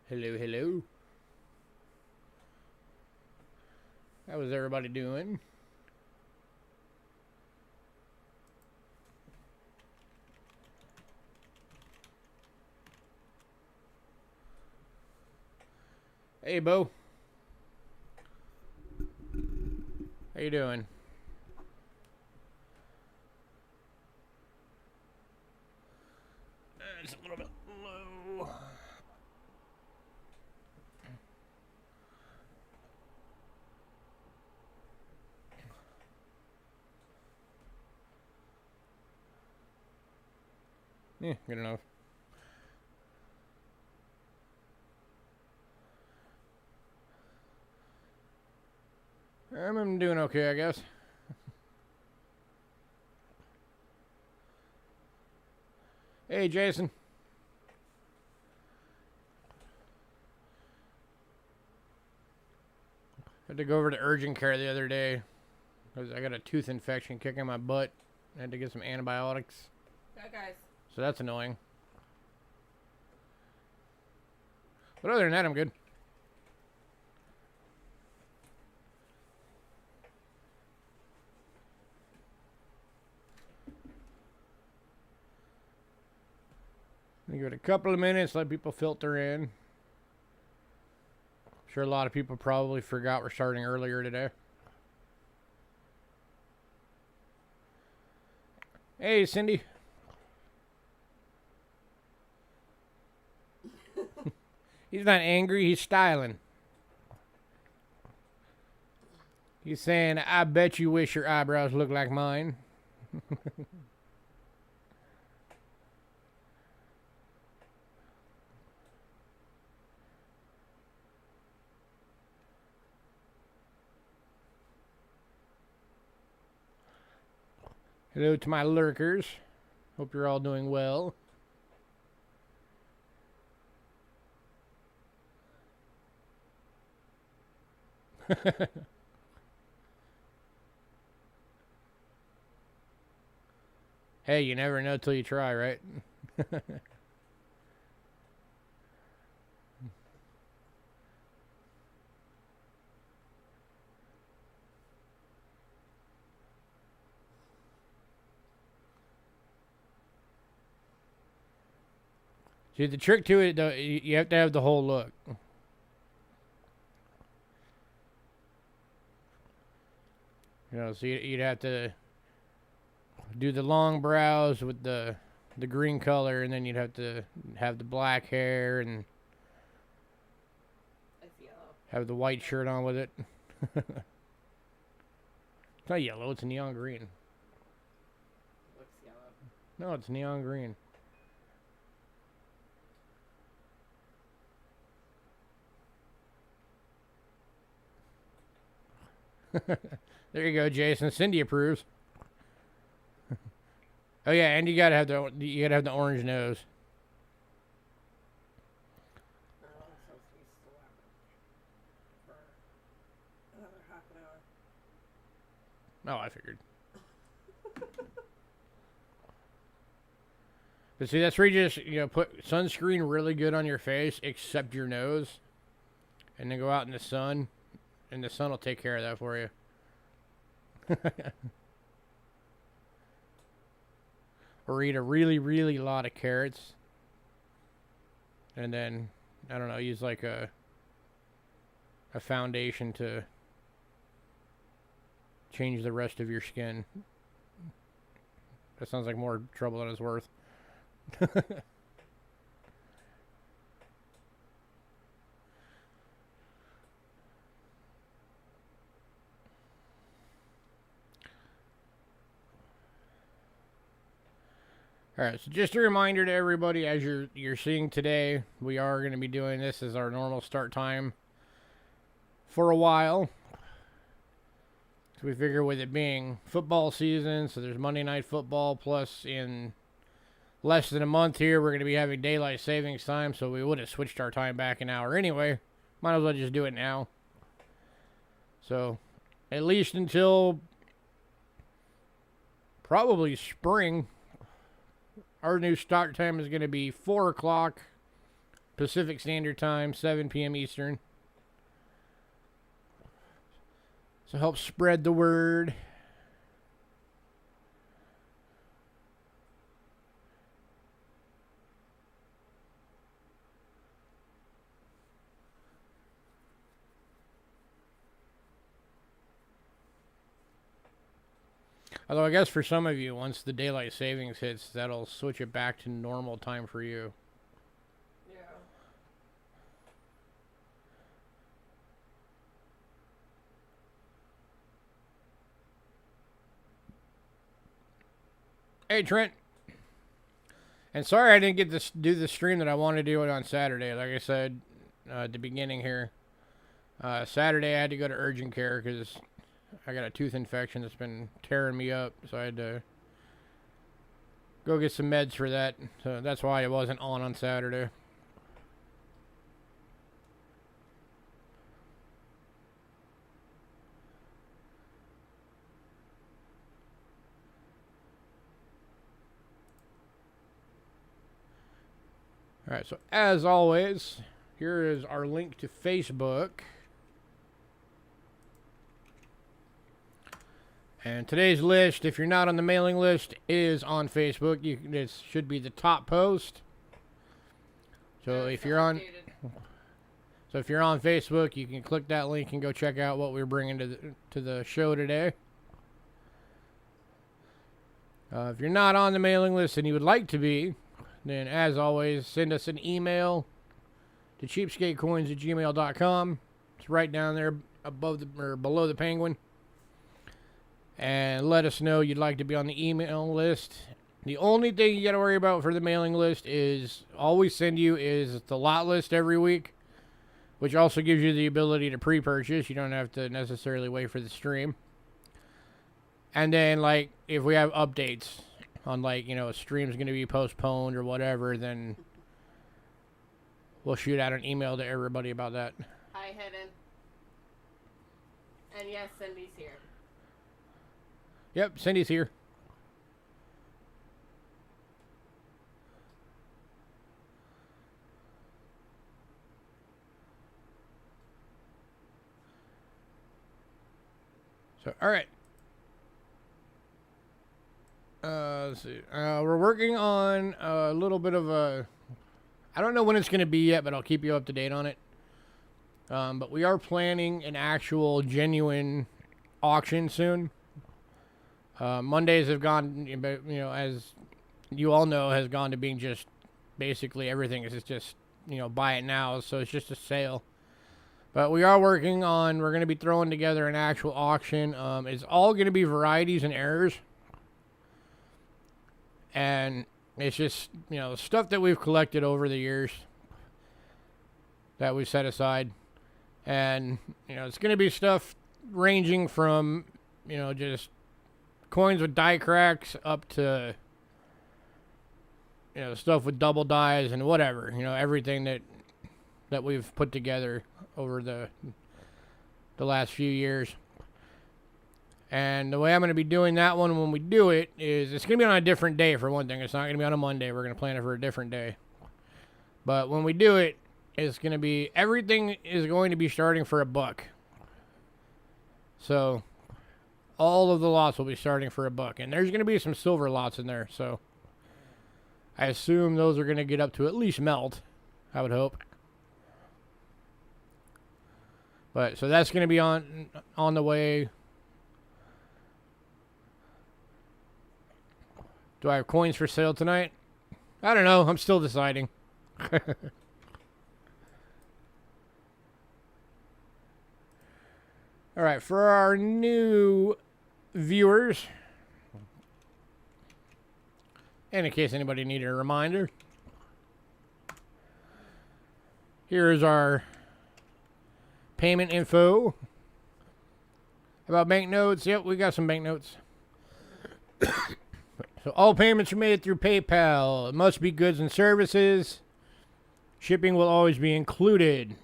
Hello, hello. How was everybody doing? Hey, Bo. How you doing? It's a little bit low. Yeah, good enough. I'm doing okay, I guess. Hey, Jason. Had to go over to urgent care the other day because I got a tooth infection kicking my butt. I had to get some antibiotics. Hi, guys. So that's annoying. But other than that, I'm good. Give it a couple of minutes, let people filter in. I'm sure a lot of people probably forgot we're starting earlier today. Hey, Cindy. He's not angry, he's styling. He's saying, I bet you wish your eyebrows looked like mine. Hello to my lurkers. Hope you're all doing well. Hey, you never know till you try, right? See, the trick to it, though, you have to have the whole look. You know, so you'd have to do the long brows with the green color, and then you'd have to have the black hair and It's yellow. have the white shirt on with it. It's not yellow, it's neon green. It looks yellow. No, it's neon green. There you go, Jason. Cindy approves. Oh yeah, and you gotta have the orange nose. I'm supposed to be slapping for another half an hour. Oh, I figured. But see, that's where you just put sunscreen really good on your face, except your nose, and then go out in the sun, and the sun will take care of that for you. Or eat a really, really lot of carrots. And then, I don't know, use like a foundation to change the rest of your skin. That sounds like more trouble than it's worth. All right, so just a reminder to everybody, as you're seeing today, we are going to be doing this as our normal start time for a while. So we figure with it being football season, so there's Monday Night Football, plus in less than a month here, we're going to be having daylight savings time, so we would have switched our time back an hour anyway. Might as well just do it now. So, at least until probably spring, our new start time is going to be 4 o'clock Pacific Standard Time, 7 p.m. Eastern. So help spread the word. Although I guess for some of you, once the daylight savings hits, that'll switch it back to normal time for you. Yeah. Hey, Trent. And sorry I didn't get to do the stream that I wanted to do it on Saturday. Like I said at the beginning here, Saturday I had to go to urgent care because I got a tooth infection that's been tearing me up. So I had to go get some meds for that. So that's why it wasn't on Saturday. All right, so as always, here is our link to Facebook. And today's list, if you're not on the mailing list, is on Facebook. This should be the top post. So if you're on, Facebook, you can click that link and go check out what we're bringing to the show today. If you're not on the mailing list and you would like to be, then as always, send us an email to cheapskatecoins@gmail.com. It's right down there above or below the penguin. And let us know you'd like to be on the email list. The only thing you got to worry about for the mailing list is all we send you is the lot list every week, which also gives you the ability to pre-purchase. You don't have to necessarily wait for the stream. And then, like, if we have updates on, like, you know, a stream's going to be postponed or whatever, then we'll shoot out an email to everybody about that. Hi, Hidden. And yes, Cindy's here. Yep, Cindy's here. So, all right. Let's see. We're working on a little bit of a... I don't know when it's going to be yet, but I'll keep you up to date on it. But we are planning an actual, genuine auction soon. Mondays have gone, you know, as you all know, has gone to being just basically everything is just, you know, buy it now. So it's just a sale. But we are working on, we're going to be throwing together an actual auction. It's all going to be varieties and errors. And it's just, you know, stuff that we've collected over the years that we set aside. And, you know, it's going to be stuff ranging from, you know, just coins with die cracks up to, you know, stuff with double dies and whatever. You know, everything that we've put together over the last few years. And the way I'm going to be doing that one when we do it is it's going to be on a different day for one thing. It's not going to be on a Monday. We're going to plan it for a different day. But when we do it, it's going to be, everything is going to be starting for $1. So all of the lots will be starting for $1. And there's going to be some silver lots in there. So I assume those are going to get up to at least melt, I would hope. But so that's going to be on the way. Do I have coins for sale tonight? I don't know. I'm still deciding. All right, for our new viewers, and in case anybody needed a reminder, here is our payment info. About banknotes, yep, we got some banknotes. So all payments are made through PayPal. It must be goods and services. Shipping will always be included.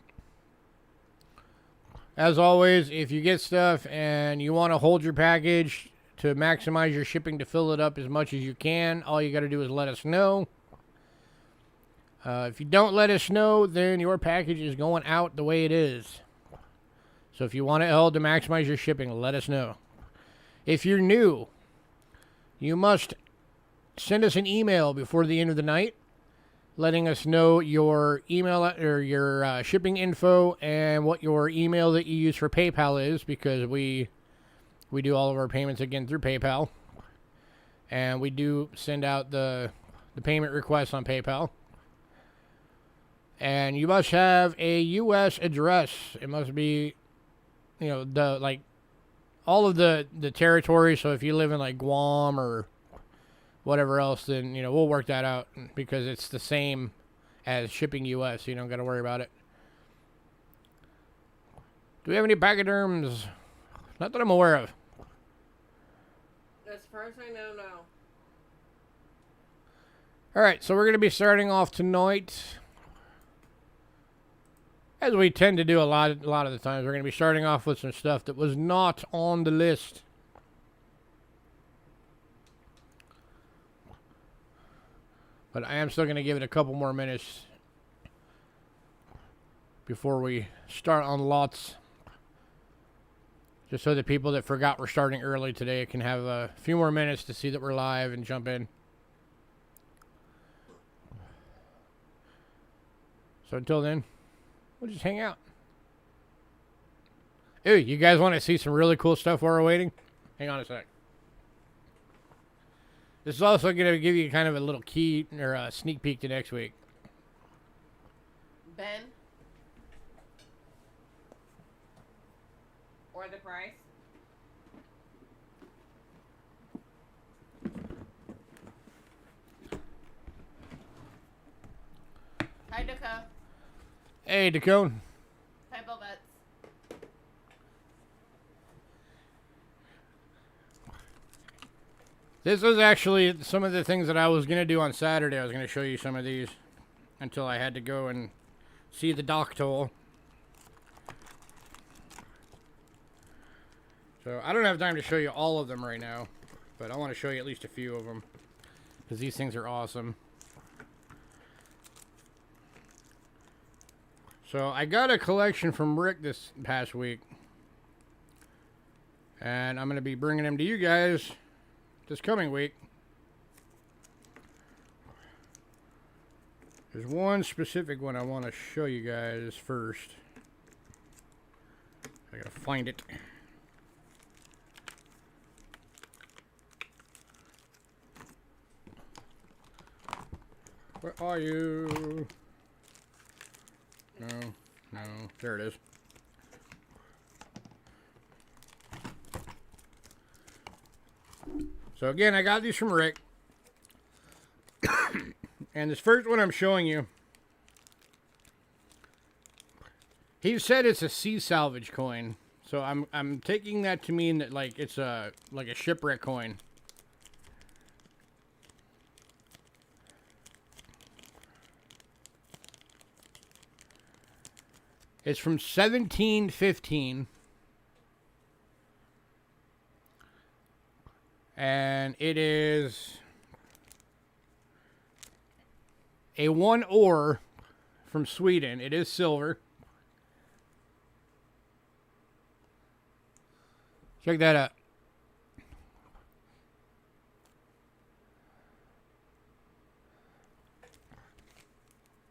As always, if you get stuff and you want to hold your package to maximize your shipping to fill it up as much as you can, all you got to do is let us know. If you don't let us know, then your package is going out the way it is. So if you want it held to maximize your shipping, let us know. If you're new, you must send us an email before the end of the night, letting us know your email or your shipping info and what your email that you use for PayPal is, because we do all of our payments again through PayPal, and we do send out the payment requests on PayPal. And you must have a U.S. address. It must be, you know, all of the territory. So if you live in like Guam or whatever else, then, you know, we'll work that out, because it's the same as shipping U.S. So you don't got to worry about it. Do we have any pachyderms? Not that I'm aware of. As far as I know, no. All right, so we're going to be starting off tonight, as we tend to do a lot of the times. We're going to be starting off with some stuff that was not on the list. But I am still going to give it a couple more minutes before we start on lots. Just so the people that forgot we're starting early today can have a few more minutes to see that we're live and jump in. So until then, we'll just hang out. Ooh, you guys want to see some really cool stuff while we're waiting? Hang on a sec. This is also going to give you kind of a little key or a sneak peek to next week. Ben? Or the price? Hi, Dakota. Hey, Dakota. Hi, Bobette. This was actually some of the things that I was going to do on Saturday. I was going to show you some of these until I had to go and see the doctor. So I don't have time to show you all of them right now, but I want to show you at least a few of them, because these things are awesome. So I got a collection from Rick this past week, and I'm going to be bringing them to you guys this coming week. There's one specific one I want to show you guys first. I gotta find it. Where are you? No, there it is. So again, I got these from Rick. And this first one I'm showing you, he said it's a sea salvage coin. So I'm taking that to mean that like it's a shipwreck coin. It's from 1715. And it is a one ore from Sweden. It is silver. Check that out.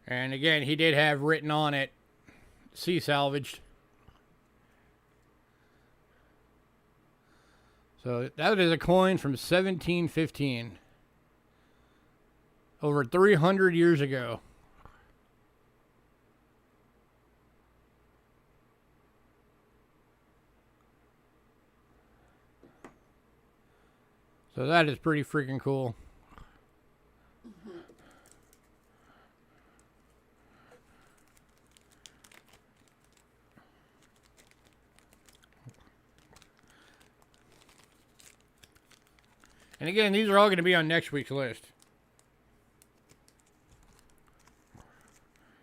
And again, he did have written on it, sea salvaged. So that is a coin from 1715. Over 300 years ago. So that is pretty freaking cool. And again, these are all going to be on next week's list.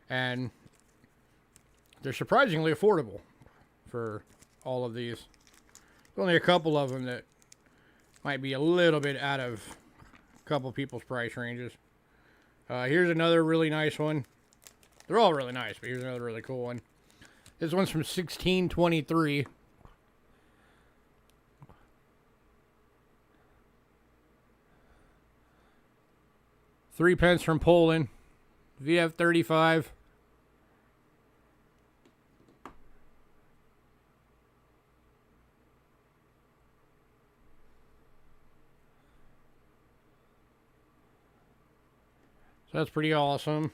And they're surprisingly affordable for all of these. There's only a couple of them that might be a little bit out of a couple people's price ranges. Here's another really nice one. They're all really nice, but here's another really cool one. This one's from 1623. £3 from Poland. VF35. So that's pretty awesome.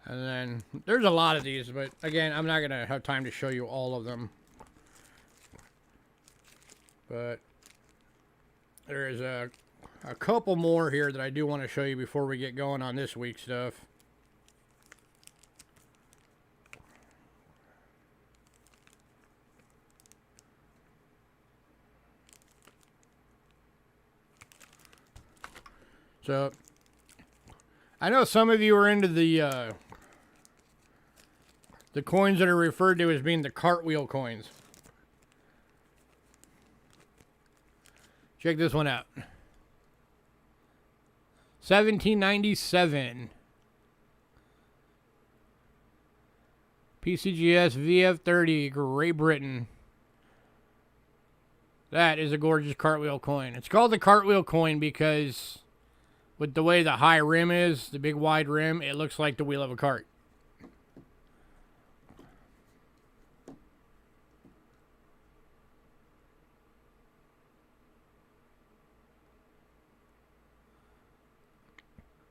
And then there's a lot of these, but again, I'm not going to have time to show you all of them. But there is a couple more here that I do want to show you before we get going on this week's stuff. So, I know some of you are into the coins that are referred to as being the cartwheel coins. Check this one out. 1797. PCGS VF30, Great Britain. That is a gorgeous cartwheel coin. It's called the cartwheel coin because with the way the high rim is, the big wide rim, it looks like the wheel of a cart.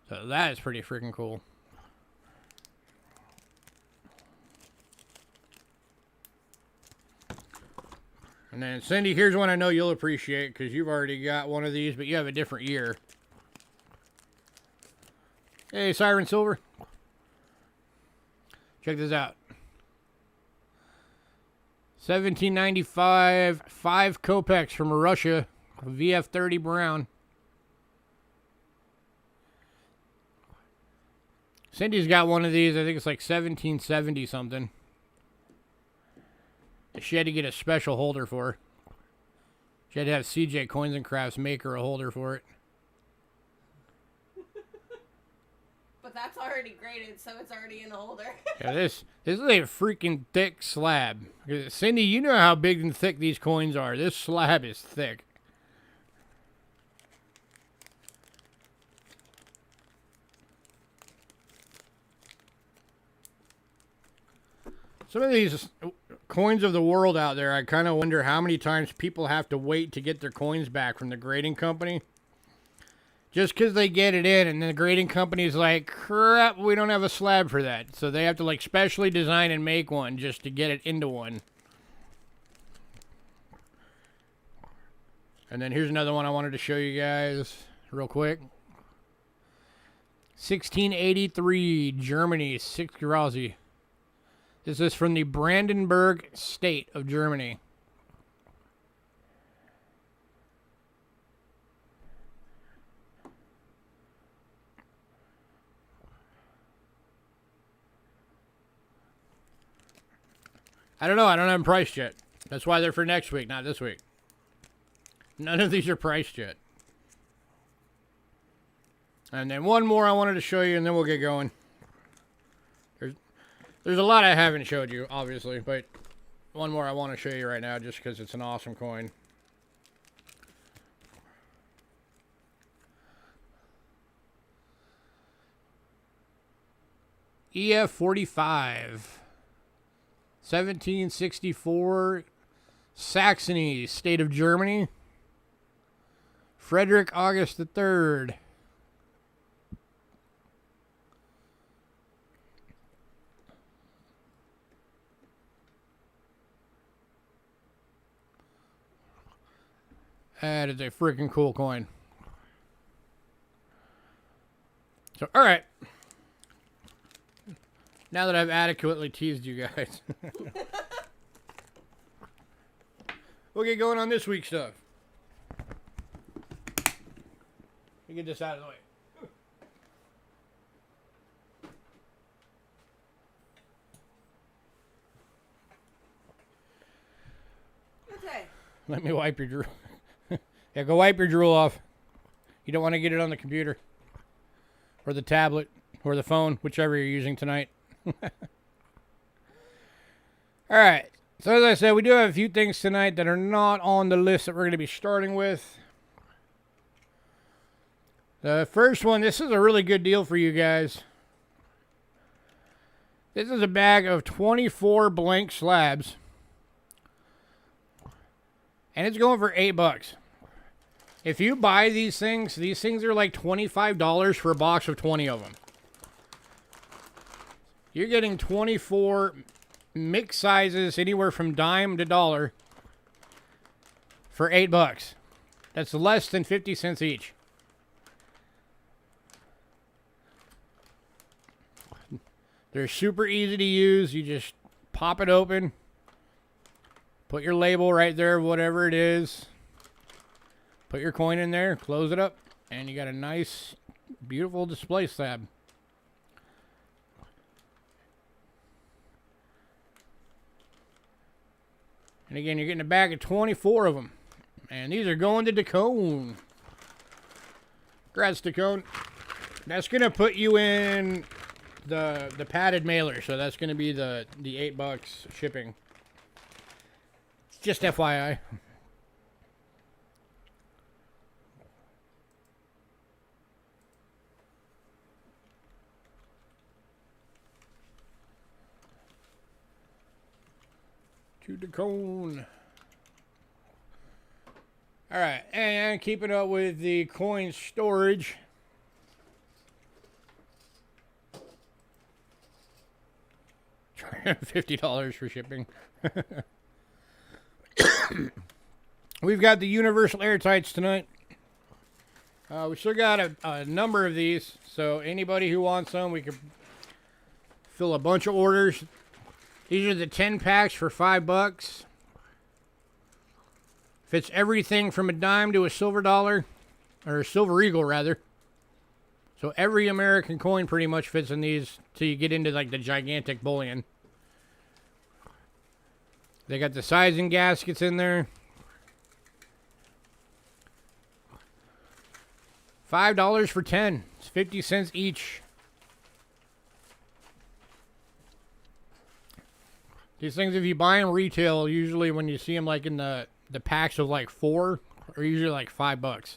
So that is pretty freaking cool. And then Cindy, here's one I know you'll appreciate because you've already got one of these, but you have a different year. Hey, Siren Silver. Check this out. 1795, 5 kopecks from Russia, VF30 brown. Cindy's got one of these. I think it's like 1770 something. She had to get a special holder for her. She had to have CJ Coins and Crafts make her a holder for it. But that's already graded, so it's already in the holder. Yeah, this is a freaking thick slab. Cindy, you know how big and thick these coins are. This slab is thick. Some of these coins of the world out there, I kind of wonder how many times people have to wait to get their coins back from the grading company. Just because they get it in, and then the grading company's like, crap, we don't have a slab for that. So they have to like specially design and make one just to get it into one. And then here's another one I wanted to show you guys real quick. 1683, Germany, 6 Grazi. This is from the Brandenburg state of Germany. I don't know. I don't have them priced yet. That's why they're for next week, not this week. None of these are priced yet. And then one more I wanted to show you, and then we'll get going. There's a lot I haven't showed you, obviously, but one more I want to show you right now just because it's an awesome coin. EF45, 1764, Saxony, state of Germany. Frederick August III. That is a freaking cool coin. So, alright. Now that I've adequately teased you guys. We'll get going on this week's stuff. Let me get this out of the way. Okay. Let me wipe your drool. Yeah, go wipe your drool off. You don't want to get it on the computer. Or the tablet. Or the phone. Whichever you're using tonight. Alright. So as I said, we do have a few things tonight that are not on the list that we're going to be starting with. The first one, this is a really good deal for you guys. This is a bag of 24 blank slabs. And it's going for $8. If you buy these things are like $25 for a box of 20 of them. You're getting 24 mixed sizes, anywhere from dime to dollar, for $8. That's less than 50 cents each. They're super easy to use. You just pop it open, put your label right there, whatever it is. Put your coin in there, close it up, and you got a nice, beautiful display slab. And again, you're getting a bag of 24 of them. And these are going to Dacone. Congrats, Dacone. That's going to put you in the padded mailer. So that's going to be the $8 shipping. Just FYI. To Dacone. Alright, and keeping up with the coin storage. $50 for shipping. We've got the universal airtights tonight. We still got a number of these, so anybody who wants them, we can fill a bunch of orders. These are the 10 packs for $5. Fits everything from a dime to a silver dollar, or a silver eagle rather. So every American coin pretty much fits in these till you get into like the gigantic bullion. They got the sizing gaskets in there. $5 for 10. It's 50 cents each. These things, if you buy them retail, usually when you see them like in the packs of like 4, are usually like $5.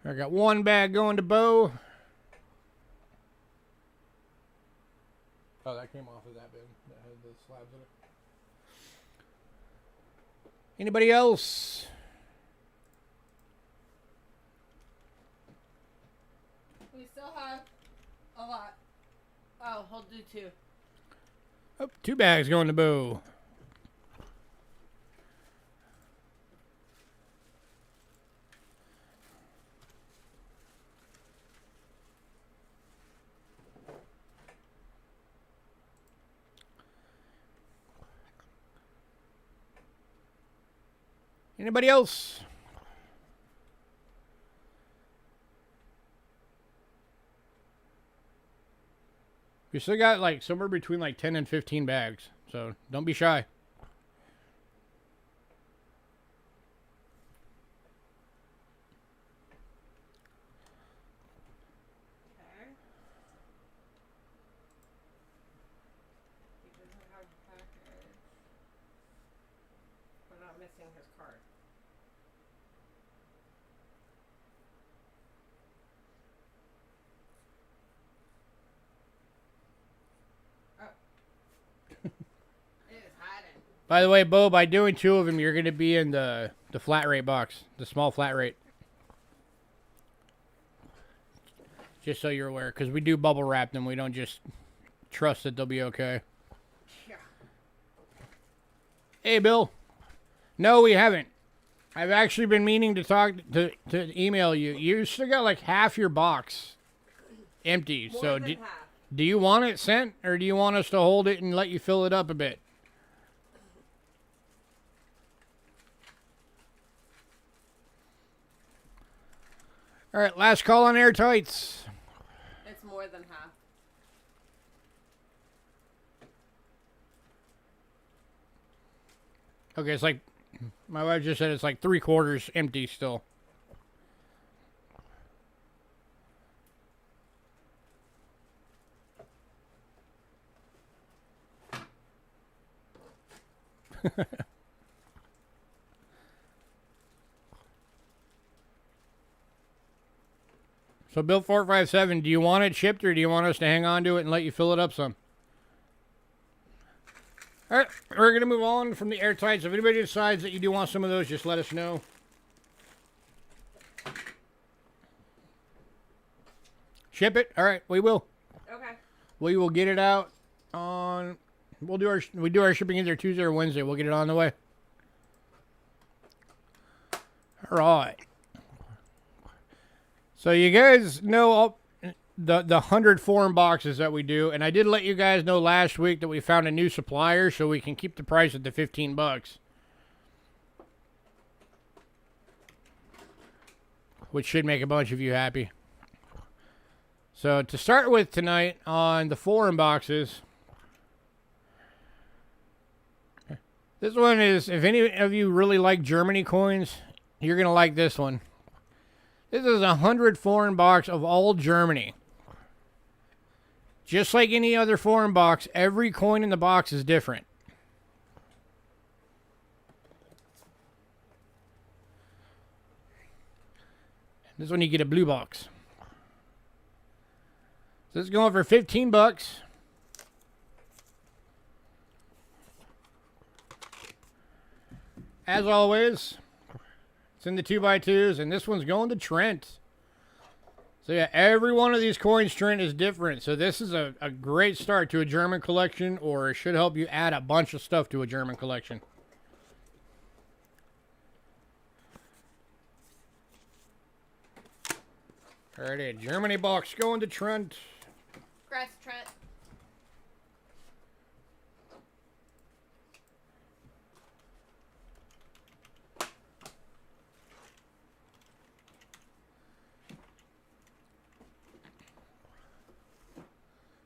I got one bag going to Bo. Oh, that came off of that bin that had the slabs in it. Anybody else? We still have a lot. Oh, he'll do 2. Oh, 2 bags going to Bo. Anybody else? We still got like somewhere between like 10 and 15 bags, so don't be shy. Okay. He doesn't have a package. We're not missing his card. By the way, Bo, by doing 2 of them, you're going to be in the flat rate box, the small flat rate. Just so you're aware, because we do bubble wrap them. We don't just trust that they'll be okay. Yeah. Hey, Bill. No, we haven't. I've actually been meaning to to email you. You still got like half your box empty. More so than half. do you want it sent, or do you want us to hold it and let you fill it up a bit? All All right, last call on airtights. It's more than half. Okay, it's like, my wife just said it's like 3/4 empty still. So, Bill 457, do you want it shipped or do you want us to hang on to it and let you fill it up some? All right, we're going to move on from the airtights. If anybody decides that you do want some of those, just let us know. Ship it? All right, we will. Okay. We will get it out on... we do our shipping either Tuesday or Wednesday. We'll get it on the way. All right. So you guys know all the 100 foreign boxes that we do, and I did let you guys know last week that we found a new supplier, so we can keep the price at the $15, which should make a bunch of you happy. So to start with tonight on the foreign boxes, this one is, if any of you really like Germany coins, you're gonna like this one. This is 100 foreign box of all Germany. Just like any other foreign box, every coin in the box is different. This one you get a blue box. So this is going for $15. As always, it's in the 2x2s, and this one's going to Trent. So yeah, every one of these coins, Trent, is different. So this is a great start to a German collection, or it should help you add a bunch of stuff to a German collection. Alrighty, Germany box going to Trent. Congrats, Trent.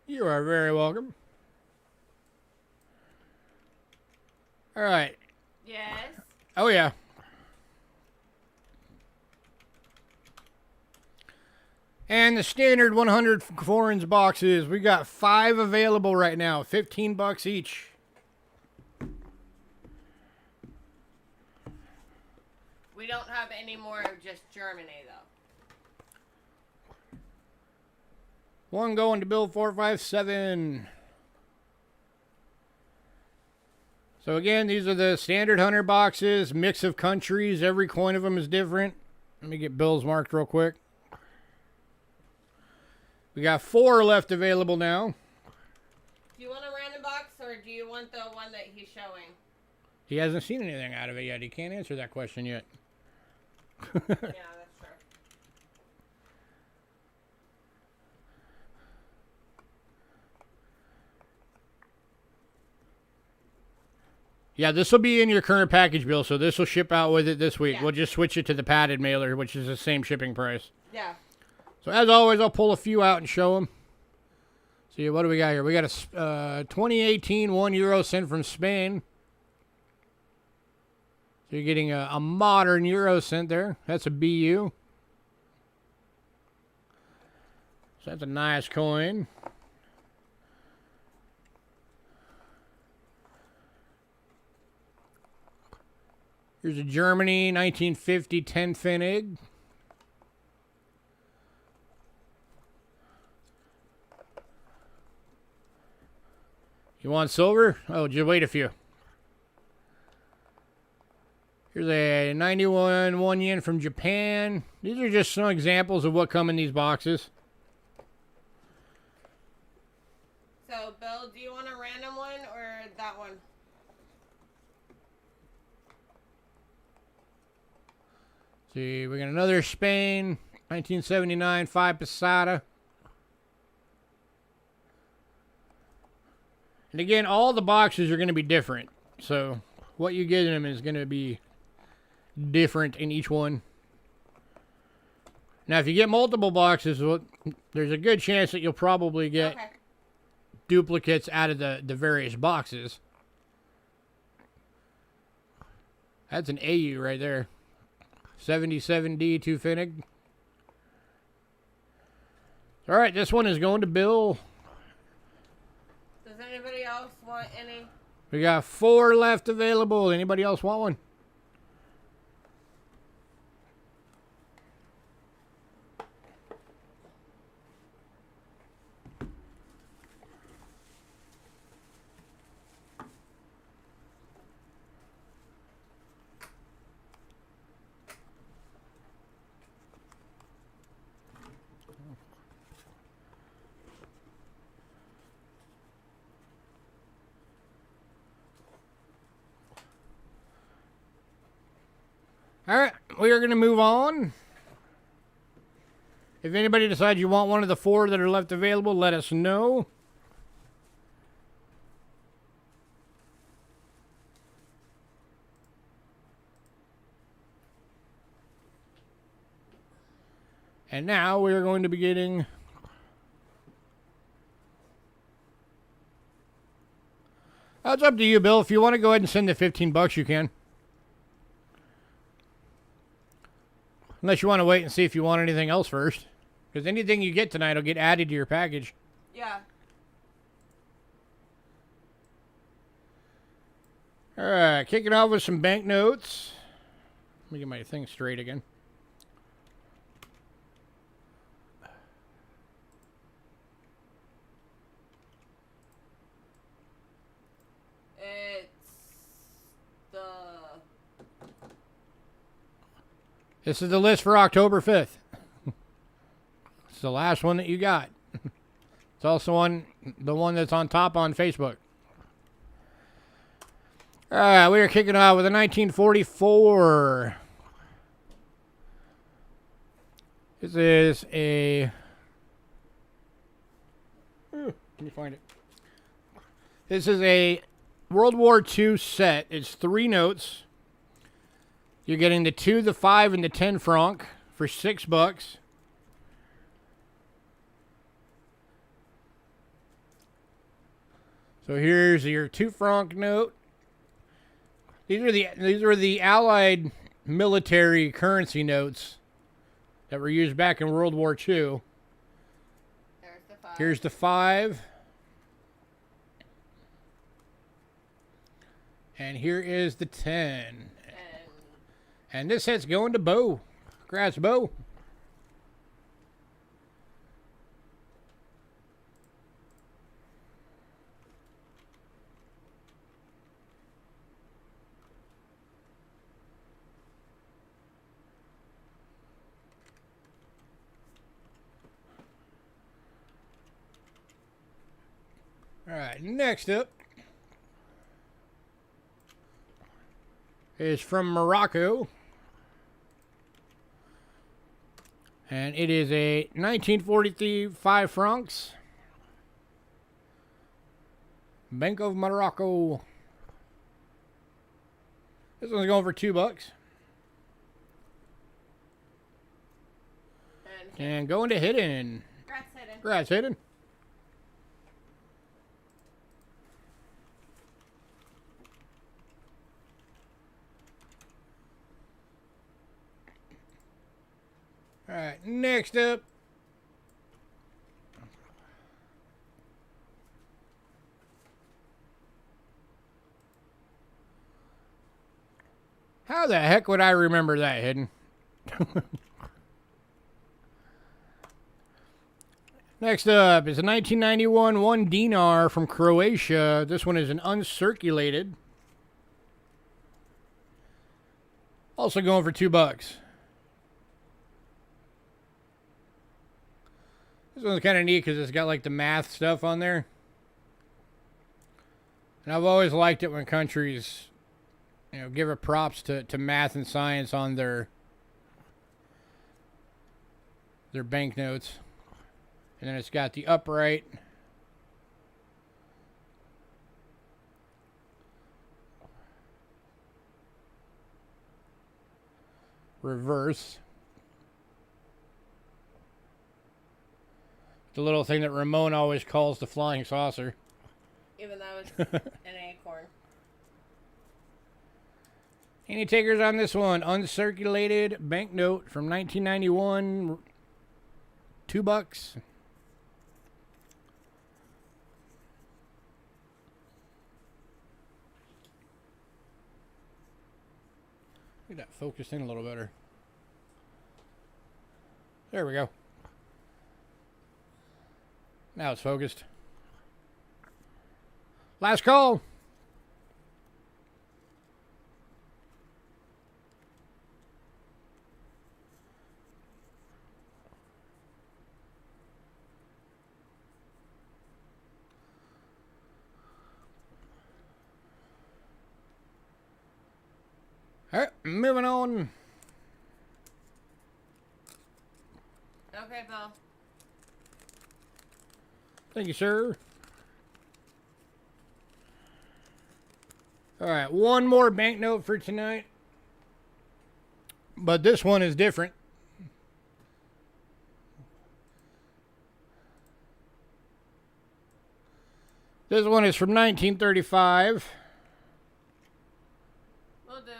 You are very welcome. All right. Yes. Oh, yeah. And the standard 100 foreigns boxes, we got 5 available right now, $15 each. We don't have any more of just Germany, though. One going to Bill 457. So again, these are the standard 100 boxes, mix of countries. Every coin of them is different. Let me get Bill's marked real quick. We got 4 left available now. Do you want a random box, or do you want the one that he's showing? He hasn't seen anything out of it yet. He can't answer that question yet. Yeah, that's true. Yeah, this will be in your current package, Bill, so this will ship out with it this week. Yeah. We'll just switch it to the padded mailer, which is the same shipping price. Yeah. So as always, I'll pull a few out and show them. See, what do we got here? We got a 2018 €1 from Spain. So you're getting a modern euro cent there. That's a BU. So that's a nice coin. Here's a Germany 1950 10 Pfennig. You want silver? Oh, just wait a few. Here's a 91 1 yen from Japan. These are just some examples of what come in these boxes. So, Bill, do you want a random one or that one? See, we got another Spain 1979 5 Pesada. And again, all the boxes are going to be different. So what you get in them is going to be different in each one. Now, if you get multiple boxes, there's a good chance that you'll probably get duplicates out of the various boxes. That's an AU right there. 77D to Finnig. All right, this one is going to Bill. Does anybody else want any? We got 4 left available. Anybody else want one? All right, we are going to move on. If anybody decides you want one of the 4 that are left available, let us know. And now we are going to be getting it's up to you, Bill. If you want to go ahead and send the $15, you can. Unless you want to wait and see if you want anything else first. Because anything you get tonight will get added to your package. Yeah. Alright, kicking off with some banknotes. Let me get my thing straight again. This is the list for October 5th. It's the last one that you got. It's also the one that's on top on Facebook. All right, we are kicking off with a 1944. This is a... Can you find it? This is a World War II set. It's 3 notes. You're getting the 2, the 5, and the 10 franc for $6. So here's your 2 franc note. These are the Allied military currency notes that were used back in World War II. There's the 5. Here's the 5. And here is the 10. And this set's going to Bo. Congrats, Bo. All right, next up is from Morocco. And it is a 1943 5 francs. Bank of Morocco. This one's going for $2. And going to Hidden. Congrats, Hidden. Congrats, Hidden. All right, next up. How the heck would I remember that, Hidden? Next up is a 1991 1 dinar from Croatia. This one is an uncirculated. Also going for $2. This one's kind of neat because it's got like the math stuff on there. And I've always liked it when countries, give a props to math and science on their banknotes. And then it's got the upright. Reverse. The little thing that Ramon always calls the flying saucer. Even though it's an acorn. Any takers on this one? Uncirculated banknote from 1991. $2. Get that focused in a little better. There we go. Now it's focused. Last call. All right, moving on. Okay, Bill. Thank you, sir. All right, one more banknote for tonight. But this one is different. This one is from 1935. Will do.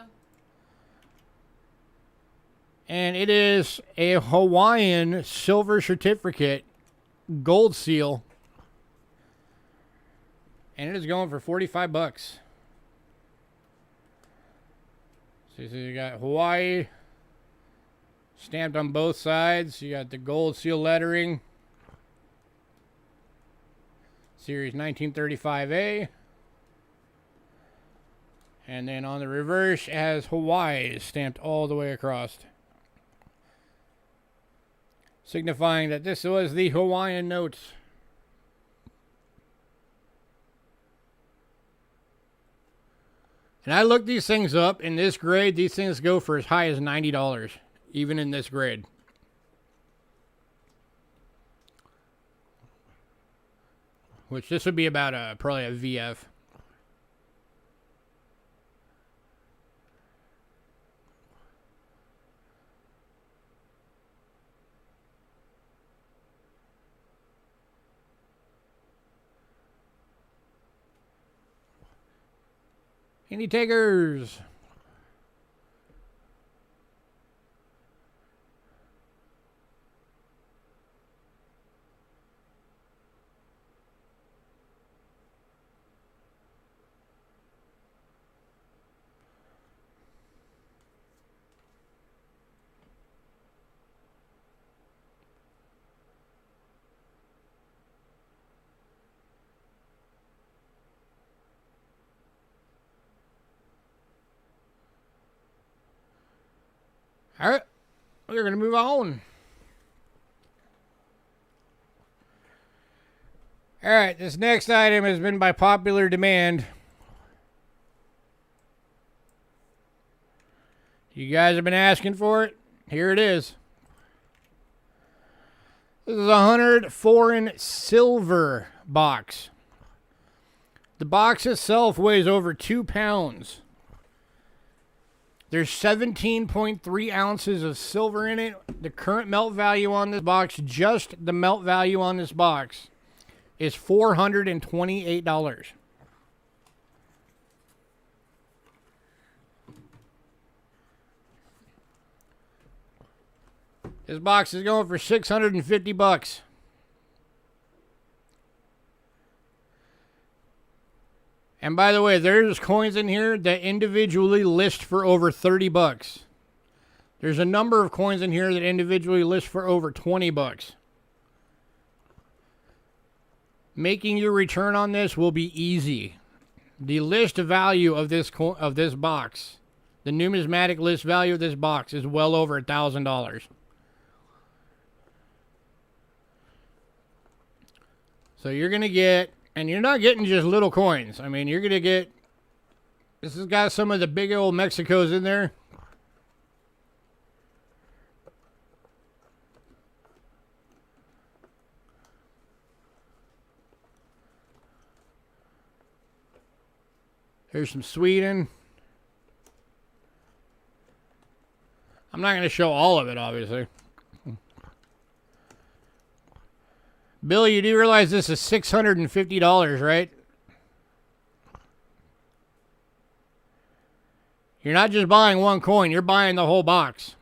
And it is a Hawaiian silver certificate, gold seal. And it is going for $45. So you got Hawaii stamped on both sides. You got the gold seal lettering. Series 1935A. And then on the reverse, it has Hawaii stamped all the way across, signifying that this was the Hawaiian notes. And I looked these things up. In this grade, these things go for as high as $90, even in this grade. Which this would be about probably a VF. Any takers? All right, we're going to move on. All right, this next item has been by popular demand. You guys have been asking for it. Here it is. This is a 100 foreign silver box. The box itself weighs over 2 pounds. There's 17.3 ounces of silver in it. The current melt value on this box, just the melt value on this box, is $428. This box is going for $650. And by the way, there's coins in here that individually list for over $30. There's a number of coins in here that individually list for over $20. Making your return on this will be easy. The list value of this box, the numismatic list value of this box, is well over $1,000. So you're gonna get. And you're not getting just little coins. I mean, you're going to get... This has got some of the big old Mexicos in there. Here's some Sweden. I'm not going to show all of it, obviously. Bill, you do realize this is $650, right? You're not just buying one coin, you're buying the whole box.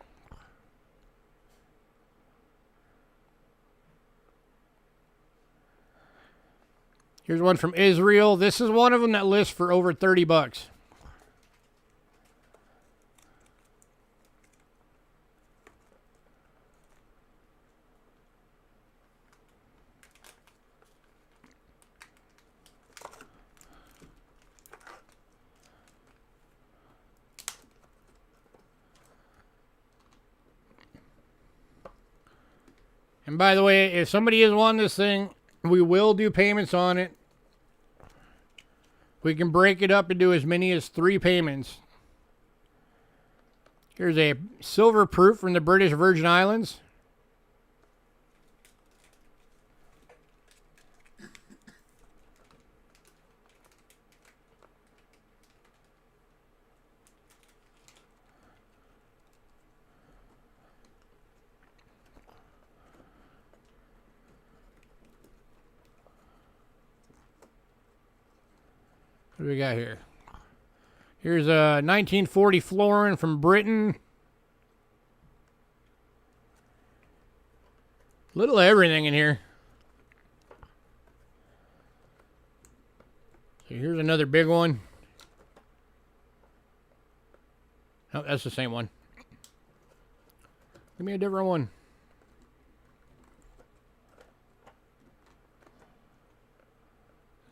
Here's one from Israel. This is one of them that lists for over 30 bucks. And by the way, if somebody is wanting this thing, we will do payments on it. We can break it up into as many as 3 payments. Here's a silver proof from the British Virgin Islands. What do we got here? Here's a 1940 florin from Britain. Little everything in here. So here's another big one. Oh, that's the same one. Give me a different one.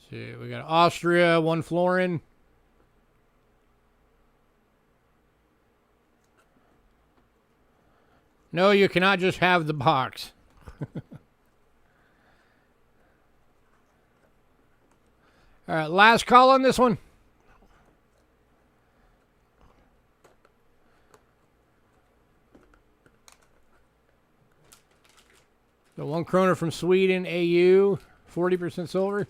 See, we got Austria, 1 florin. No, you cannot just have the box. All right, last call on this one. The 1 krona from Sweden, AU, 40% silver.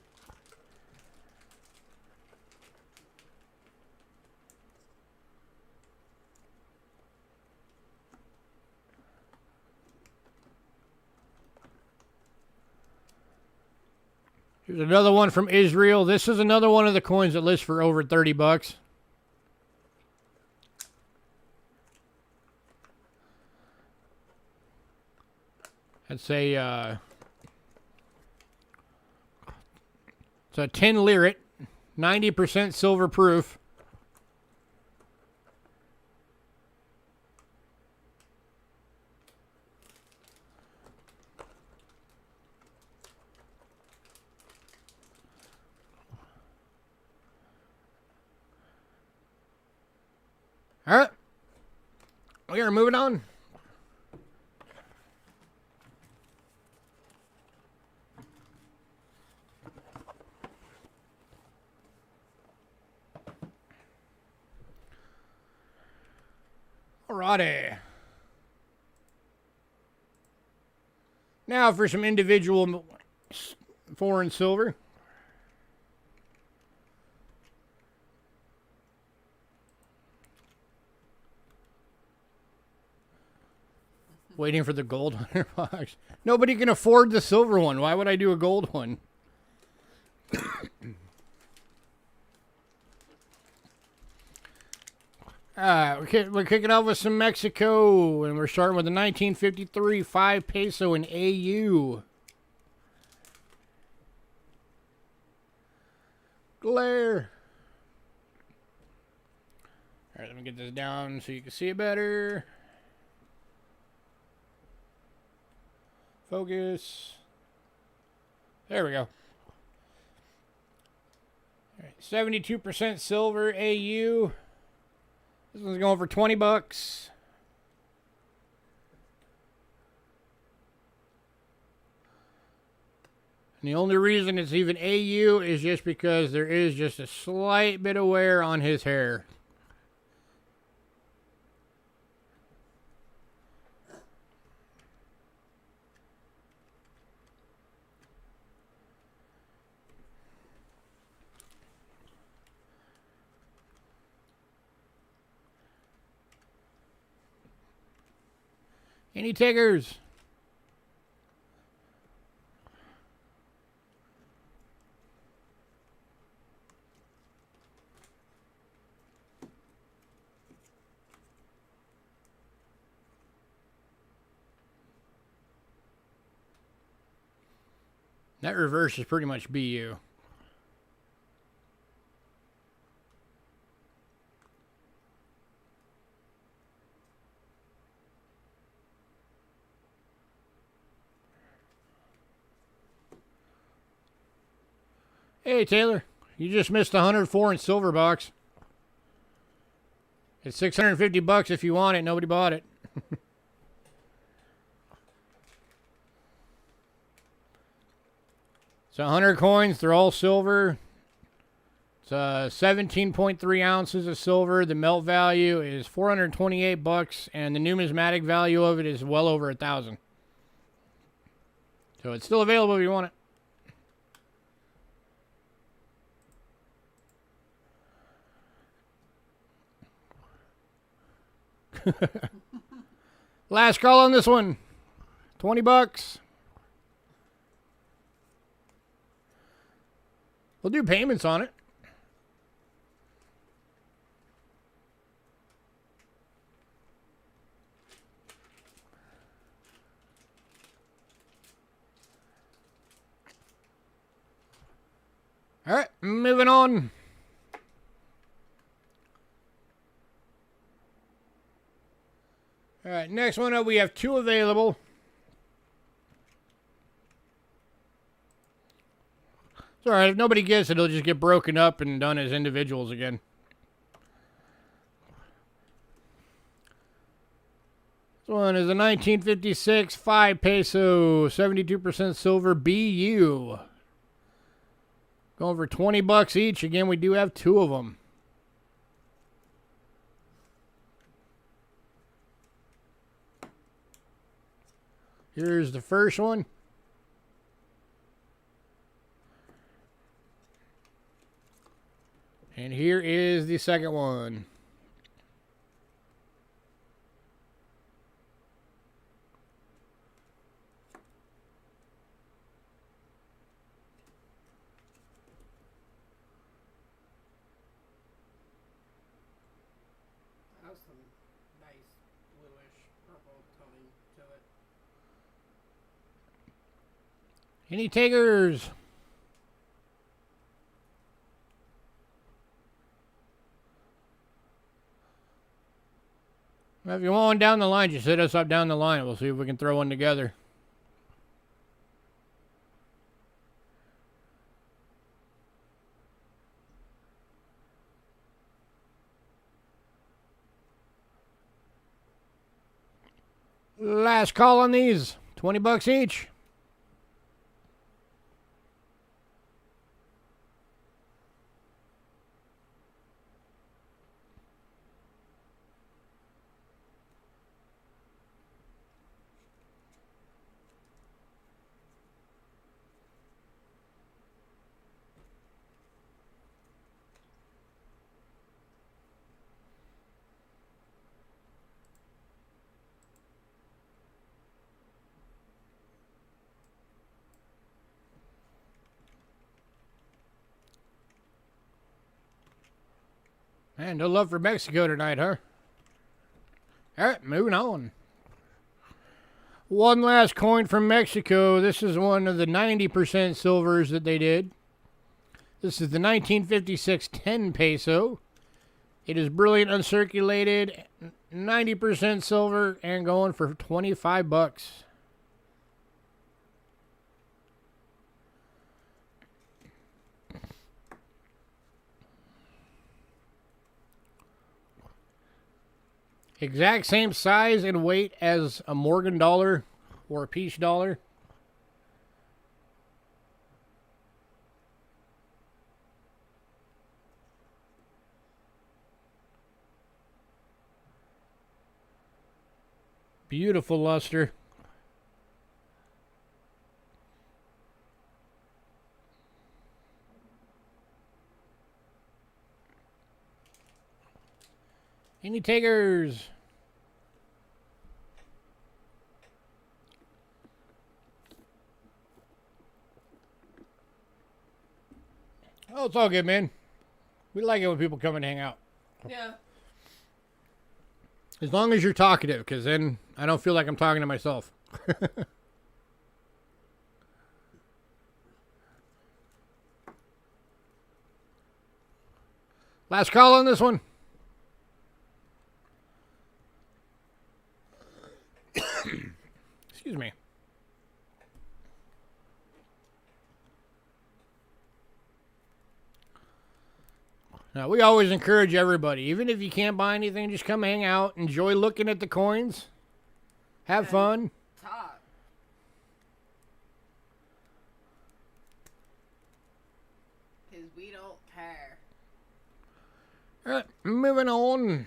Here's another one from Israel. This is another one of the coins that lists for over 30 bucks. That's a it's a 10 liret, 90% silver proof. All right, we are moving on. Alrighty. Now for some individual foreign silver. Waiting for the gold $100. Nobody can afford the silver one. Why would I do a gold one? We're kicking off with some Mexico, and we're starting with the 1953 5 peso in AU. Glare. All right, let me get this down so you can see it better. Focus. There we go. All right, 72% silver AU. This one's going for 20 bucks. And the only reason it's even AU is just because there is just a slight bit of wear on his hair. Any takers? That reverse is pretty much BU. Hey, Taylor. You just missed 104 in silver box. It's 650 bucks if you want it. Nobody bought it. It's 100 coins. They're all silver. It's 17.3 ounces of silver. The melt value is 428 bucks, and the numismatic value of it is well over 1,000. So it's still available if you want it. Last call on this one. 20 bucks. We'll do payments on it. All right, moving on. All right, next one up, we have 2 available. It's all right. If nobody gets it, it'll just get broken up and done as individuals again. This one is a 1956 5 peso, 72% silver BU. Going for 20 bucks each. Again, we do have 2 of them. Here's the first one. And here is the second one. That was some nice bluish purple toning to it. Any takers? Well, if you want one down the line, just hit us up down the line. We'll see if we can throw one together. Last call on these. 20 bucks each. Man, no love for Mexico tonight, huh? All right, moving on. One last coin from Mexico. This is one of the 90% silvers that they did. This is the 1956 10 peso. It is brilliant uncirculated, 90% silver, and going for 25 bucks. Exact same size and weight as a Morgan dollar or a Peach dollar. Beautiful luster. Any takers? Oh, it's all good, man. We like it when people come and hang out. Yeah. As long as you're talkative, because then I don't feel like I'm talking to myself. Last call on this one. Excuse me. Now, we always encourage everybody, even if you can't buy anything, just come hang out, enjoy looking at the coins, have fun. Talk. Because we don't care. All right, moving on.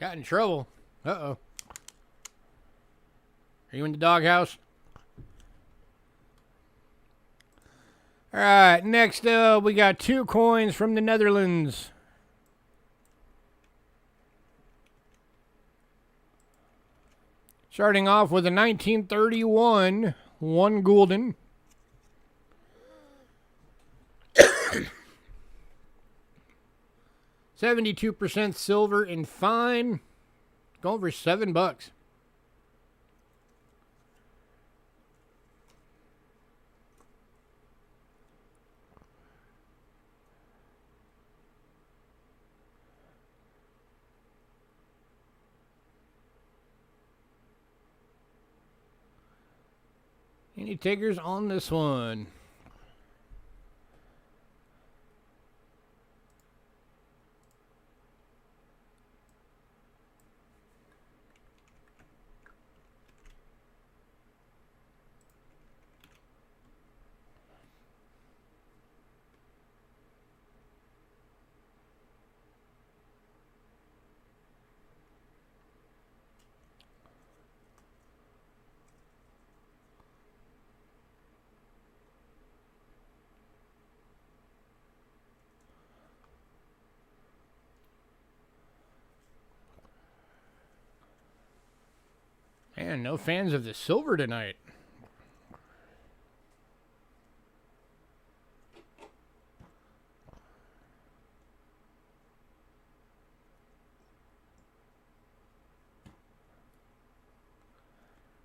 Got in trouble. Uh-oh. Are you in the doghouse? All right, next up, we got 2 coins from the Netherlands. Starting off with a 1931 1 gulden. $72% silver and fine. Going for $7. Any takers on this one? Man, no fans of the silver tonight.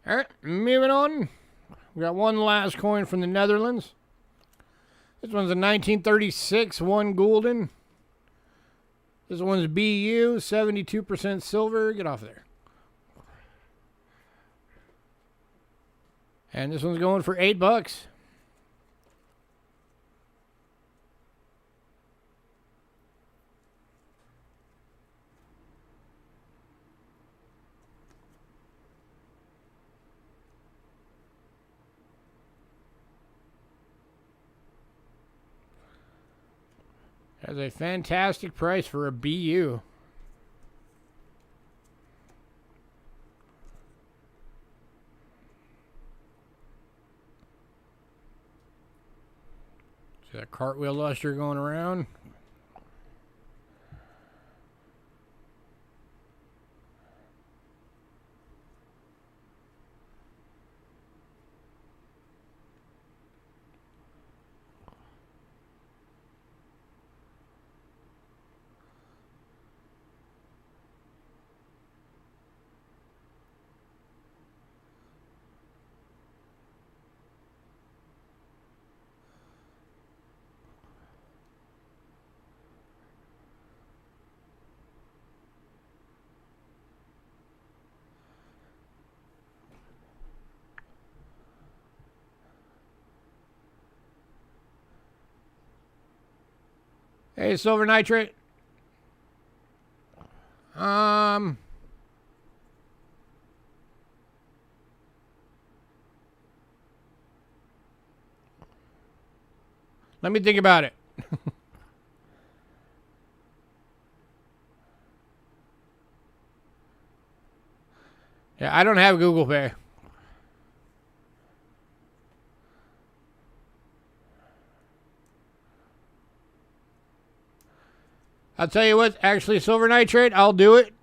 All right, moving on. We got one last coin from the Netherlands. This one's a 1936 1 gulden. This one's BU, 72% silver. Get off there. And this one's going for $8. That's a fantastic price for a BU. See that cartwheel luster going around? Hey, silver nitrate. Let me think about it. Yeah, I don't have Google Pay. I'll tell you what, actually, silver nitrate, I'll do it.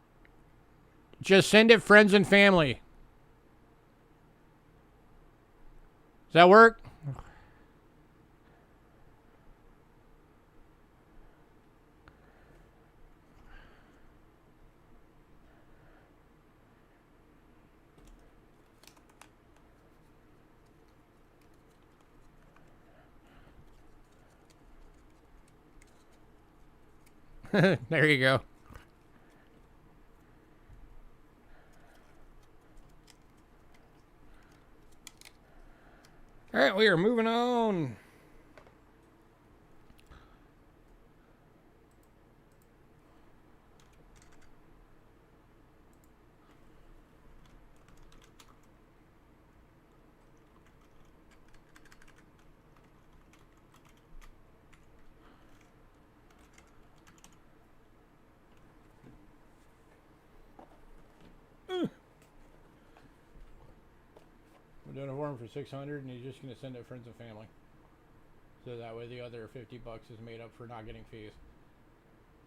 Just send it friends and family. Does that work? There you go. All right, we are moving on. We're doing a form for 600, and he's just going to send it friends and family. So that way the other 50 bucks is made up for not getting fees.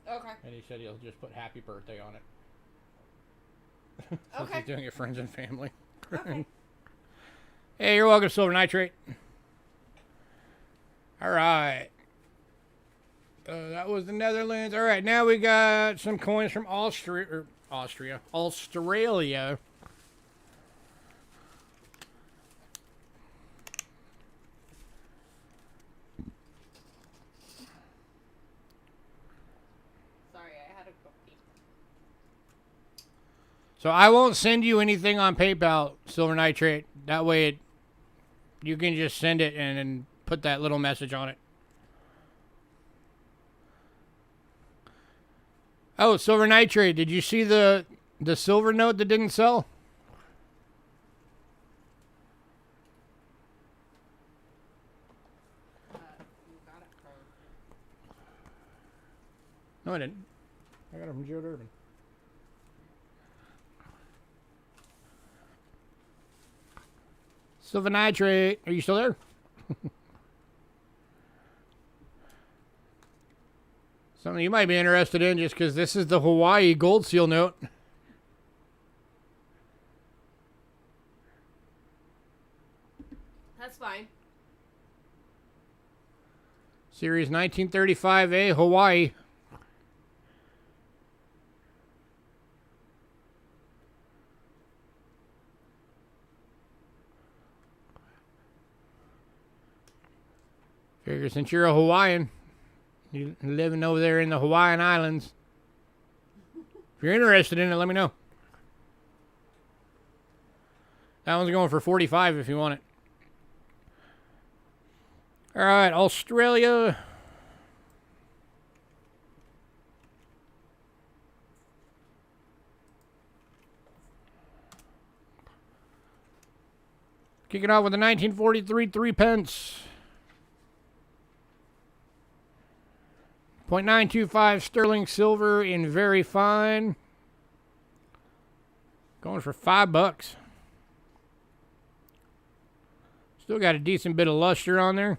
Okay. And he said he'll just put happy birthday on it. So Okay. he's doing it friends and family. Okay. Hey, you're welcome, Silver Nitrate. All right. That was the Netherlands. All right, now we got some coins from Australia. Sorry, I had a cookie. So I won't send you anything on PayPal, Silver Nitrate. That way you can just send it and put that little message on it. Oh, Silver Nitrate, did you see the silver note that didn't sell? You got it from... No, I didn't. I got it from Joe Durbin. Silver Nitrate, are you still there? Something you might be interested in just because this is the Hawaii gold seal note. That's fine. Series 1935A, Hawaii. Figure since you're a Hawaiian, you're living over there in the Hawaiian Islands. If you're interested in it, let me know. That one's going for 45 if you want it. All right, Australia. Kicking off with the 1943 3 pence. 0.925 sterling silver in very fine. Going for $5. Still got a decent bit of luster on there.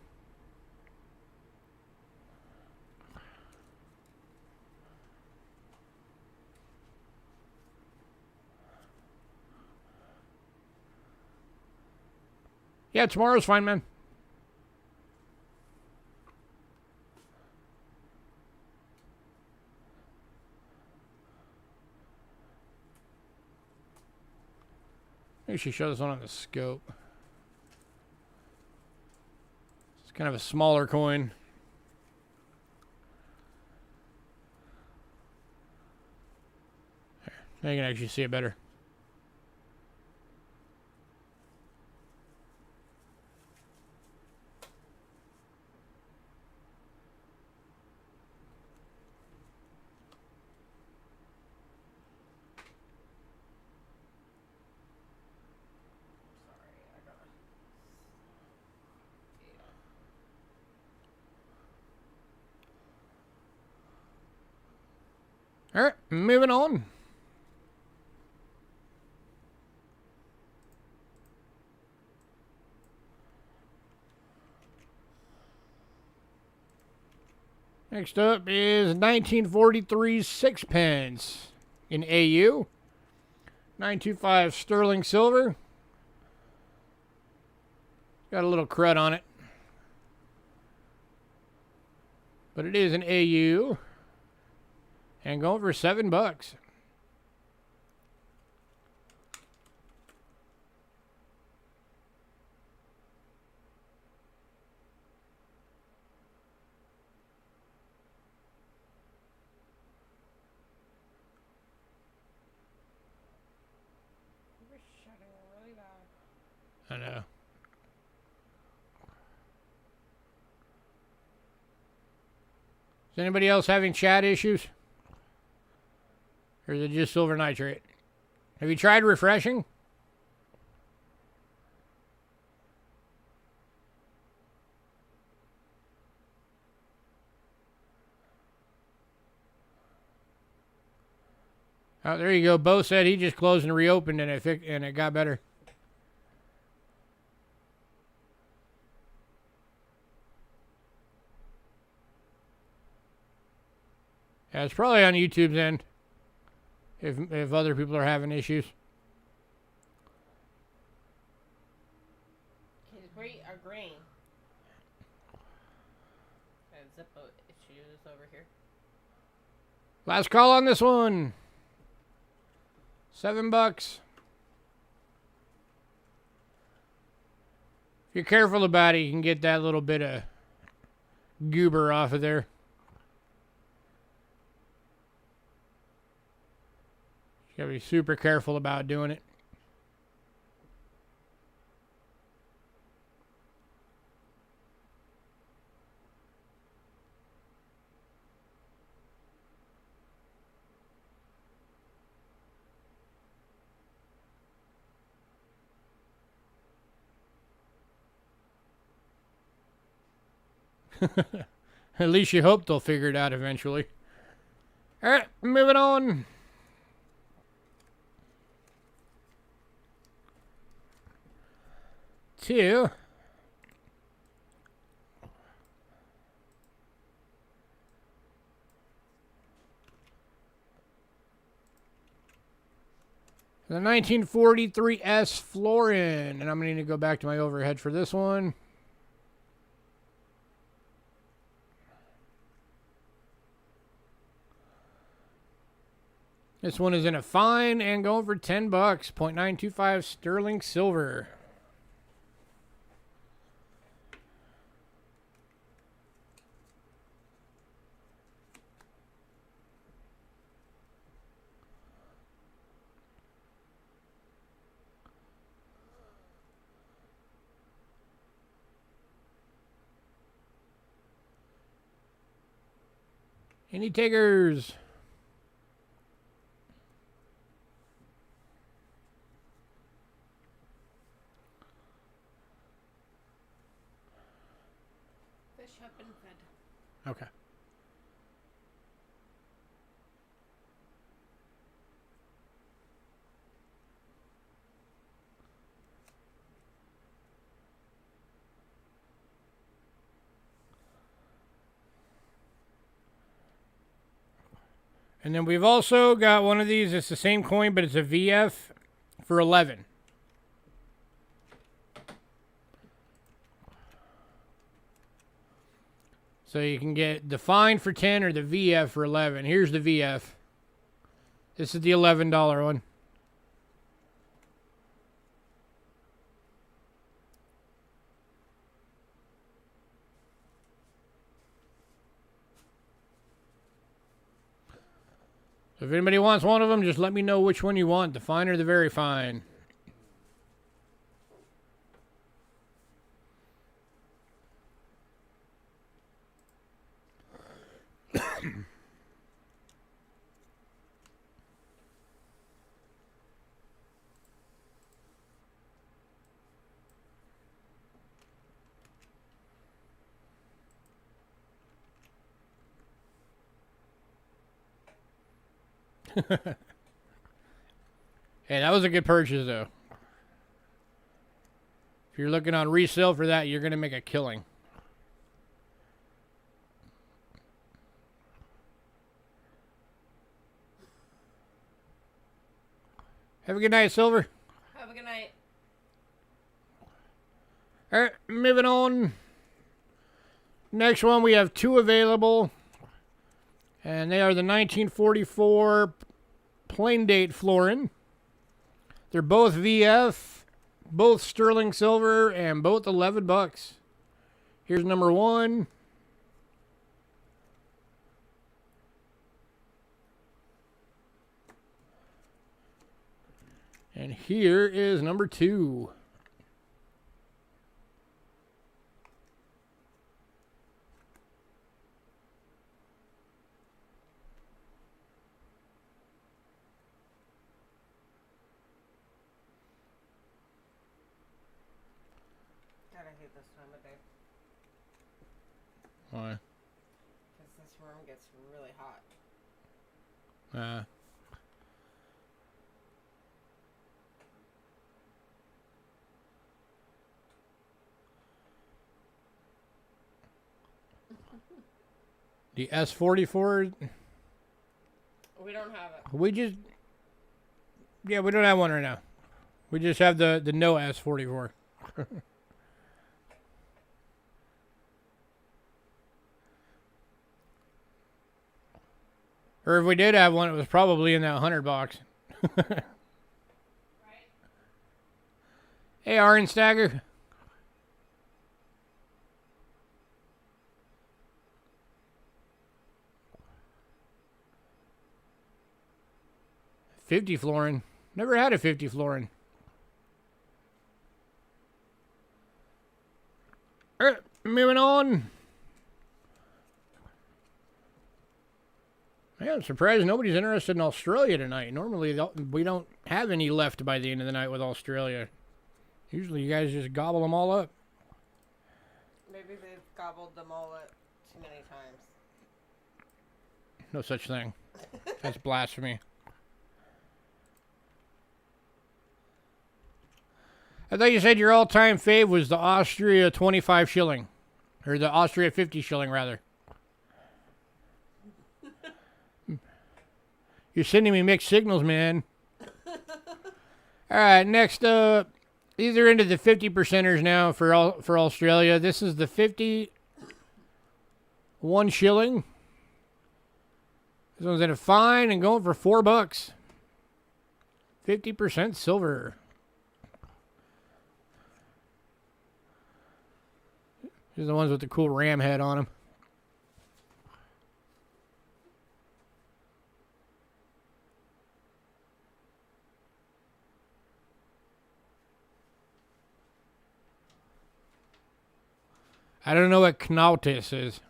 Yeah, tomorrow's fine, man. Maybe she shows this one on the scope. It's kind of a smaller coin. There, you can actually see it better. All right, moving on. Next up is 1943 6 pence in AU. 925 sterling silver. Got a little crud on it. But it is an AU. And going for $7. I know. Is anybody else having chat issues? Or is it just silver nitrate? Have you tried refreshing? Oh, there you go. Bo said he just closed and reopened and it got better. Yeah, it's probably on YouTube's end. If other people are having issues. Okay, our grain. Zippo issues over here. Last call on this one. $7. If you're careful about it, you can get that little bit of goober off of there. You gotta be super careful about doing it. At least you hope they'll figure it out eventually. Alright, moving on. To the 1943 S Florin. And I'm going to need to go back to my overhead for this one. This one is in a fine and going for $10. 0.925 sterling silver. Any takers? Fish have been fed. Okay. And then we've also got one of these. It's the same coin, but it's a VF for 11. So you can get the fine for 10 or the VF for 11. Here's the VF. This is the $11 one. So if anybody wants one of them, just let me know which one you want, the fine or the very fine. Hey, that was a good purchase, though. If you're looking on resale for that, you're going to make a killing. Have a good night, Silver. Have a good night. All right, moving on. Next one, we have two available. And they are the 1944 plain date florin. They're both VF, both sterling silver, and both $11. Here's number one. And here is number two. hate this time of day. Why? Because this room gets really hot. The S44. We don't have it. We just. Yeah, we don't have one right now. We just have the no S44. Or if we did have one, it was probably in that 100 box. Right? Hey, Orange Stagger. $50 florin. Never had a $50 florin. Alright, moving on. Yeah, I'm surprised nobody's interested in Australia tonight. Normally, we don't have any left by the end of the night with Australia. Usually, you guys just gobble them all up. Maybe they've gobbled them all up too many times. No such thing. That's blasphemy. I thought you said your all-time fave was the Austria 25 shilling. Or the Austria 50 shilling, rather. You're sending me mixed signals, man. Alright, next up. These are into the 50 percenters now for Australia. This is the 51 shilling. This one's in a fine and going for $4. 50% silver. These are the ones with the cool ram head on them. I don't know what Knautis is.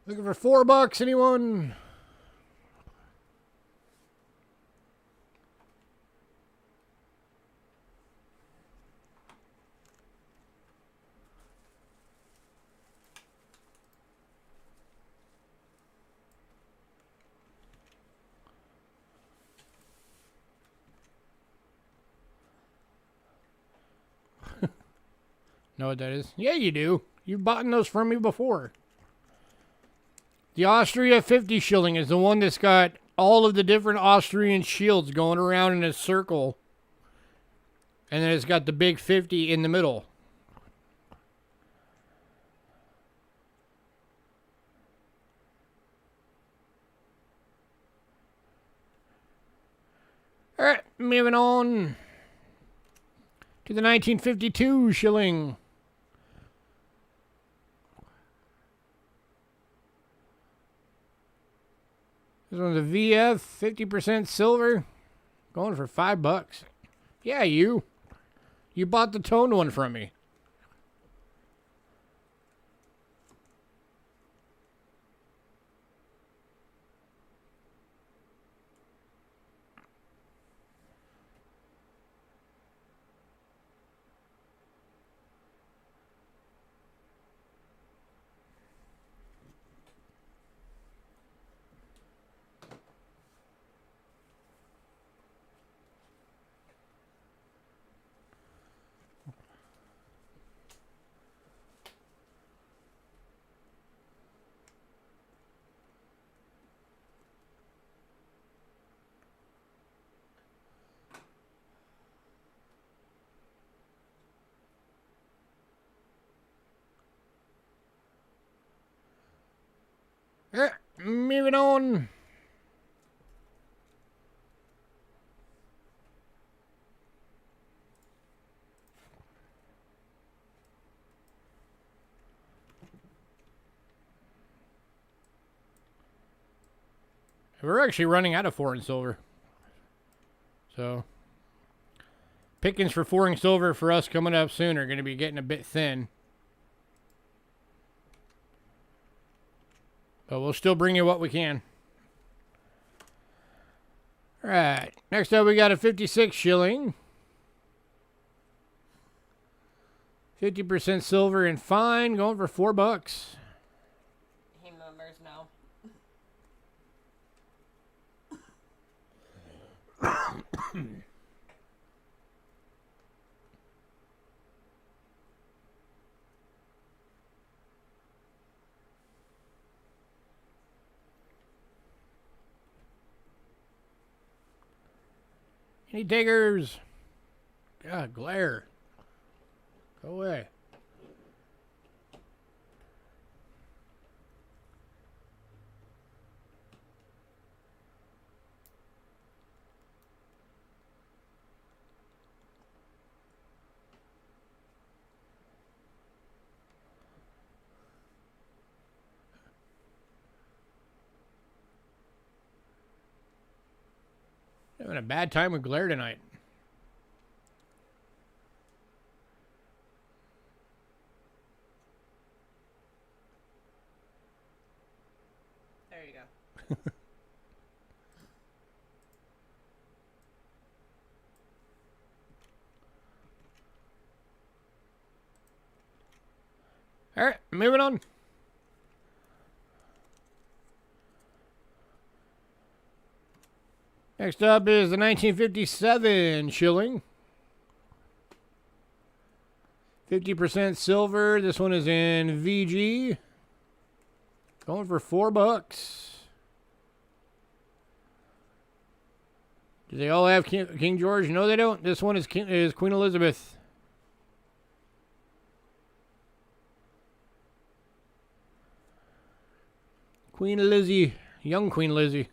Looking for $4, anyone? Know what that is? Yeah, you do. You've bought those from me before. The Austria 50 shilling is the one that's got all of the different Austrian shields going around in a circle. And then it's got the big 50 in the middle. Alright, moving on to the 1952 shilling. This one's a VF, 50% silver, going for $5. Yeah, you bought the toned one from me. Moving on. We're actually running out of foreign silver. So, pickings for foreign silver for us coming up soon are going to be getting a bit thin. But we'll still bring you what we can. Alright, next up we got a 56 shilling. 50% silver and fine, going for $4. He remembers now. Any takers? God, glare. Go away. Having a bad time with glare tonight. There you go. All right, moving on. Next up is the 1957 shilling. 50% silver. This one is in VG. Going for $4. Do they all have King George? No, they don't. This one is Queen Elizabeth. Queen Lizzie. Young Queen Lizzie.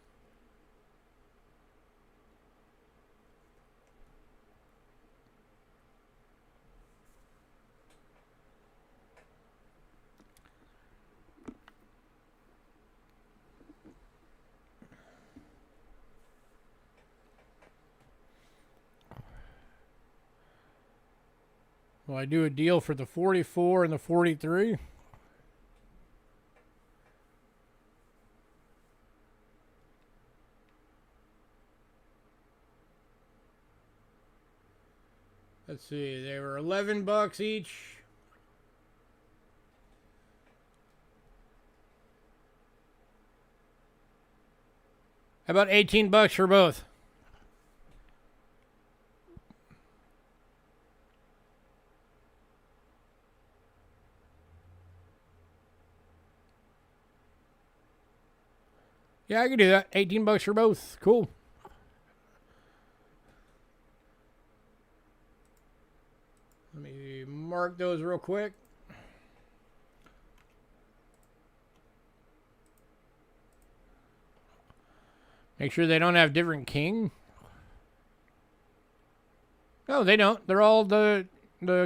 Will I do a deal for the 44 and the 43? Let's see, they were $11 each. How about $18 for both? Yeah, I can do that. $18 for both. Cool. Let me mark those real quick. Make sure they don't have different king. No, they don't. They're all the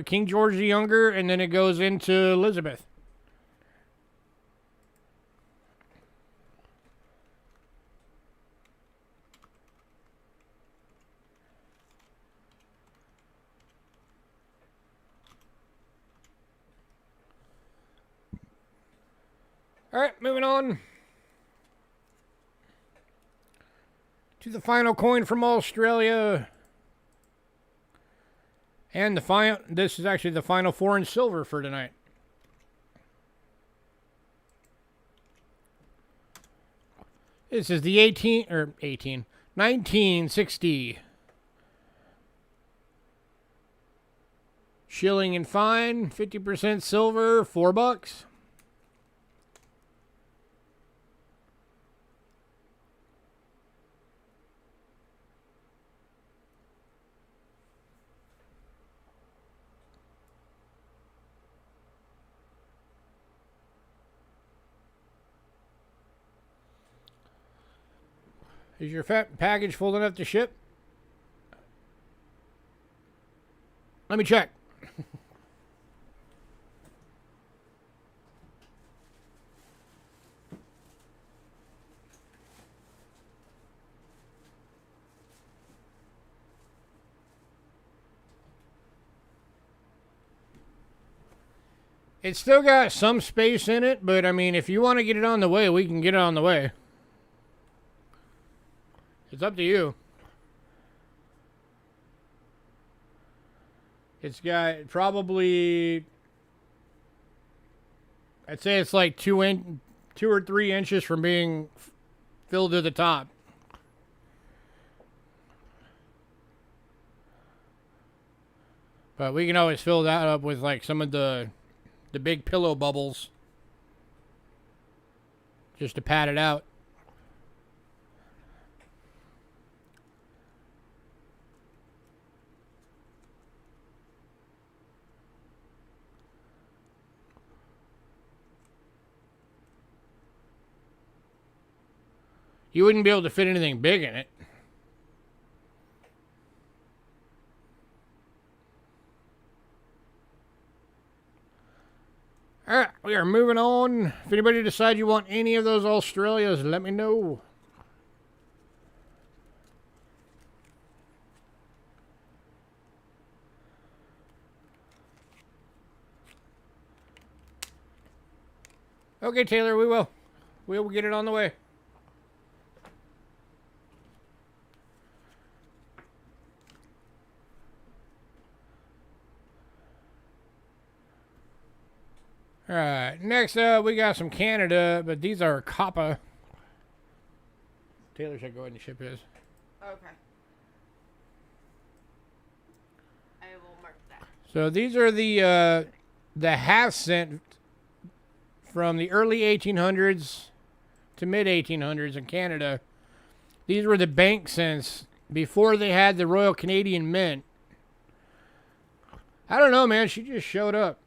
King George the Younger, and then it goes into Elizabeth. All right, moving on to the final coin from Australia. And the final, this is actually the final foreign silver for tonight. This is the 1960 shilling and fine, 50% silver, $4. Is your package full enough to ship? Let me check. It's still got some space in it, but I mean, if you want to get it on the way, we can get it on the way. It's up to you. It's got probably, I'd say it's like 2 or 3 inches from being filled to the top. But we can always fill that up with like some of the big pillow bubbles just to pad it out. You wouldn't be able to fit anything big in it. Alright, we are moving on. If anybody decides you want any of those Australias, let me know. Okay, Taylor, we will. We will get it on the way. Alright, next up we got some Canada, but these are copper. Taylor should go ahead and ship his. Okay. I will mark that. So these are the half cent from the early 1800s to mid 1800s in Canada. These were the bank cents before they had the Royal Canadian Mint. I don't know, man. She just showed up.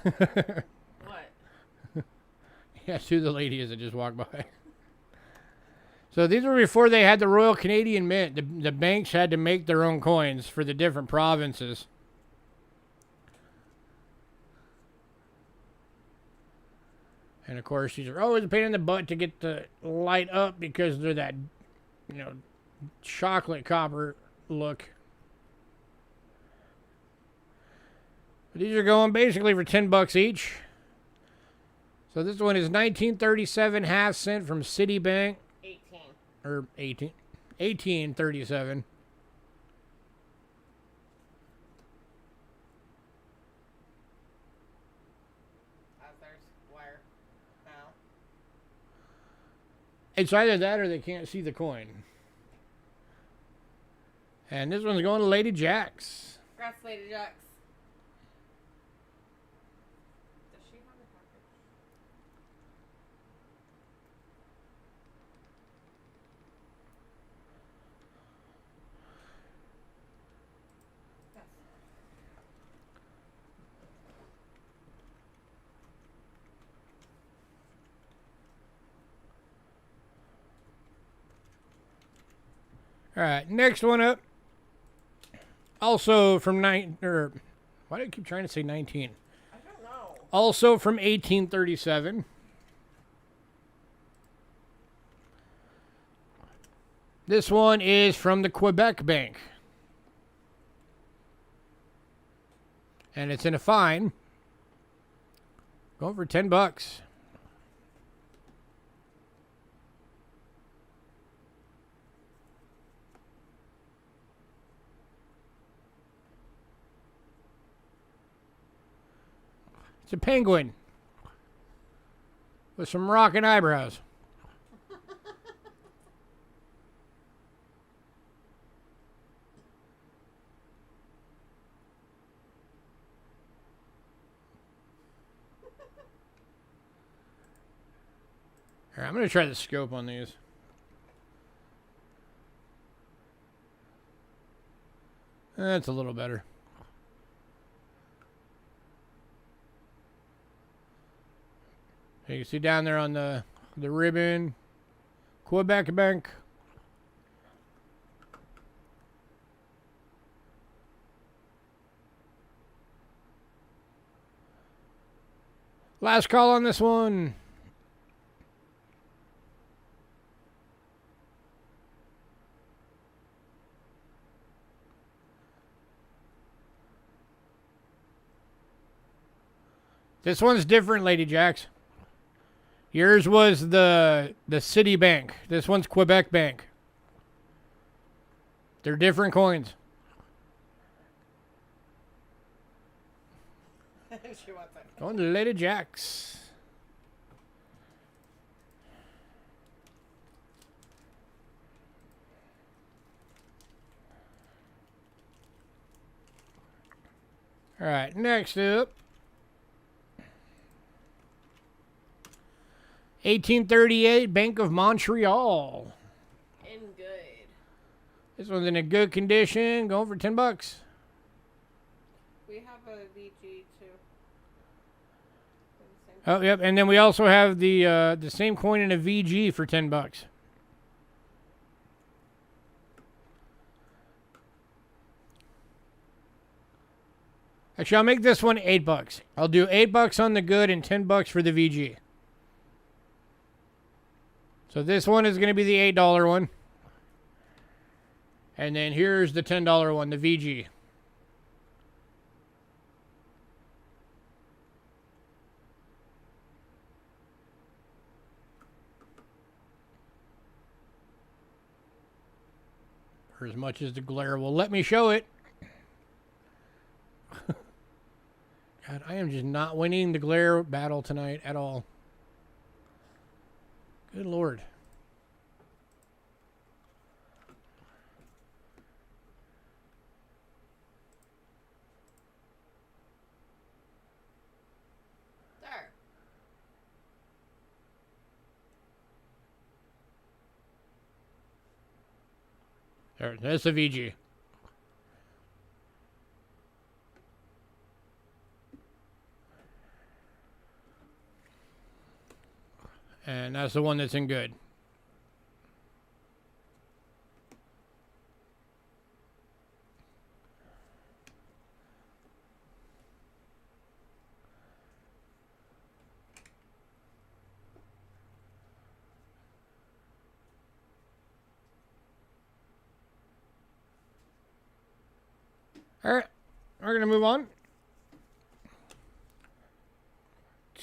What? Yeah, who the lady is that just walked by. So these were before they had the Royal Canadian Mint. The banks had to make their own coins for the different provinces. And of course, these are always a pain in the butt to get the light up because they're that, chocolate copper look. But these are going basically for $10 each. So this one is 1937 half cent from Citibank. 1837. There's wire now. It's either that or they can't see the coin. And this one's going to Lady Jack's. Congrats, Lady Jacks. Does she have a package? Yes. All right, next one up. Also from why do I keep trying to say 19? I don't know. Also from 1837. This one is from the Quebec Bank. And it's in a fine. Going for $10. It's a penguin with some rocking eyebrows. All right, I'm going to try the scope on these. That's a little better. You can see down there on the ribbon, Quebec Bank. Last call on this one. This one's different, Lady Jacks. Yours was the City Bank. This one's Quebec Bank. They're different coins. She wants it. Going to Lady Jacks. All right, next up. 1838 Bank of Montreal. In good. This one's in a good condition, going for $10. We have a VG too. Oh, yep, and then we also have the same coin in a VG for $10. Actually, I'll make this one $8. I'll do $8 on the good and $10 for the VG. So this one is going to be the $8 one. And then here's the $10 one, the VG. For as much as the glare will let me show it. God, I am just not winning the glare battle tonight at all. Good Lord. There. There, that's a VG. And that's the one that's in good. All right, we're going to move on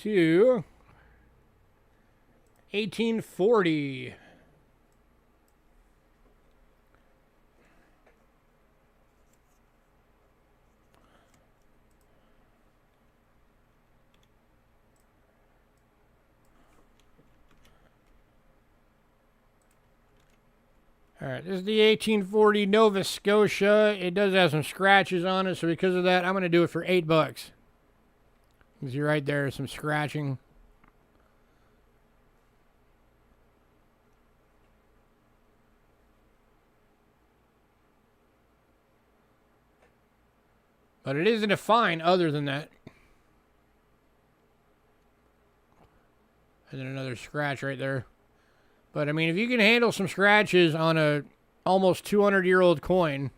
to 1840. All right, this is the 1840 Nova Scotia. It does have some scratches on it, so because of that, I'm going to do it for $8. You see right there, some scratching. But it isn't a fine other than that. And then another scratch right there. But I mean, if you can handle some scratches on a almost 200-year-old coin,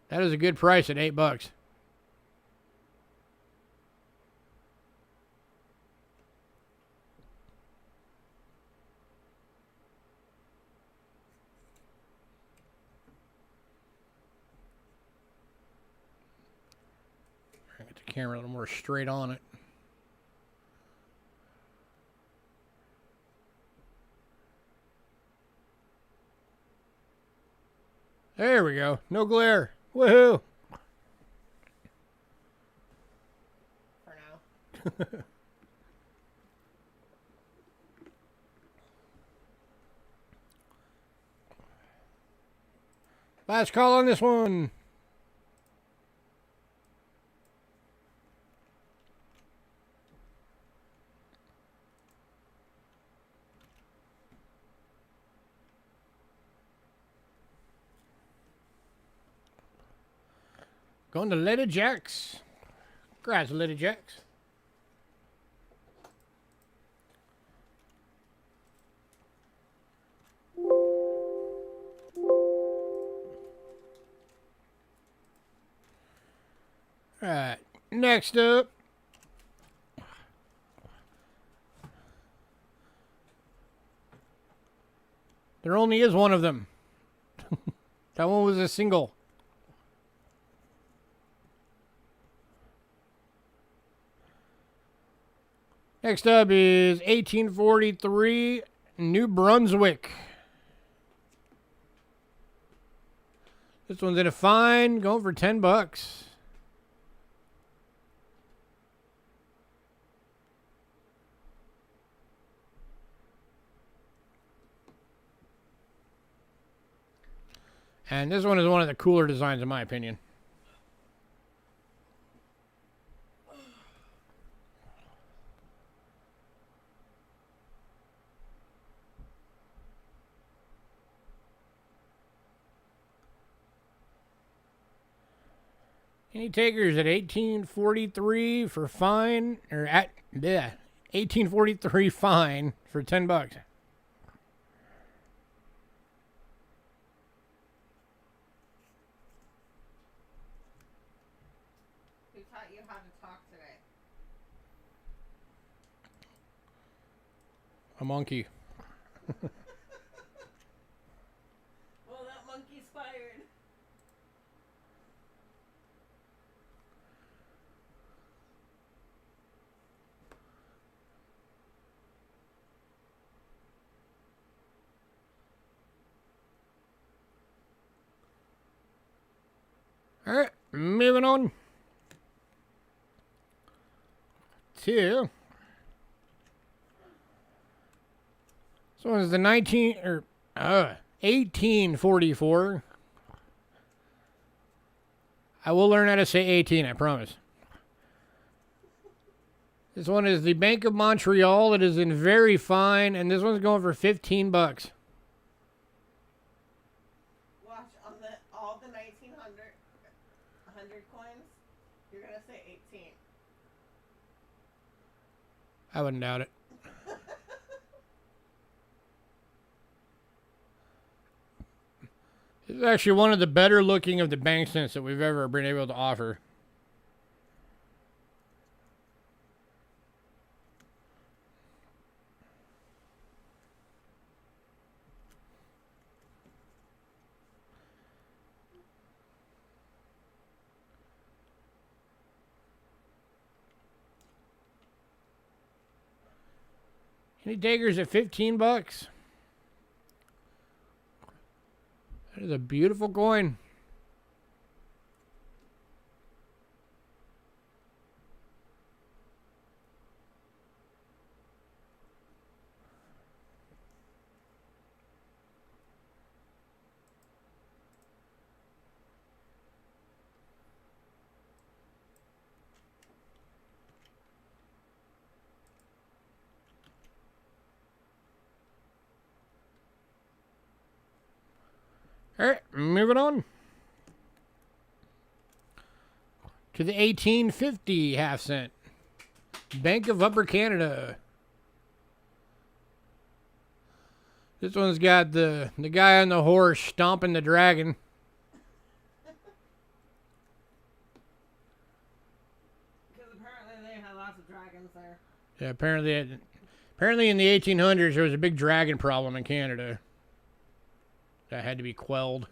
that is a good price at $8. Get the camera a little more straight on it. There we go. No glare. Woohoo! For now. Last call on this one. Going to Lady Jacks. Congrats, Lady Jacks. Alright, next up. There only is one of them. That one was a single. Next up is 1843 New Brunswick. This one's in a fine, going for $10. And this one is one of the cooler designs in my opinion. Any takers at 1843 for fine, or at 1843 fine for $10? Who taught you how to talk today? A monkey. Well, that monkey's fired. All right, moving on to this one is the 1844. I will learn how to say 18, I promise. This one is the Bank of Montreal. It is in very fine, and this one's going for $15. Watch on all the 1900 coins. You're gonna say 18. I wouldn't doubt it. This is actually one of the better looking of the bank cents that we've ever been able to offer. Any takers at $15? That is a beautiful coin. All right, moving on to the 1850 half cent. Bank of Upper Canada. This one's got the guy on the horse stomping the dragon. Because apparently they had lots of dragons there. Yeah, apparently in the 1800s there was a big dragon problem in Canada that had to be quelled.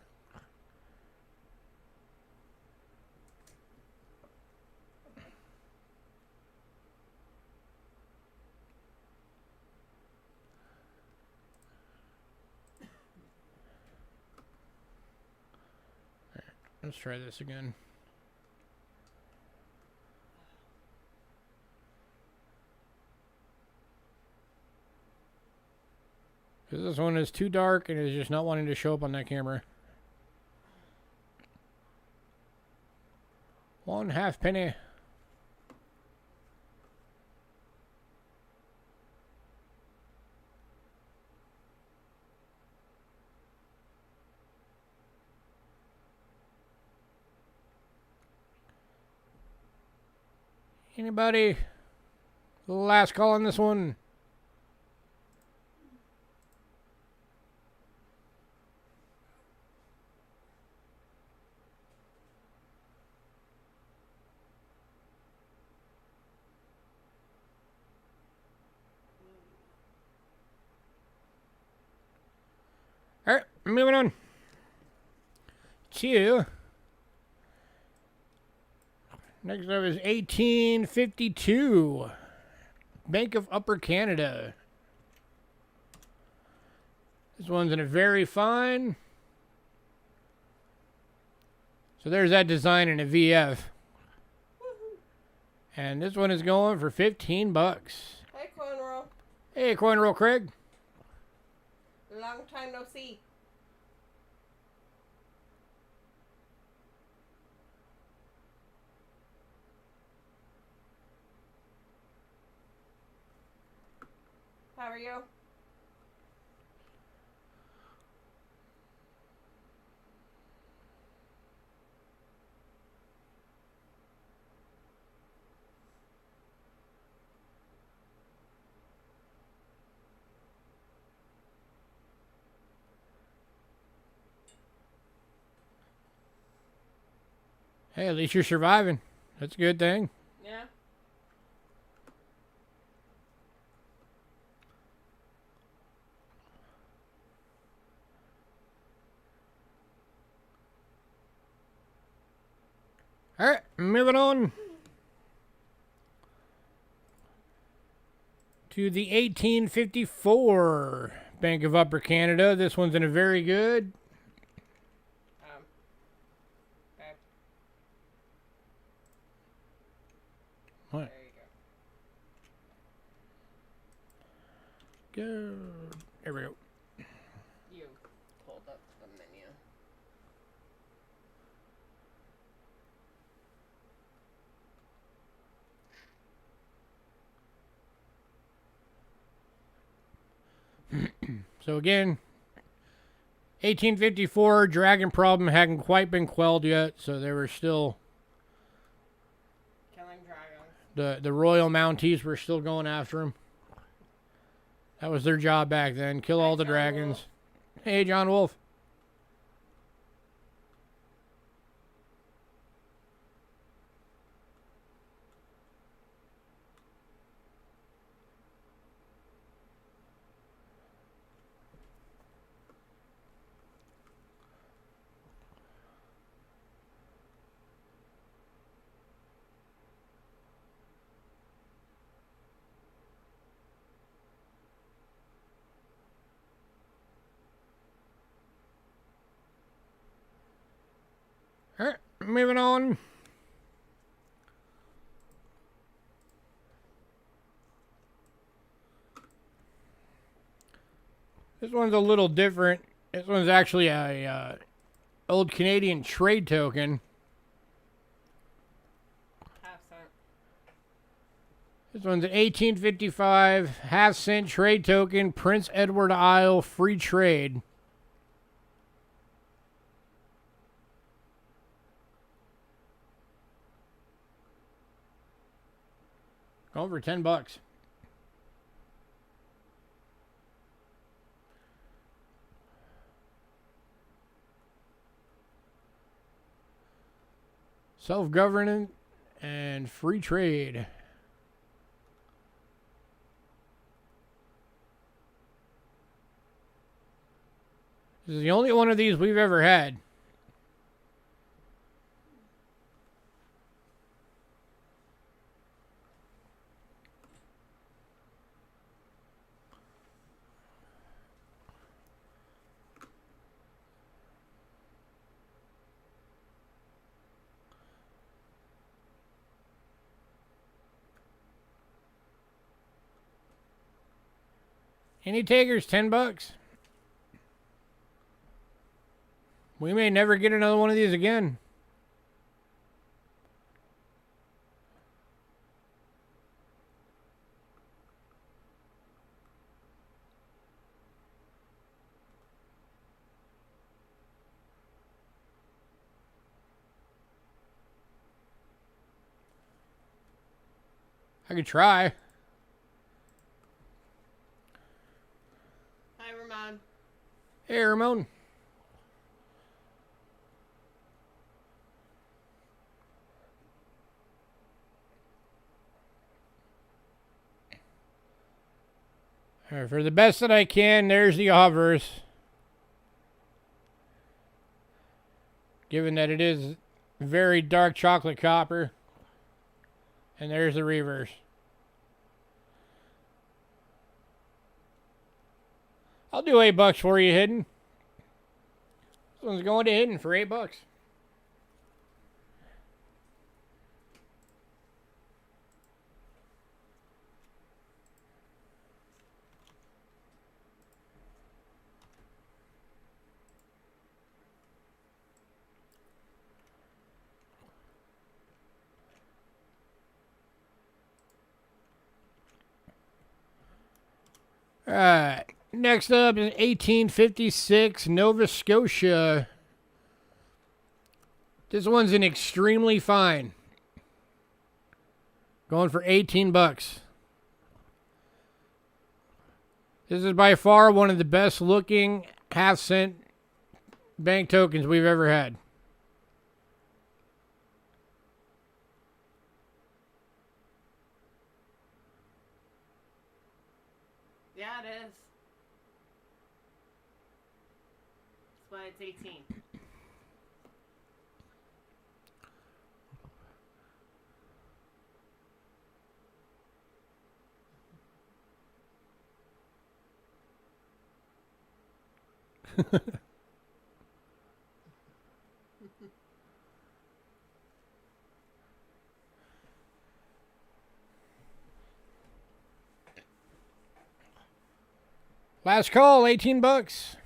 Let's try this again. Because this one is too dark and is just not wanting to show up on that camera. 1 halfpenny. Anybody? Last call on this one. All right, moving on to next up is 1852 Bank of Upper Canada. This one's in a very fine. So there's that design in a VF. And this one is going for 15 bucks. Hey, Coin Roll. Hey, Coin Roll Craig. Long time no see. How are you? Hey, at least you're surviving. That's a good thing. Yeah. All right, moving on to the 1854 Bank of Upper Canada. This one's in a very good. Okay. What? There you go. Go. There we go. You pulled up the menu. So again, 1854 dragon problem hadn't quite been quelled yet, so they were still Killing dragons. the Royal Mounties were still going after him. That was their job back then. Kill all the John dragons. Wolf. Hey, John Wolf. All right, moving on. This one's a little different. This one's actually a old Canadian trade token. Half cent. This one's an 1855 half-cent trade token, Prince Edward Isle free trade. Going for 10 bucks. Self-governance and free trade. This is the only one of these we've ever had. Any takers? 10 bucks. We may never get another one of these again. I could try. Hi, Ramon. Hey, Ramon. All right, for the best that I can, there's the obverse. Given that it is very dark chocolate copper. And there's the reverse. I'll do $8 for you, Hidden. This one's going to Hidden for $8. All right. Next up is 1856 Nova Scotia. This one's an extremely fine. Going for $18. This is by far one of the best looking half-cent bank tokens we've ever had. Yeah, it is. That's why it's 18. Last call, $18.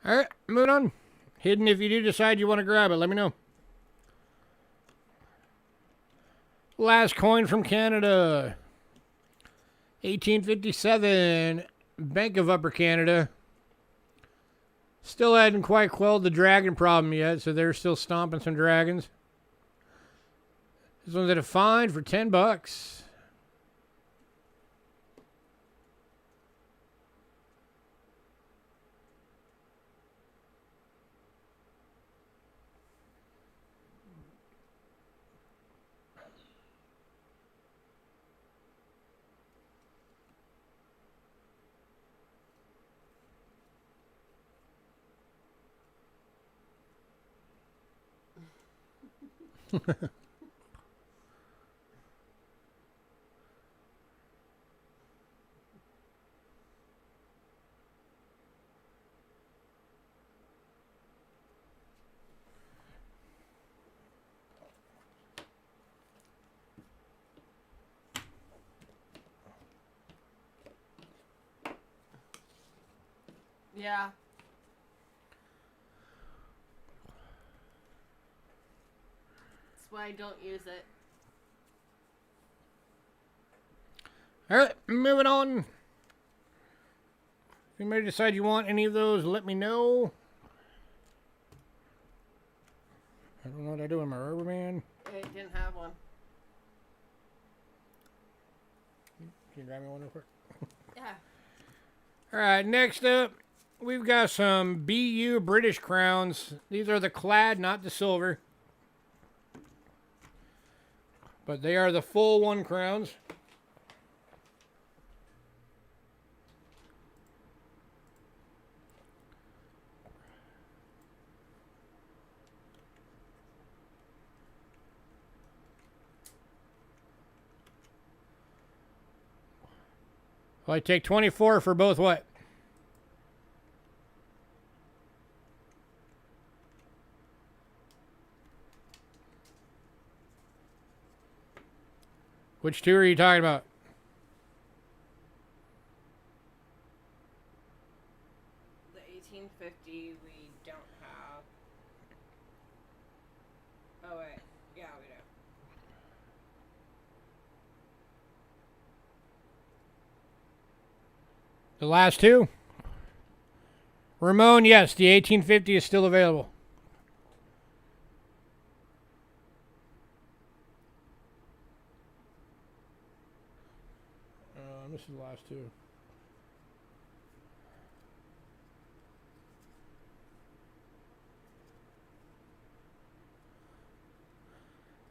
All right, moving on. Hidden, if you do decide you want to grab it, let me know. Last coin from Canada. 1857. Bank of Upper Canada. Still hadn't quite quelled the dragon problem yet, so they're still stomping some dragons. This one's at a fine for $10. Yeah. That's why I don't use it. All right, moving on. If you may decide you want any of those, let me know. I don't know what I do with my rubber band. It didn't have one. Can you grab me one real quick? Yeah. All right, next up, we've got some BU British crowns. These are the clad, not the silver. But they are the full one crowns. Well, I take 24 for both what? Which two are you talking about? The 1850 we don't have. Oh wait, yeah we do. The last two? Ramon, yes, the 1850 is still available. This is the last two.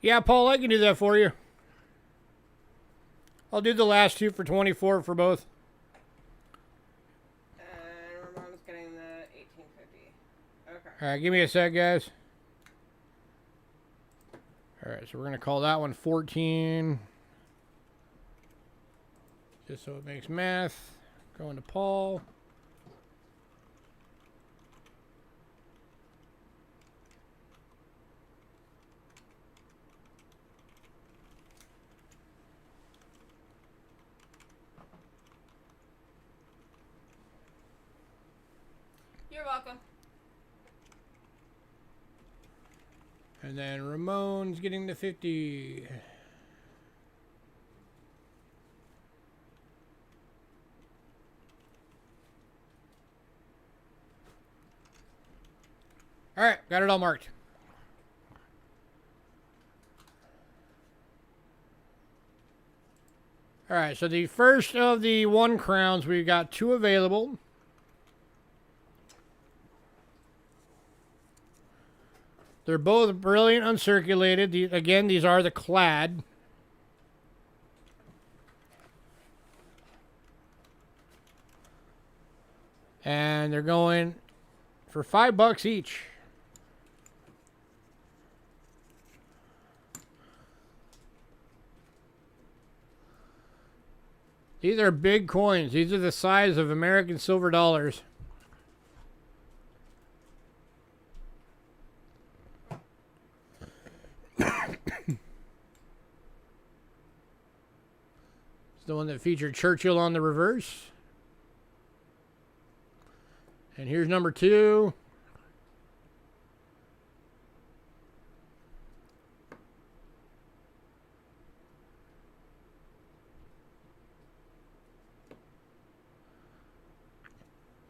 Yeah, Paul, I can do that for you. I'll do the last two for 24 for both. And Ramon's getting the 1850. Okay. All right, give me a sec, guys. All right, so we're going to call that one 14. Just so it makes math. Going to Paul. You're welcome. And then Ramon's getting the 50. All right, got it all marked. All right, so the first of the 1 crowns, we've got 2 available. They're both brilliant uncirculated. Again, these are the clad. And they're going for $5 each. These are big coins. These are the size of American silver dollars. It's the one that featured Churchill on the reverse. And here's number 2.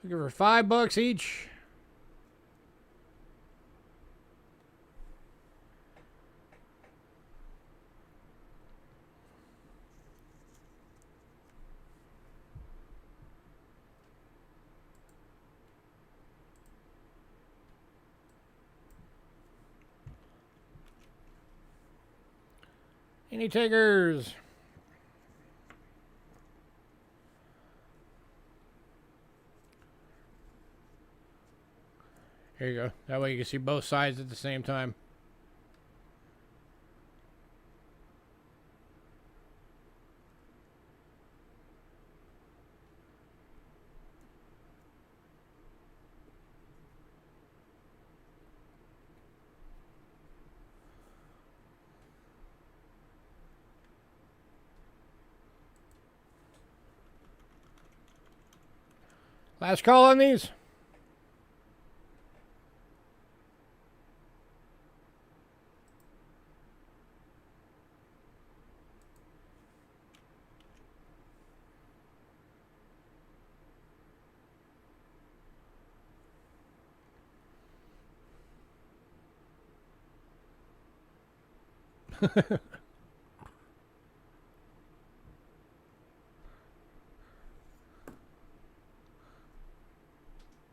Looking for $5 each. Any takers? Here you go. That way you can see both sides at the same time. Last call on these.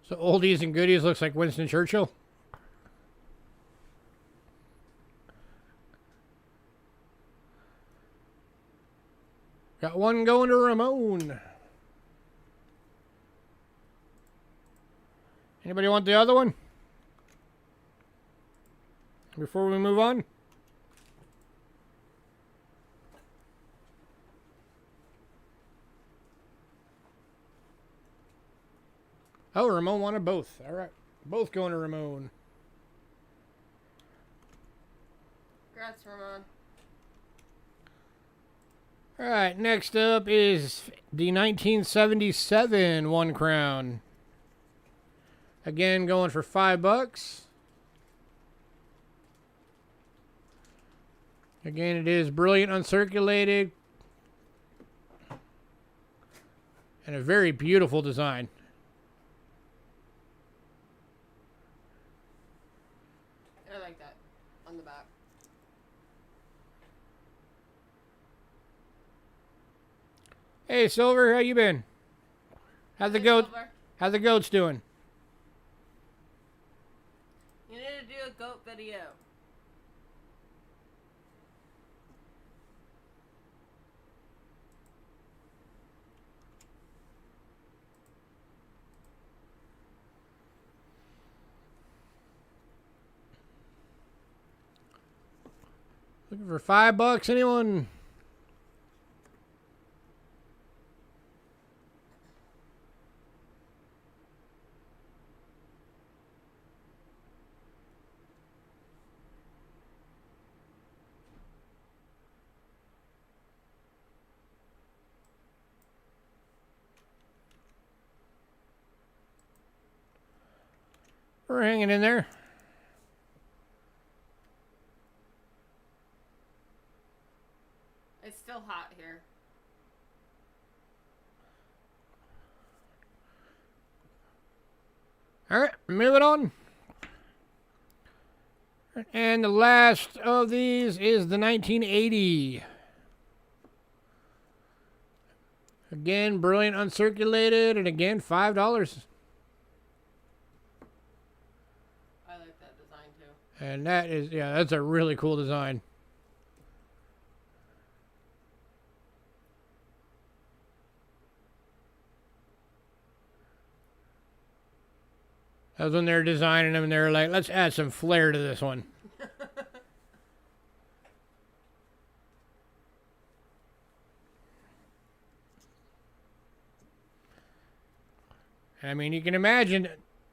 So oldies and goodies looks like Winston Churchill. Got one going to Ramon. Anybody want the other one? Before we move on? Oh, Ramon wanted both. All right. Both going to Ramon. Congrats, Ramon. All right. Next up is the 1977 1 crown. Again, going for $5. Again, it is brilliant uncirculated. And a very beautiful design. I like that on the back. Hey, Silver, how you been? How's the Hey, goat? Silver. How's the goats doing? You need to do a goat video. Looking for $5, anyone? We're hanging in there. It's still hot here. All right, moving on. And the last of these is the 1980. Again, brilliant uncirculated, and again, $5. I like that design too. And that is, yeah, that's a really cool design. That was when they were designing them, and they were like, let's add some flair to this one. I mean, you can imagine,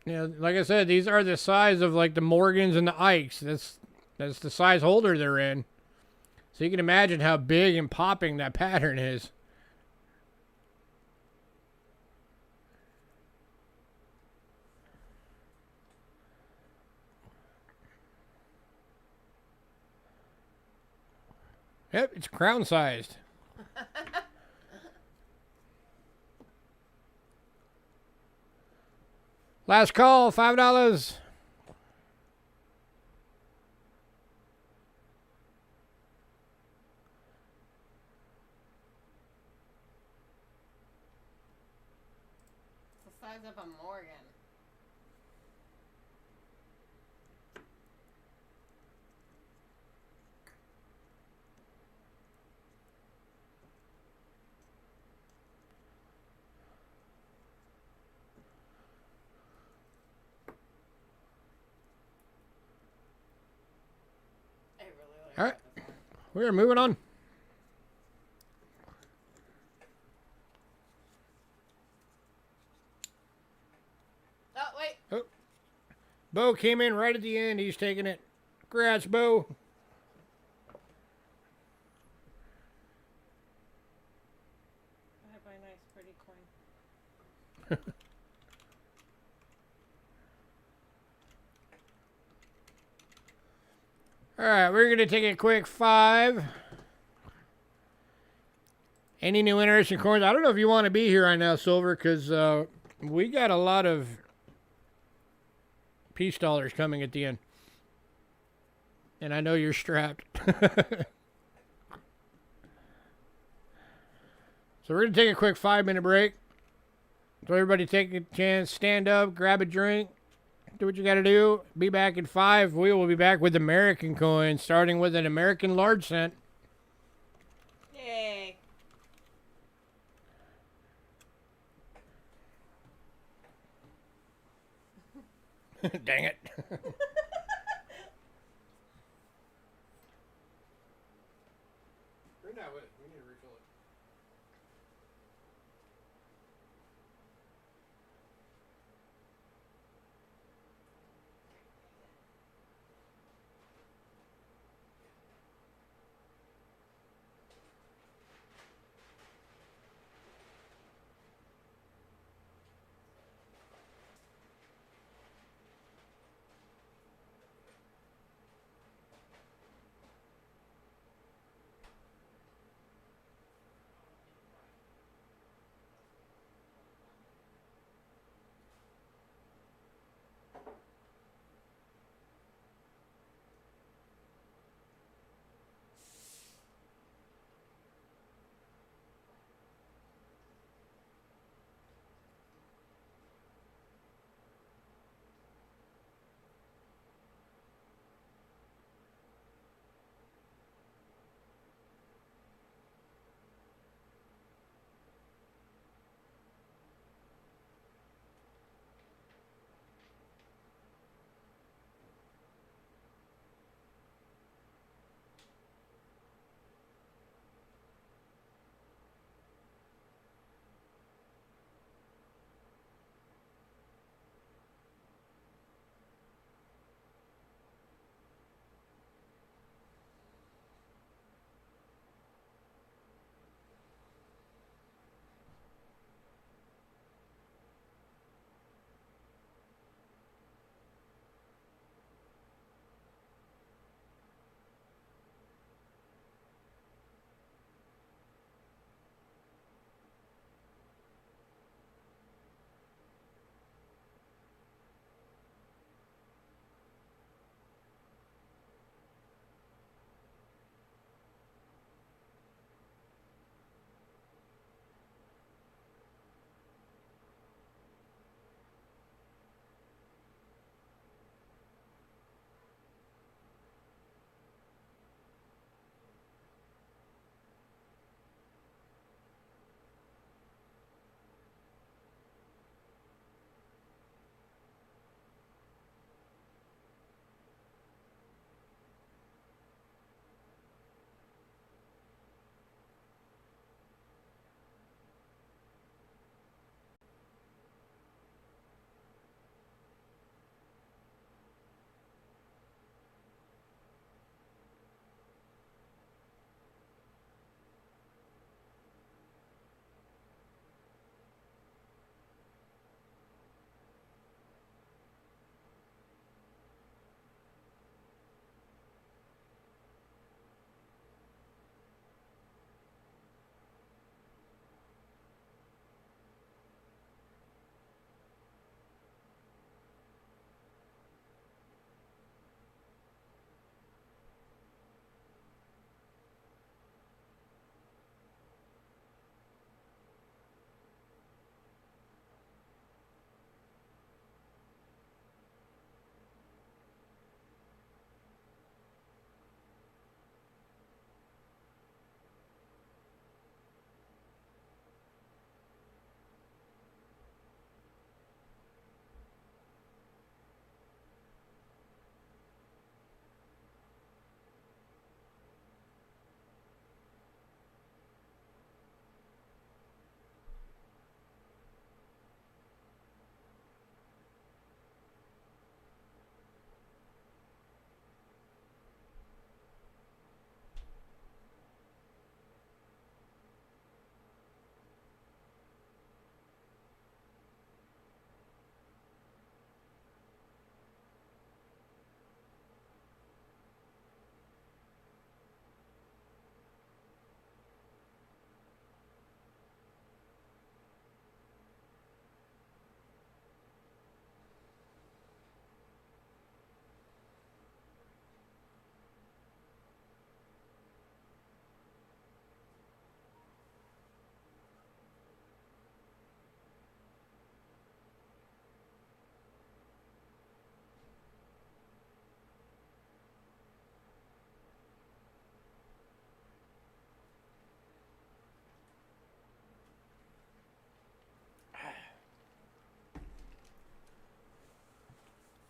you know, like I said, these are the size of like the Morgans and the Ikes. That's the size holder they're in. So you can imagine how big and popping that pattern is. Yep, it's crown sized. Last call, $5. It's the size of a Morgan. I really like All right, that design. we're moving on. Oh, wait. Bo came in right at the end. He's taking it. Congrats, Bo. I have my nice, pretty coin. All right, we're going to take a quick 5. Any new interesting coins? I don't know if you want to be here right now, Silver, because we got a lot of peace dollars coming at the end. And I know you're strapped. So we're going to take a quick 5-minute break. So everybody take a chance, stand up, grab a drink, do what you got to do. Be back in 5. We will be back with American coins, starting with an American large cent. Yay. Dang it. Bring that with. We need to refill it.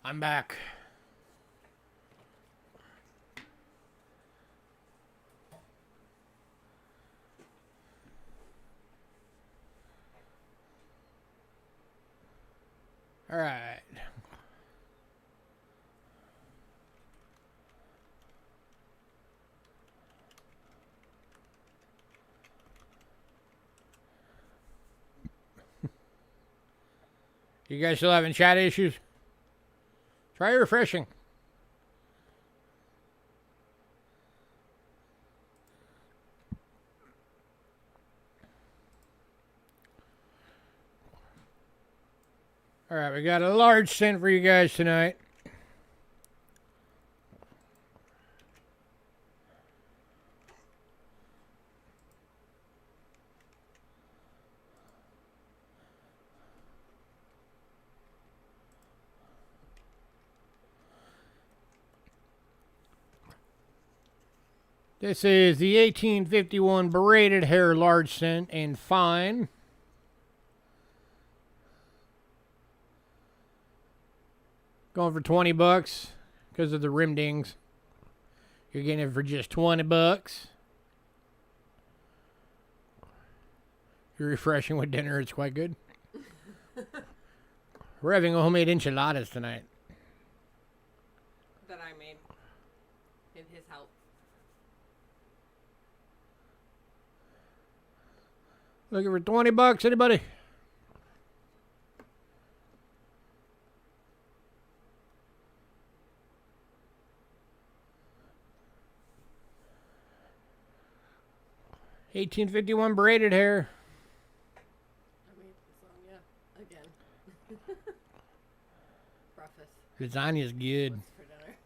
I'm back. All right. You guys still having chat issues? Try refreshing. All right, we got a large cent for you guys tonight. This is the 1851 braided hair large cent in fine. Going for 20 bucks because of the rim dings. You're getting it for just 20 bucks. You're refreshing with dinner. It's quite good. We're having a homemade enchiladas tonight. That I made. In his help. Looking for 20 bucks, anybody? $18.51 braided hair. I made lasagna again. Breakfast. Lasagna's good. What's for dinner?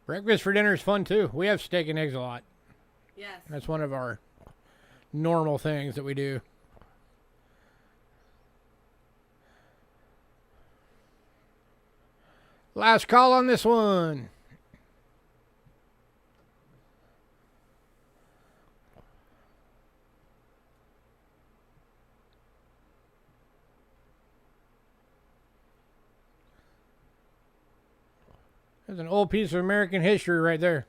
Breakfast for dinner is fun too. We have steak and eggs a lot. Yes. That's one of our normal things that we do. Last call on this one. There's an old piece of American history right there.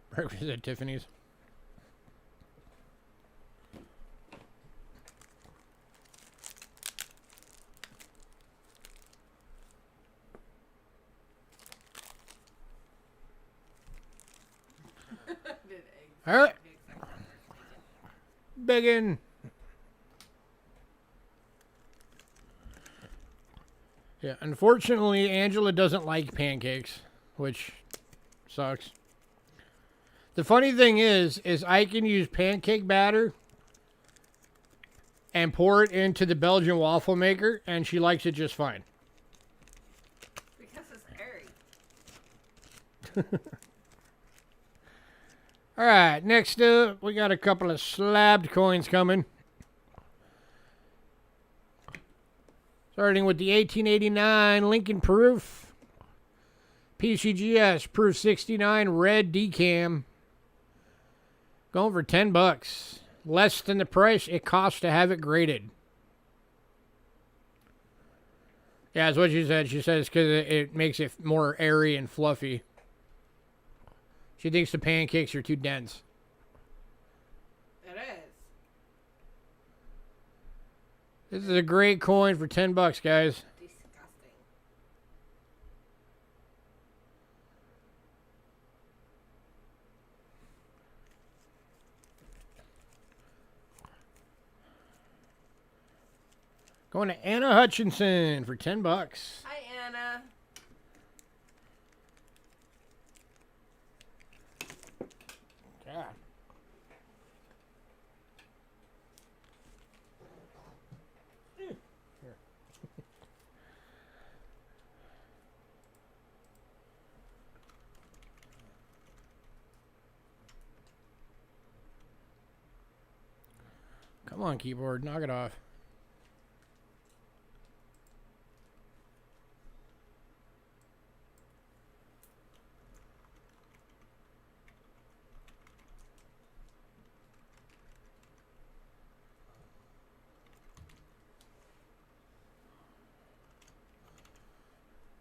Breakfast at Tiffany's. All right. Biggin. Yeah, unfortunately, Angela doesn't like pancakes, which sucks. The funny thing is I can use pancake batter and pour it into the Belgian waffle maker, and she likes it just fine. Because it's airy. All right, next up, we got a couple of slabbed coins coming. Starting with the 1889 Lincoln Proof. PCGS Proof 69 red decam. Going for 10 bucks. Less than the price it costs to have it graded. Yeah, that's what she said. She says because it makes it more airy and fluffy. She thinks the pancakes are too dense. It is. This is a great coin for 10 bucks, guys. Disgusting. Going to Anna Hutchinson for 10 bucks. Hi, Anna. Yeah. Here. Come on, keyboard, knock it off.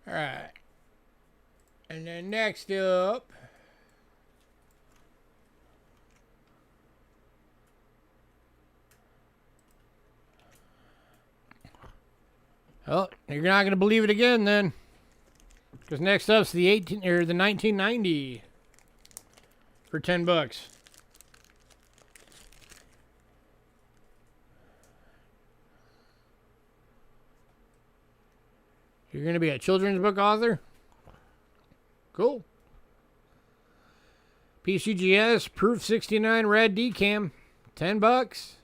Alright. And then next up. Oh, you're not going to believe it again then. Because next up's the 1990 for $10. You're going to be a children's book author? Cool. PCGS Proof 69 Red Decam, $10.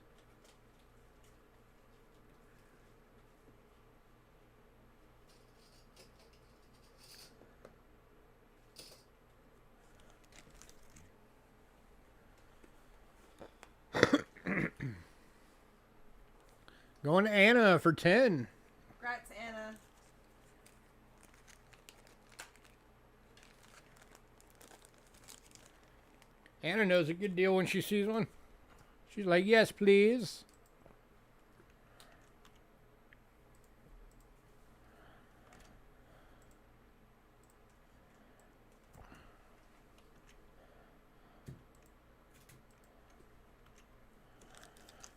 Going to Anna for 10. Congrats, Anna. Anna knows a good deal when she sees one. She's like, yes, please.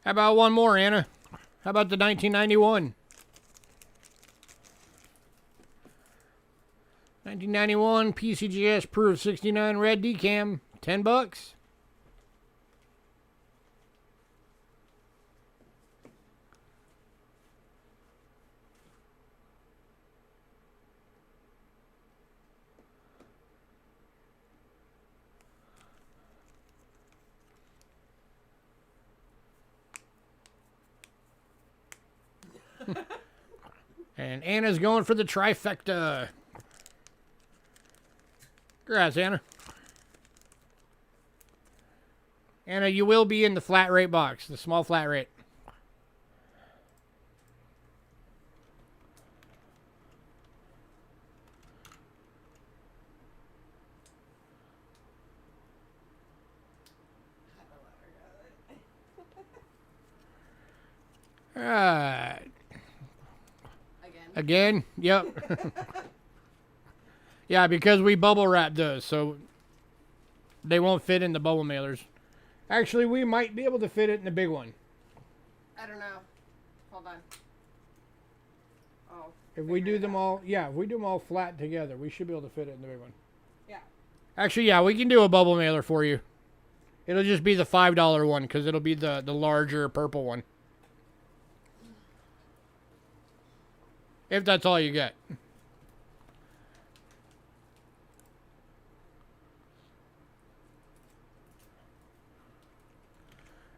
How about one more, Anna? How about the 1991? 1991 PCGS Proof 69 Red Decam, $10. And Anna's going for the trifecta. Congrats, Anna. Anna, you will be in the flat rate box, the small flat rate. Alright. Again? Yep. Yeah, because we bubble wrap those, so they won't fit in the bubble mailers. Actually, we might be able to fit it in the big one. I don't know. Hold on. Oh. If we do them all, yeah, if we do them all flat together, we should be able to fit it in the big one. Yeah. Actually, yeah, we can do a bubble mailer for you. It'll just be the $5 one, because it'll be the larger purple one. If that's all you get.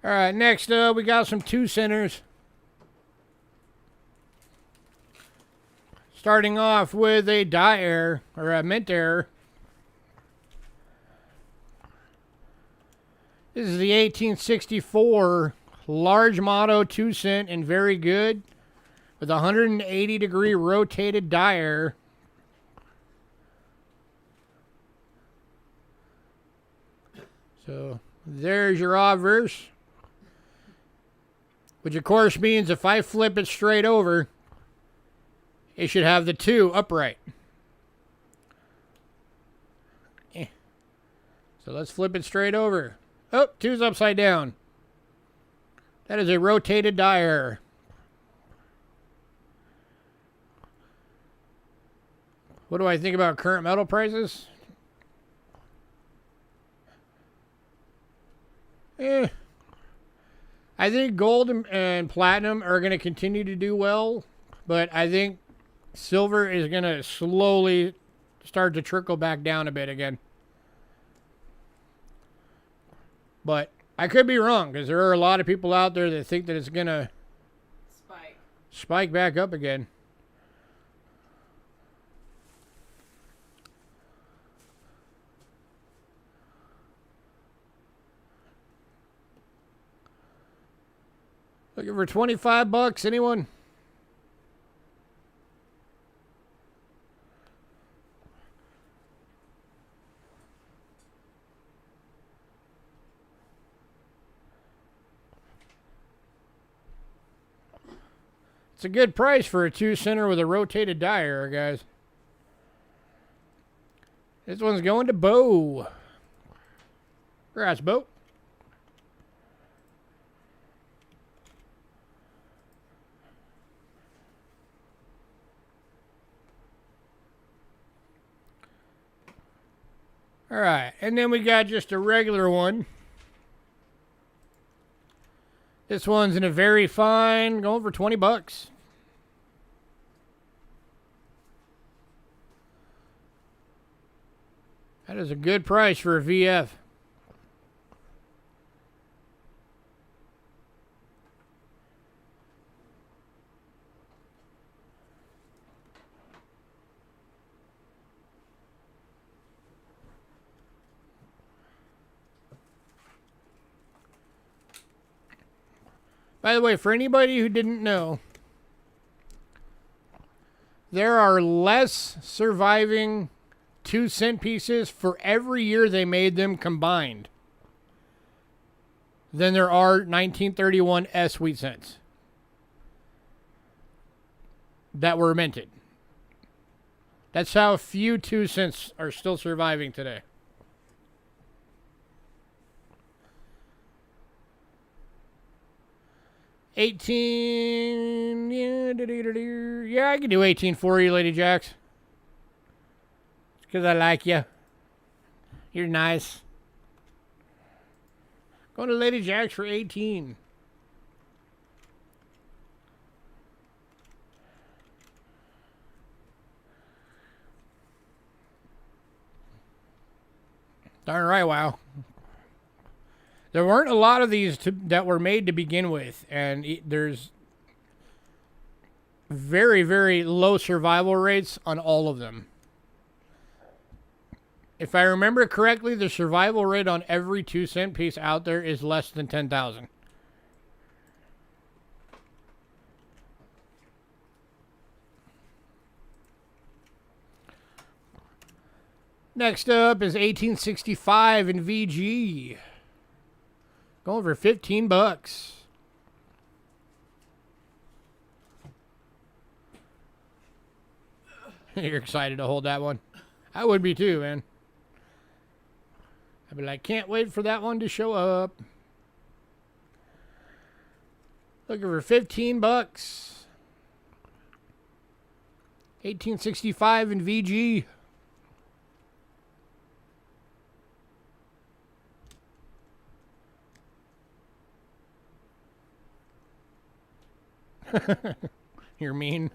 All right, next up, we got some 2 centers. Starting off with a die error, or a mint error. This is the 1864 large motto 2 cent and very good with 180-degree rotated die error. So there's your obverse. Which of course means if I flip it straight over, it should have the 2 upright. So let's flip it straight over. Oh, 2's upside down. That is a rotated die error. What do I think about current metal prices? I think gold and platinum are going to continue to do well, but I think silver is going to slowly start to trickle back down a bit again. But I could be wrong, because there are a lot of people out there that think that it's going to spike back up again. Looking for 25 bucks, anyone? It's a good price for a 2 center with a rotated die error, guys. This one's going to Bo. Congrats, Bo. All right, and then we got just a regular one. This one's in a very fine, going for 20 bucks. That is a good price for a VF. By the way, for anybody who didn't know, there are less surviving 2-cent pieces for every year they made them combined than there are 1931 S wheat cents that were minted. That's how few 2 cents are still surviving today. $18. Yeah, I can do 18 for you, Lady Jax. Because I like you. You're nice. Going to Lady Jax for 18. Darn right, wow. There weren't a lot of these that were made to begin with, and there's very, very low survival rates on all of them. If I remember correctly, the survival rate on every 2-cent piece out there is less than 10,000. Next up is 1865 in VG. Going for 15 bucks. You're excited to hold that one. I would be too, man. I'd be like, can't wait for that one to show up. Looking for 15 bucks. 1865 in VG. You're mean.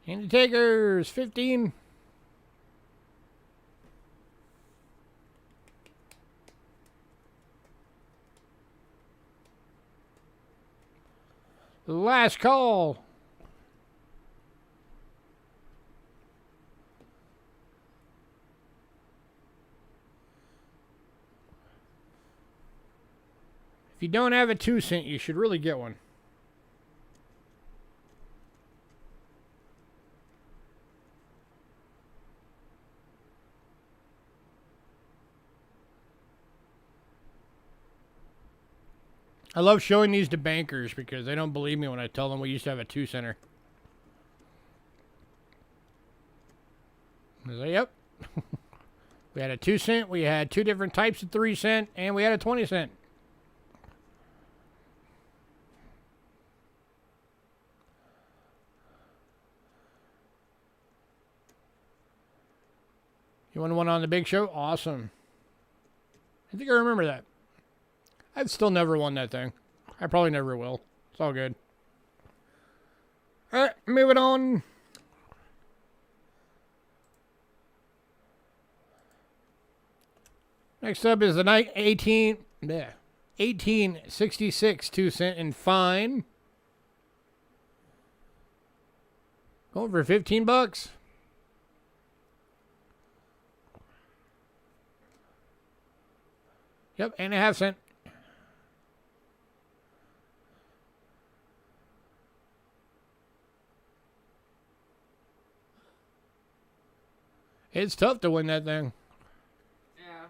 And the takers, 15. Last call. If you don't have a 2-cent, you should really get one. I love showing these to bankers because they don't believe me when I tell them we used to have a 2-center. I say, yep. We had a 2-cent, we had 2 different types of 3-cent, and we had a 20-cent. You want one on the big show? Awesome. I think I remember that. I've still never won that thing. I probably never will. It's all good. Alright, moving on. Next up is the 1866 2-cent in fine. Going for 15 bucks. Yep, and a half-cent. It's tough to win that thing. Yeah.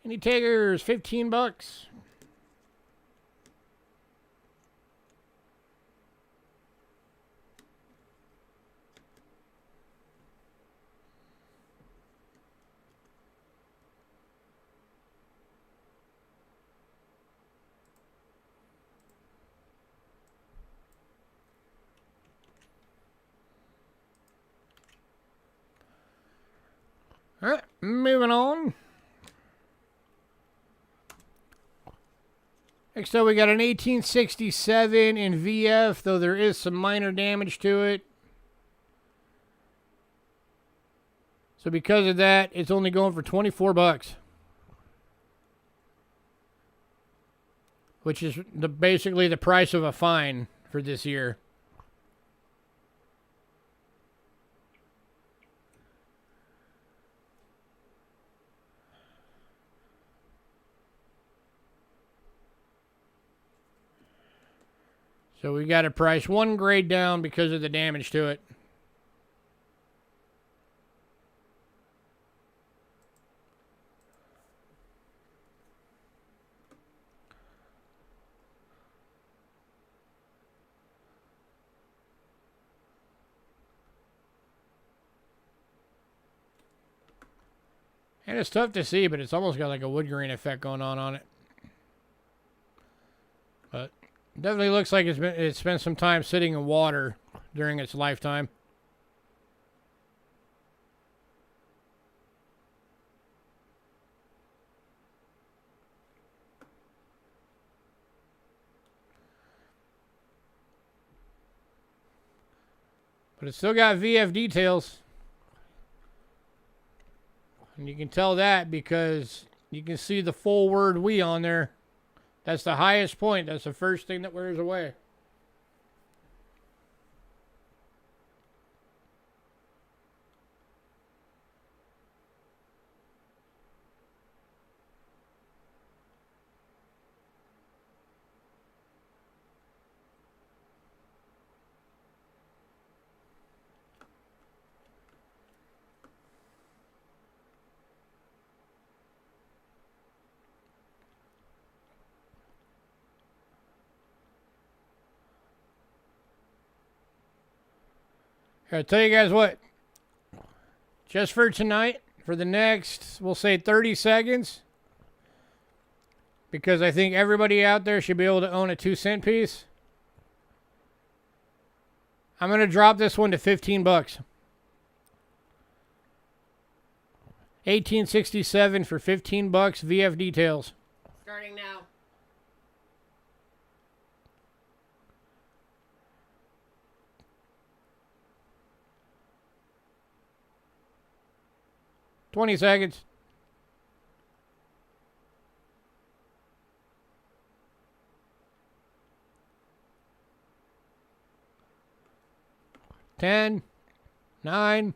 Any takers? $15. All right, moving on. Next up, we got an 1867 in VF, though there is some minor damage to it. So because of that, it's only going for $24, which is basically the price of a fine for this year. So we got to price one grade down because of the damage to it. And it's tough to see, but it's almost got like a wood grain effect going on it. But definitely looks like it's spent some time sitting in water during its lifetime. But it's still got VF details. And you can tell that because you can see the full word "we" on there. That's the highest point. That's the first thing that wears away. I'll tell you guys what. Just for tonight, for the next, we'll say 30 seconds, because I think everybody out there should be able to own a 2-cent piece. I'm going to drop this one to $15. 1867 for $15, VF details. Starting now. $20 seconds. Ten, 9,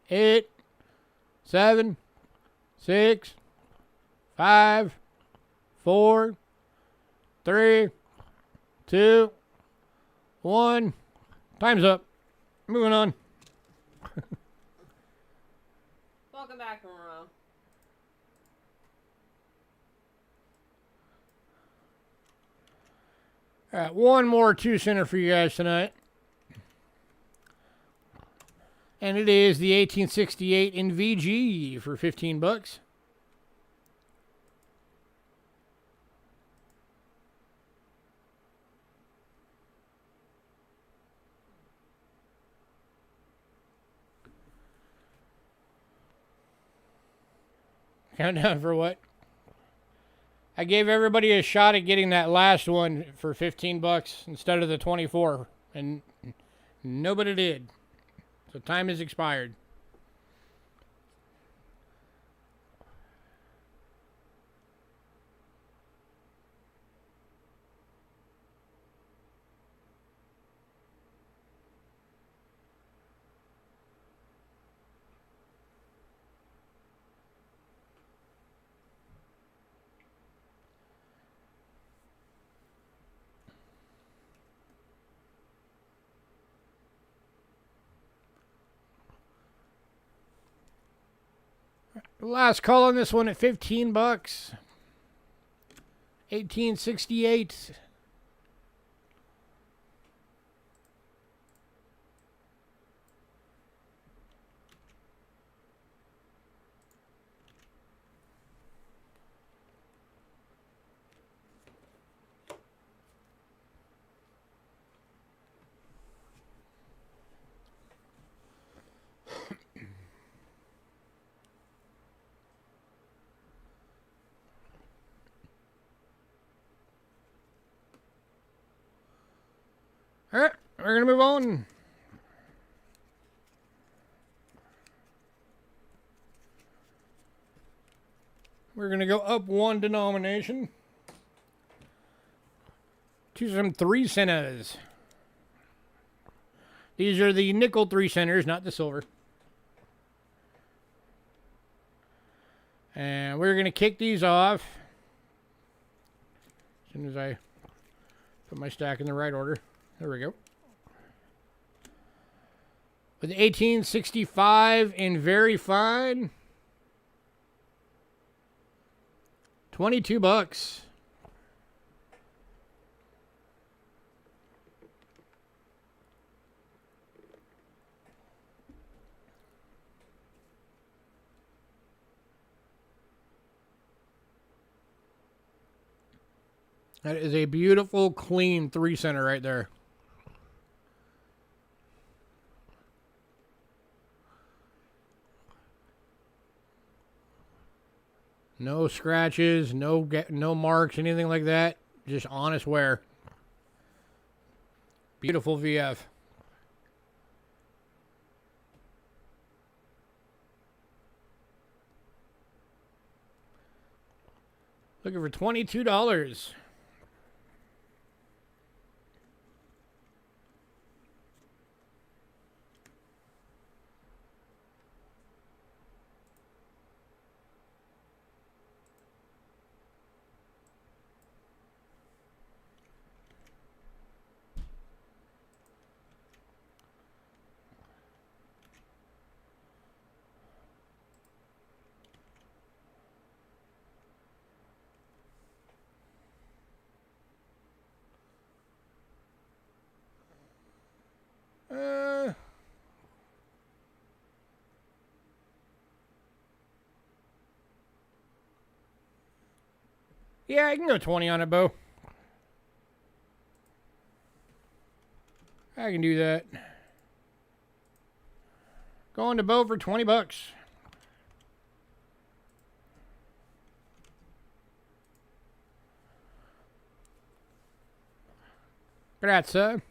8, 7, 6, 5, 4, 3, 2, 1. Time's up. Moving on. Welcome back, Monroe. All right, one more 2-center for you guys tonight. And it is the 1868 in VG for $15. Countdown for what? I gave everybody a shot at getting that last one for $15 instead of the 24, and nobody did. So time has expired. Last call on this one at 15 bucks. 1868. All right, we're going to move on. We're going to go up one denomination to some 3 centers. These are the nickel 3 centers, not the silver. And we're going to kick these off as soon as I put my stack in the right order. There we go. With 1865 in very fine. 22 bucks. That is a beautiful, clean 3 center right there. No scratches, no marks, anything like that. Just honest wear. Beautiful VF. Looking for $22. Yeah, I can go 20 on it, Bo. I can do that. Going to Bo for 20 bucks. Grazie.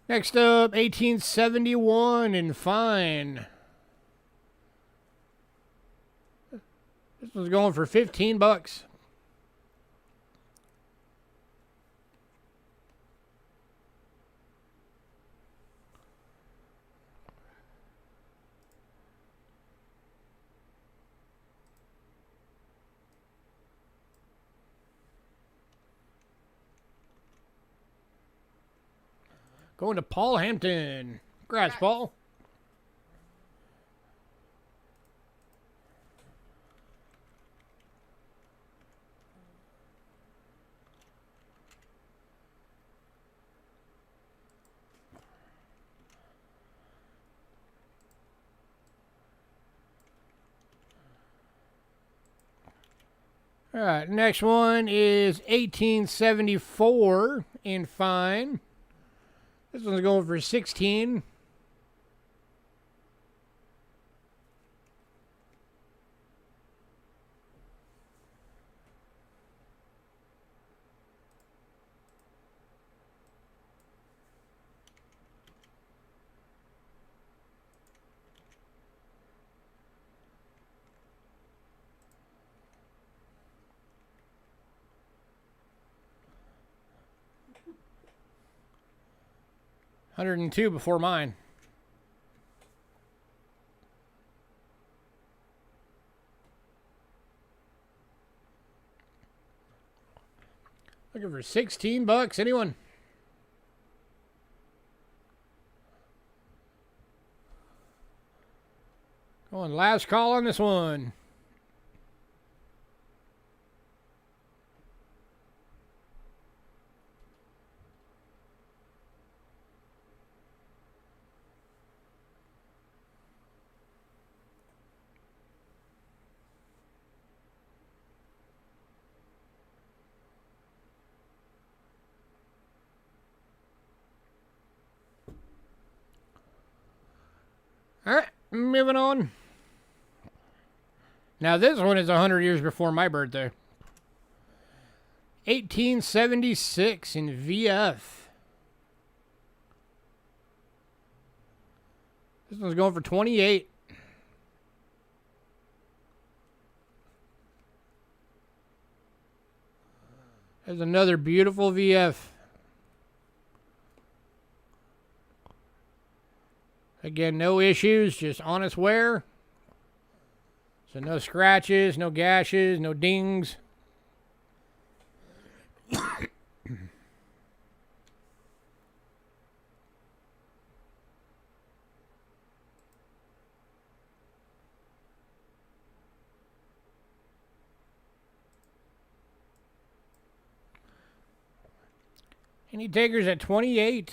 Next up, 1871 in fine. This one's going for 15 bucks. Going to Paul Hampton. Congrats, Paul. All right, next one is 1874 in fine. This one's going for 16. $102 before mine. Looking for 16 bucks. Anyone? – . . . . . . . . . . . . . . . . . . . . . . . . . . . . . . . . . . . . . . . . . . . . . . . . . . . . . . . . . . . Oh, and last call on this one. All right, moving on. Now this one is 100 years before my birthday. 1876 in VF. This one's going for 28. There's another beautiful VF. Again, no issues, just honest wear. So no scratches, no gashes, no dings. Any takers at 28?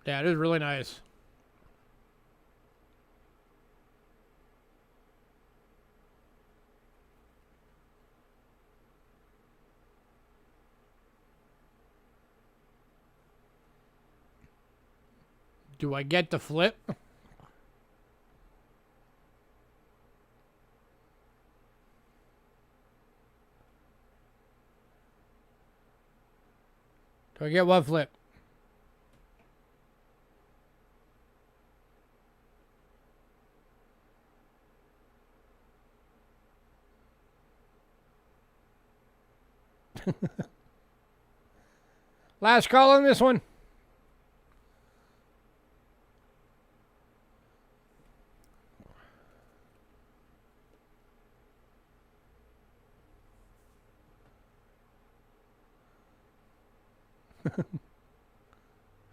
Yeah, it is really nice. Do I get the flip? Do I get what flip? Last call on this one.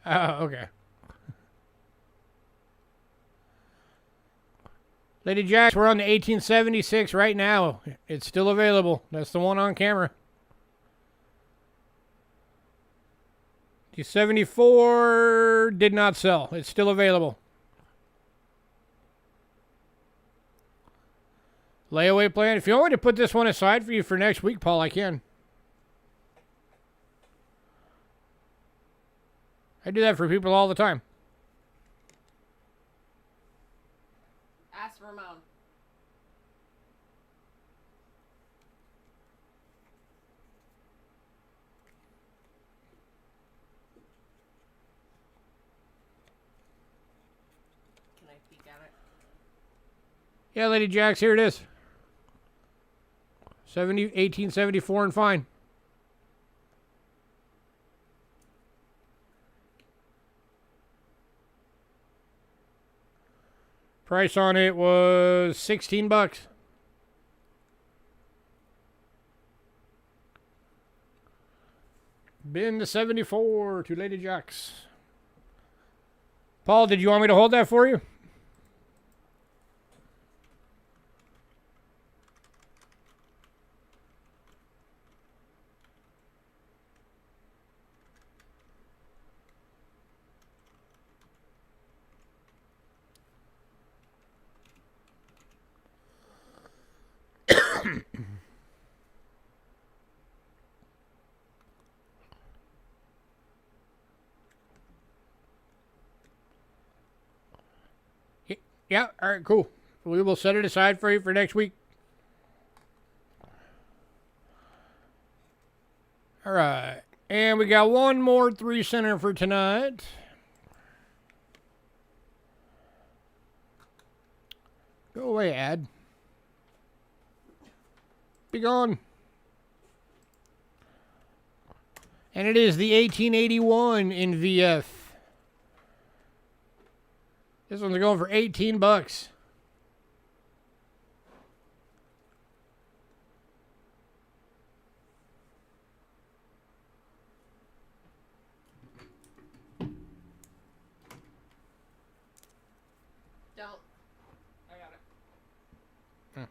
Oh, okay. Lady Jacks, we're on the 1876 right now. It's still available. That's the one on camera. The 74 did not sell. It's still available. Layaway plan. If you want me to put this one aside for you for next week, Paul, I can. I do that for people all the time. Ask Ramon. Can I peek at it? Yeah, Lady Jacks, here it is. 1874 and fine. Price on it was $16. Been to 74 to Lady Jacks. Paul, did you want me to hold that for you? Yeah, all right, cool. We will set it aside for you for next week. All right. And we got one more 3-center for tonight. Go away, ad. Be gone. And it is the 1881 in VF. This one's going for 18 bucks. Don't. I got it.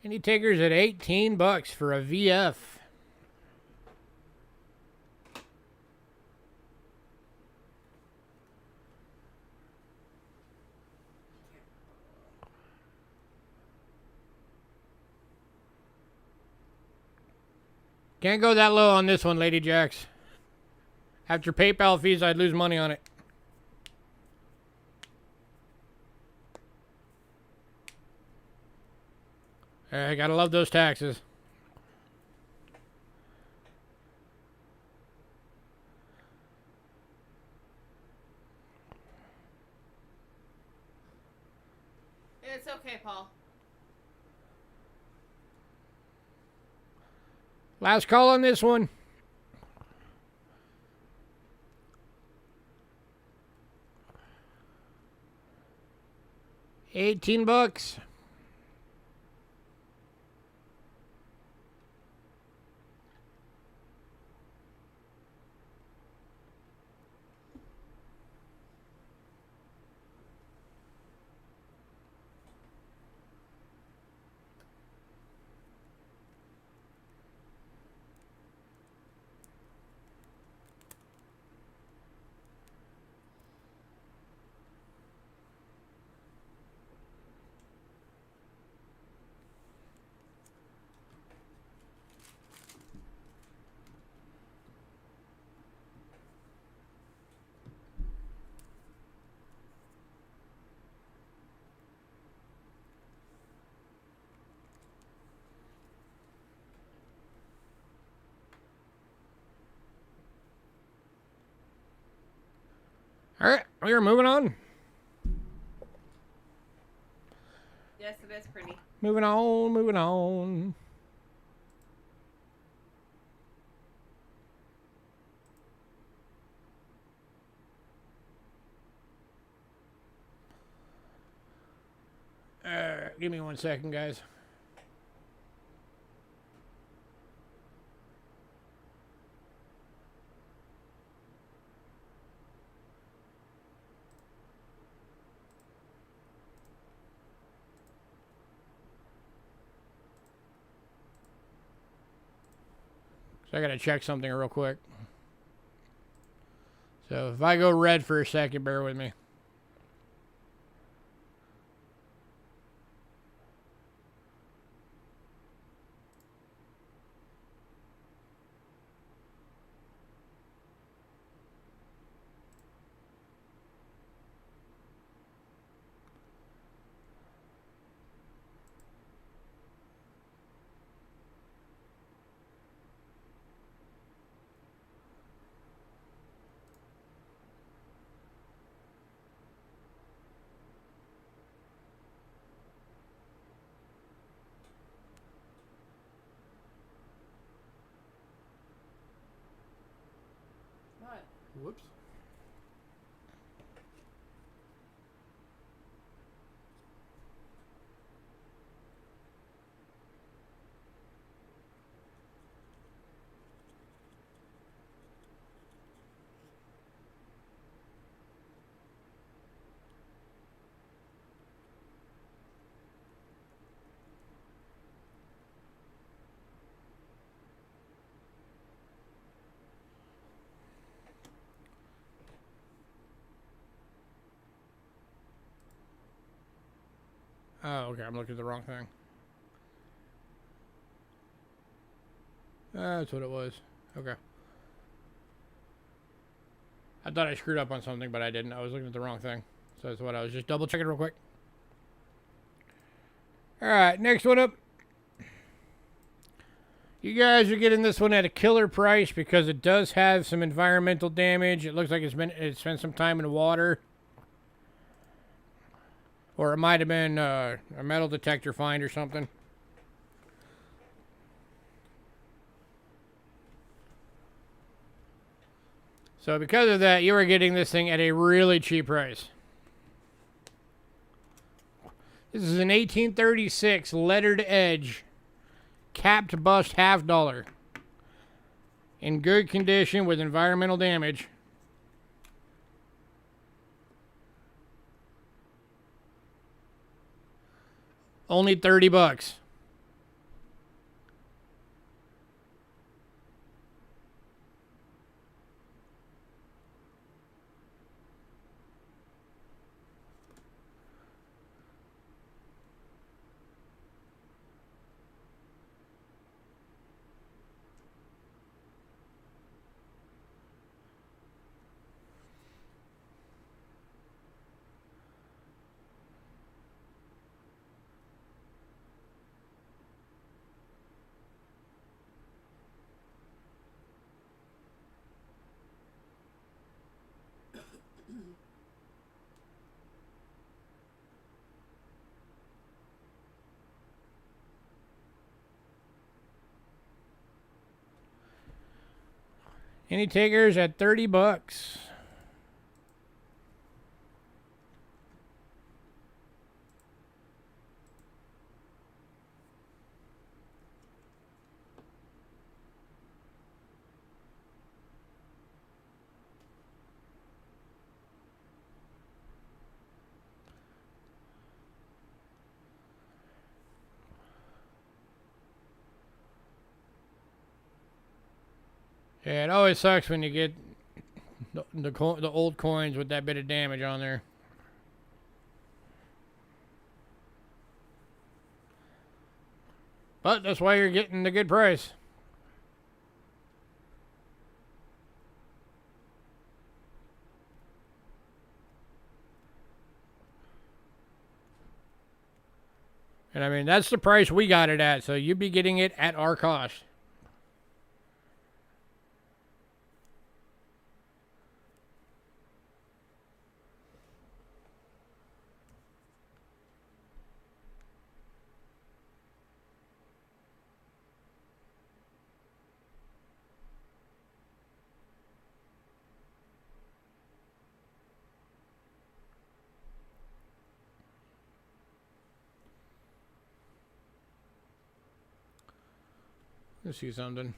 Any takers at 18 bucks for a VF? Can't go that low on this one, Lady Jacks. After PayPal fees, I'd lose money on it. I gotta love those taxes. It's okay, Paul. Last call on this one. $18. All right, we are moving on. Yes, it is pretty. Moving on, moving on. Give me 1 second, guys. So I gotta check something real quick. So if I go red for a second, bear with me. What? Whoops. Oh, okay, I'm looking at the wrong thing. That's what it was. Okay. I thought I screwed up on something, but I didn't. I was looking at the wrong thing. So that's what I was just double checking real quick. Alright, next one up. You guys are getting this one at a killer price because it does have some environmental damage. It looks like it's spent some time in water. Or it might have been a metal detector find or something. So because of that, you are getting this thing at a really cheap price. This is an 1836 lettered edge capped bust $50 in good condition with environmental damage. Only $30. Any takers at $30? Yeah, it always sucks when you get the old coins with that bit of damage on there. But that's why you're getting the good price. And I mean, that's the price we got it at, so you'd be getting it at our cost. Let's see something.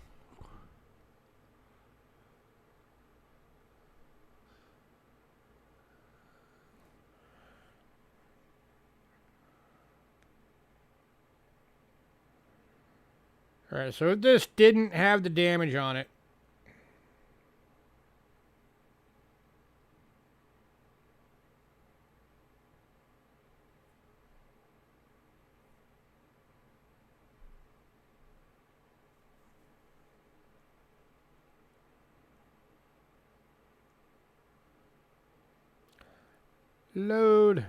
Alright, so if this didn't have the damage on it, load.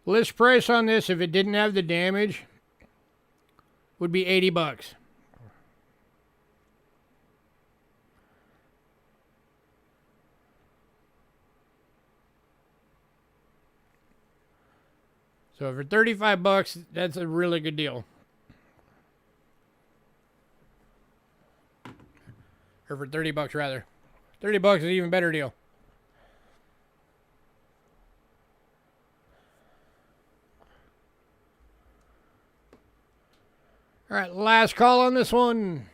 List price on this, if it didn't have the damage, would be $80. So for $35, that's a really good deal. Or for $30 rather. $30 is an even better deal. All right, last call on this one.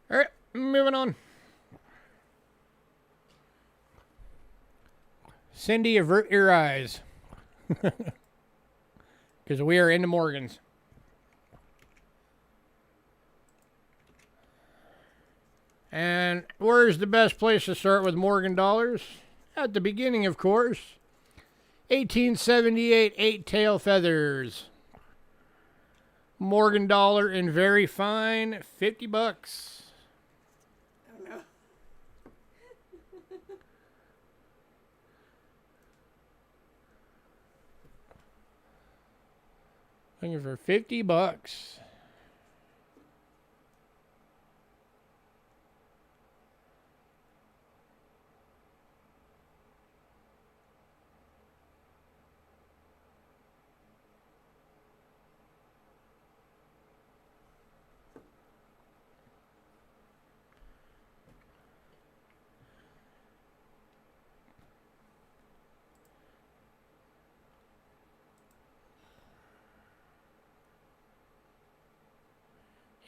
All right, moving on. Cindy, avert your eyes. Because we are into Morgans. And where's the best place to start with Morgan dollars? At the beginning, of course. 1878 eight-tail feathers. Morgan dollar in very fine, $50. Oh no. Looking for $50.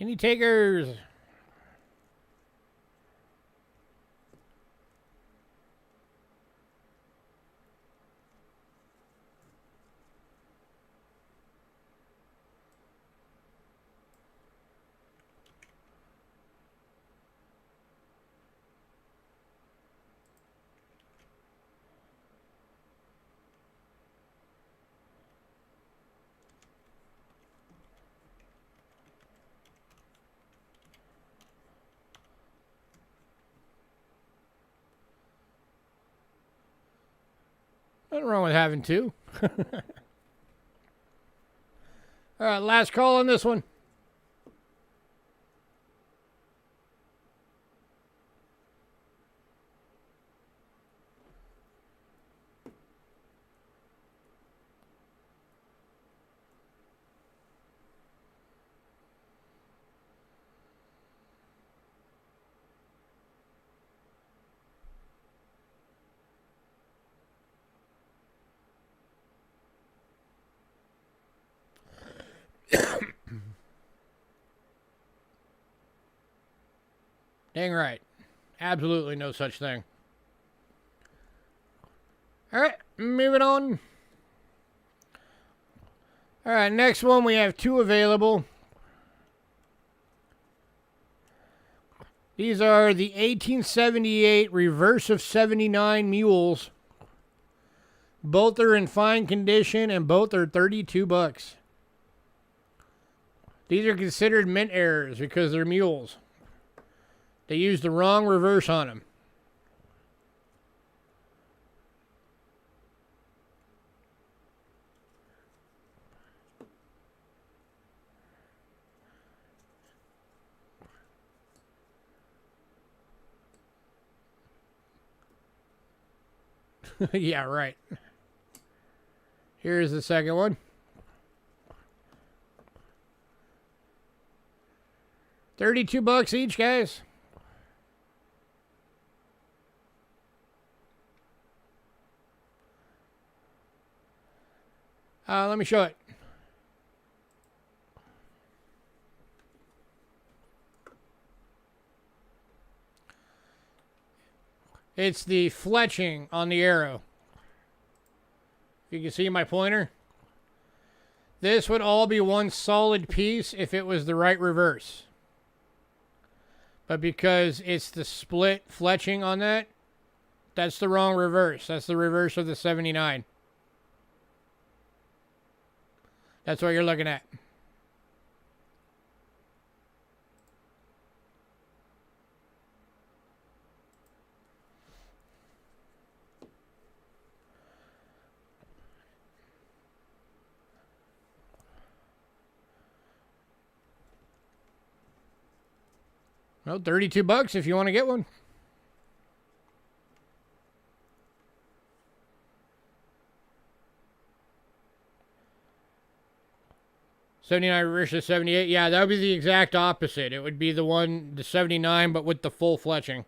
Any takers? Nothing wrong with having two. All right, last call on this one. Dang right. Absolutely no such thing. All right, moving on. All right, next one we have two available. These are the 1878 reverse of 79 mules. Both are in fine condition and both are $32. These are considered mint errors because they're mules. They used the wrong reverse on them. Yeah, right. Here's the second one. $32 each, guys. Let me show it. It's the fletching on the arrow. You can see my pointer. This would all be one solid piece if it was the right reverse. But because it's the split fletching on that, that's the wrong reverse. That's the reverse of the 79. That's what you're looking at. Well, $32 if you want to get one. $79 versus $78. Yeah, that would be the exact opposite. It would be the one, the $79, but with the full fletching.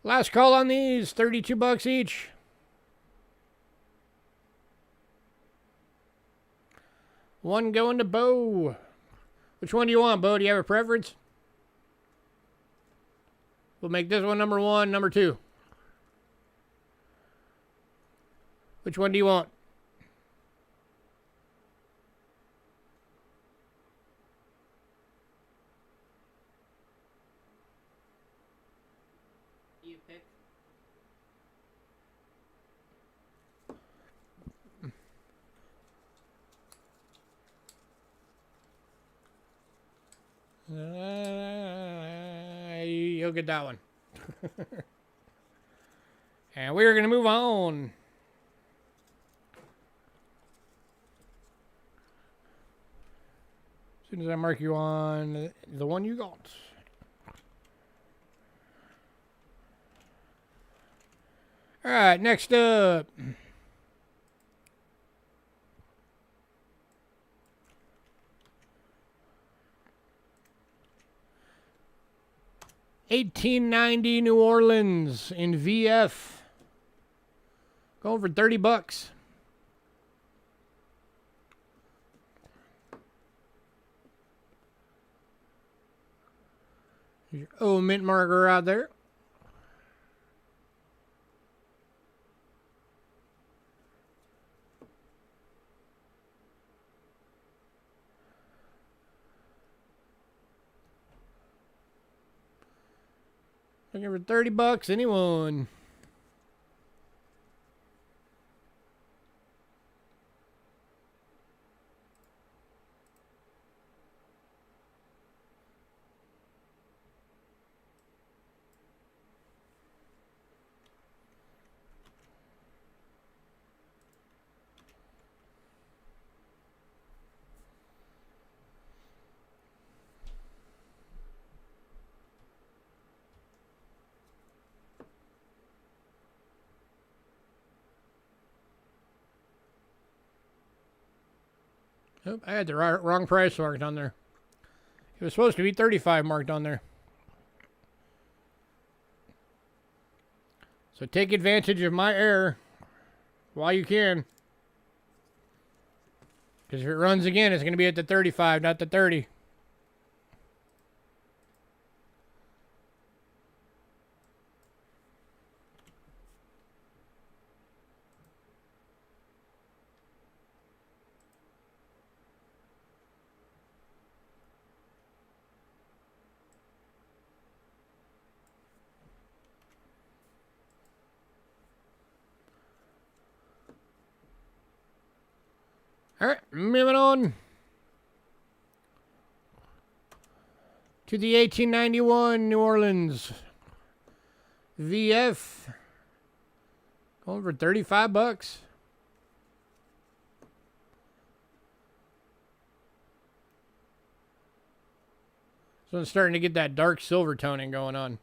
Last call on these, $32 each. One going to Bo. Which one do you want, Bo? Do you have a preference? We'll make this one number 1, number 2. Which one do you want? You pick. You'll get that one. And we're going to move on. As soon as I mark you on the one you got. All right, next up. $18.90 New Orleans in VF. Going for $30. Your O mint marker out there. Looking for $30, anyone? Oh, I had the wrong price marked on there. It was supposed to be 35 marked on there. So take advantage of my error while you can. Because if it runs again, it's going to be at the 35, not the 30. All right, moving on to the 1891 New Orleans VF. Going for $35. This one's starting to get that dark silver toning going on.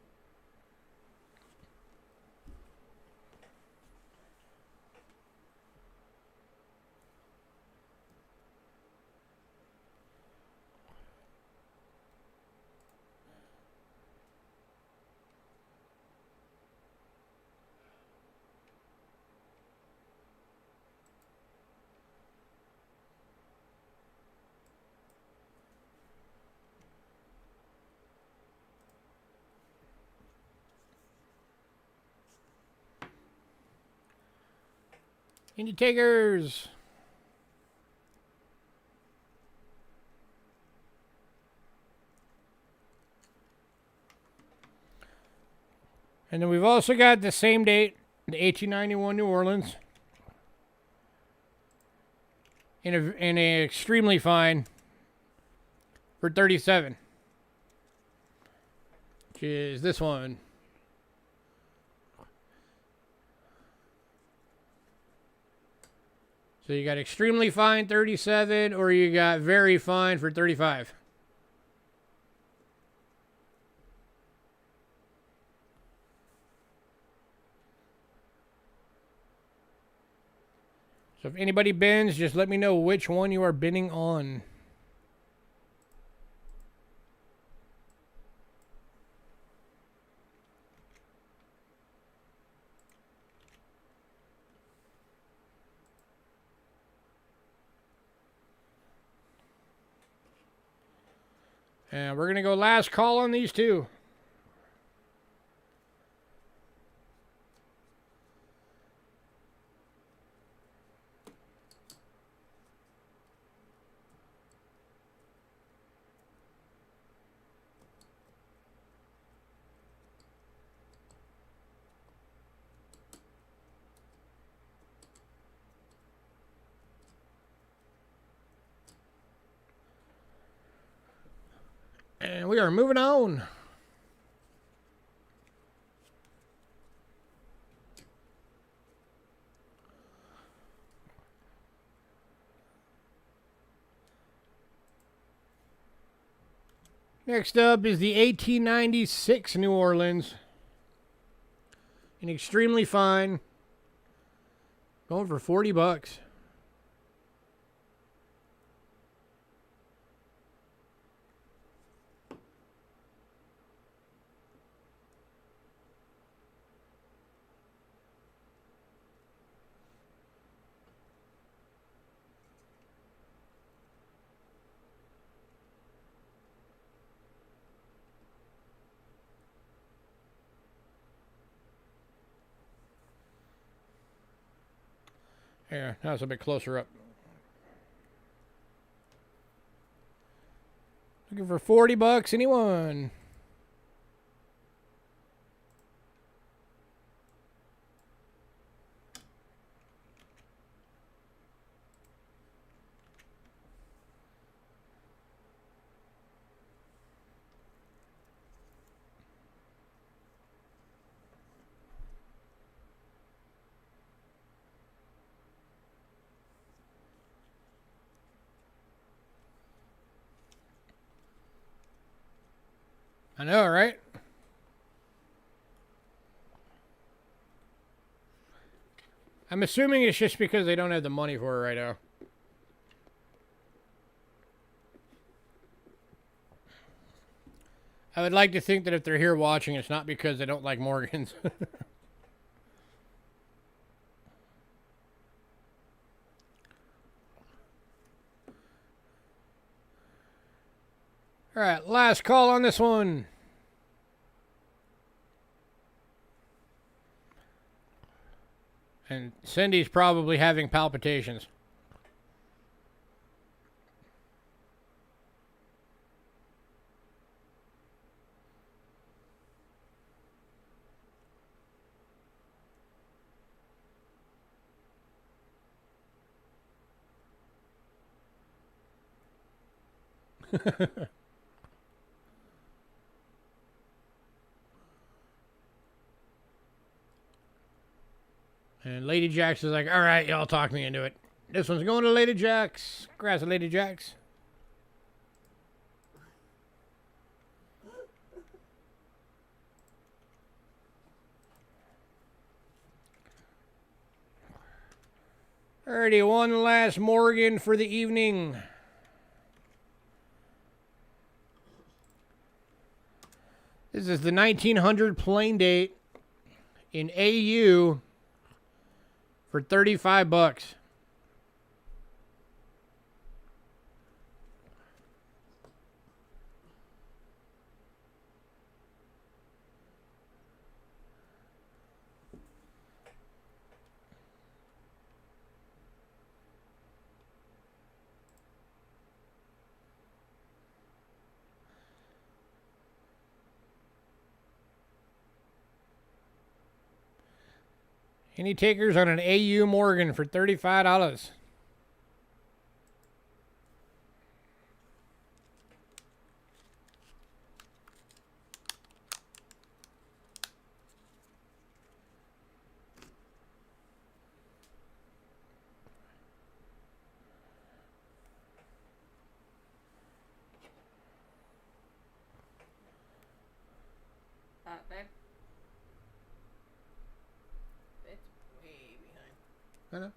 Any takers? And then we've also got the same date, the 1891 New Orleans. In a extremely fine for 37. Which is this one. So you got extremely fine 37 or you got very fine for 35. So if anybody bins, just let me know which one you are bidding on. And we're going to go last call on these two. And we are moving on. Next up is the 1896 New Orleans. An extremely fine. Going for $40. Yeah, that's a bit closer up. Looking for $40. Anyone? I know, right? I'm assuming it's just because they don't have the money for it right now. I would like to think that if they're here watching, it's not because they don't like Morgans. All right, last call on this one. And Cindy's probably having palpitations. And Lady Jax is like, all right, y'all talk me into it. This one's going to Lady Jax. Congrats, Lady Jax. Alrighty, one last Morgan for the evening. This is the 1900 plain date in AU for $35. Any takers on an AU Morgan for $35? Babe. It's way behind. I know.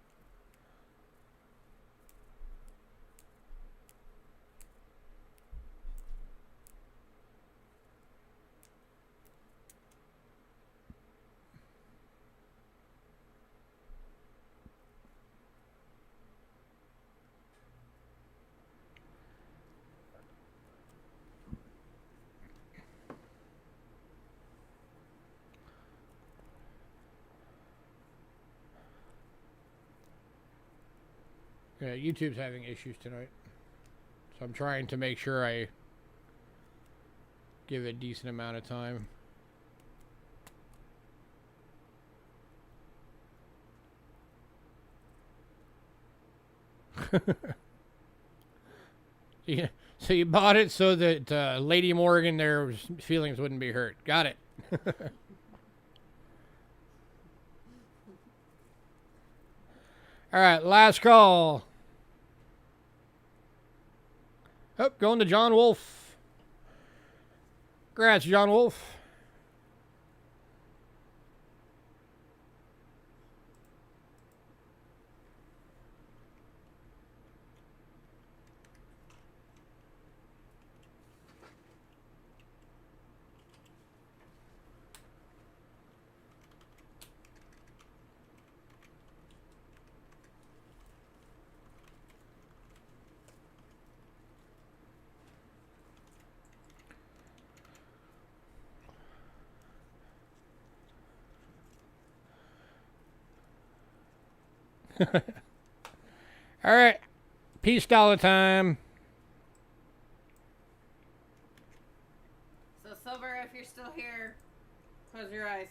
Yeah, YouTube's having issues tonight. So I'm trying to make sure I give it a decent amount of time. Yeah, So you bought it so that Lady Morgan their feelings wouldn't be hurt. Got it. All right, last call. Oh, going to John Wolf. Congrats, John Wolf. All right, peace dollar time. So, Silver, if you're still here, close your eyes.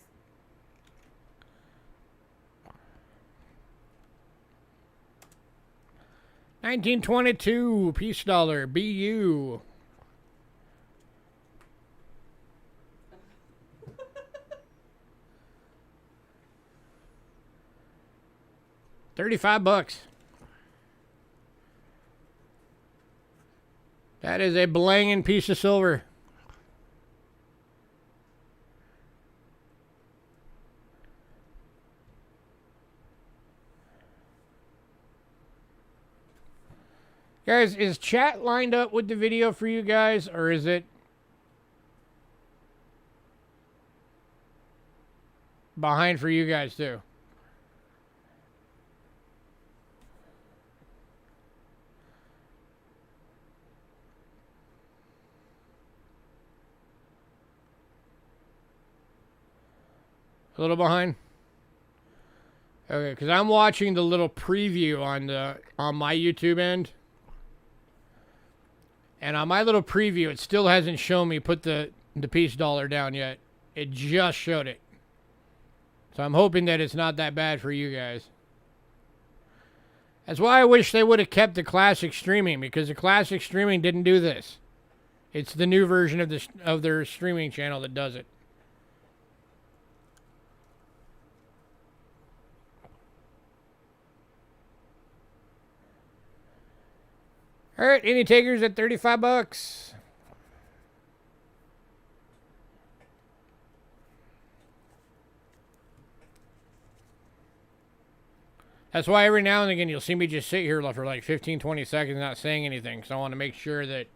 $19.22 peace dollar BU. $35. That is a blangin' piece of silver. Guys, is chat lined up with the video for you guys, or is it behind for you guys too? A little behind? Okay, because I'm watching the little preview on my YouTube end. And on my little preview, it still hasn't shown me put the peace dollar down yet. It just showed it. So I'm hoping that it's not that bad for you guys. That's why I wish they would have kept the classic streaming, because the classic streaming didn't do this. It's the new version of their streaming channel that does it. All right, any takers at $35? That's why every now and again you'll see me just sit here for like 15, 20 seconds not saying anything. Because I want to make sure that,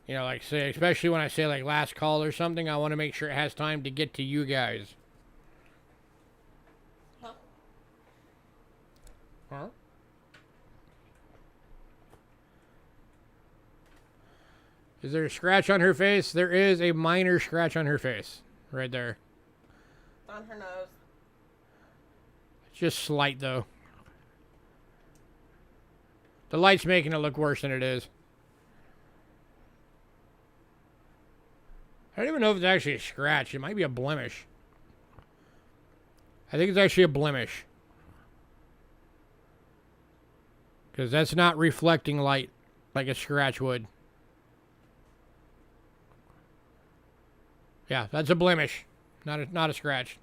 you know, like say, especially when I say like last call or something, I want to make sure it has time to get to you guys. Huh? Is there a scratch on her face? There is a minor scratch on her face. Right there. On her nose. It's just slight, though. The light's making it look worse than it is. I don't even know if it's actually a scratch. It might be a blemish. I think it's actually a blemish. Because that's not reflecting light like a scratch would. Yeah, that's a blemish, not a scratch.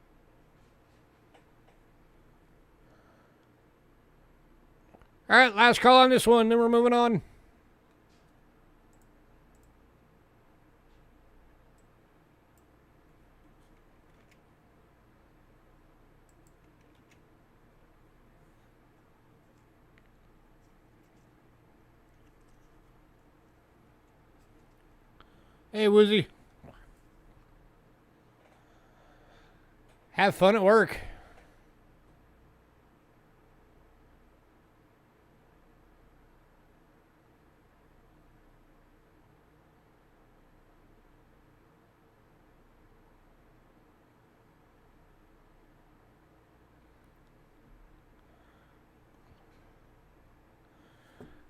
All right, last call on this one, then we're moving on. Hey, Woozy. Have fun at work.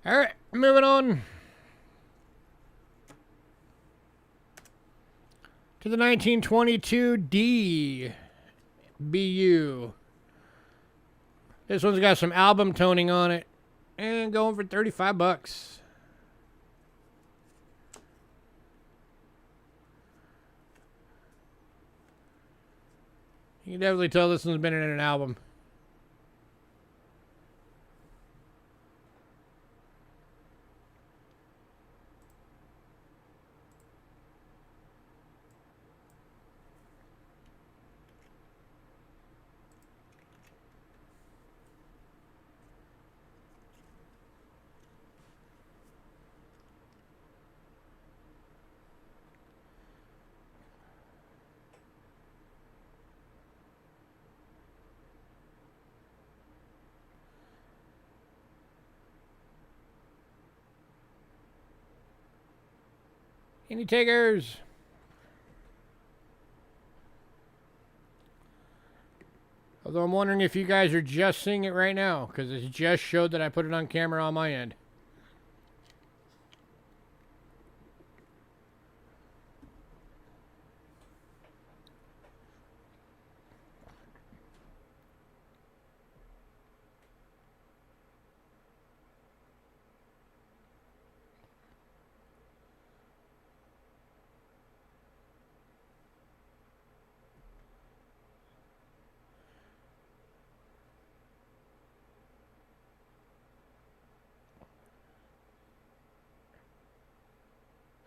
All right, moving on to the 1922 D. BU. This one's got some album toning on it. And going for $35. You can definitely tell this one's been in an album. Any takers? Although I'm wondering if you guys are just seeing it right now, because it just showed that I put it on camera on my end.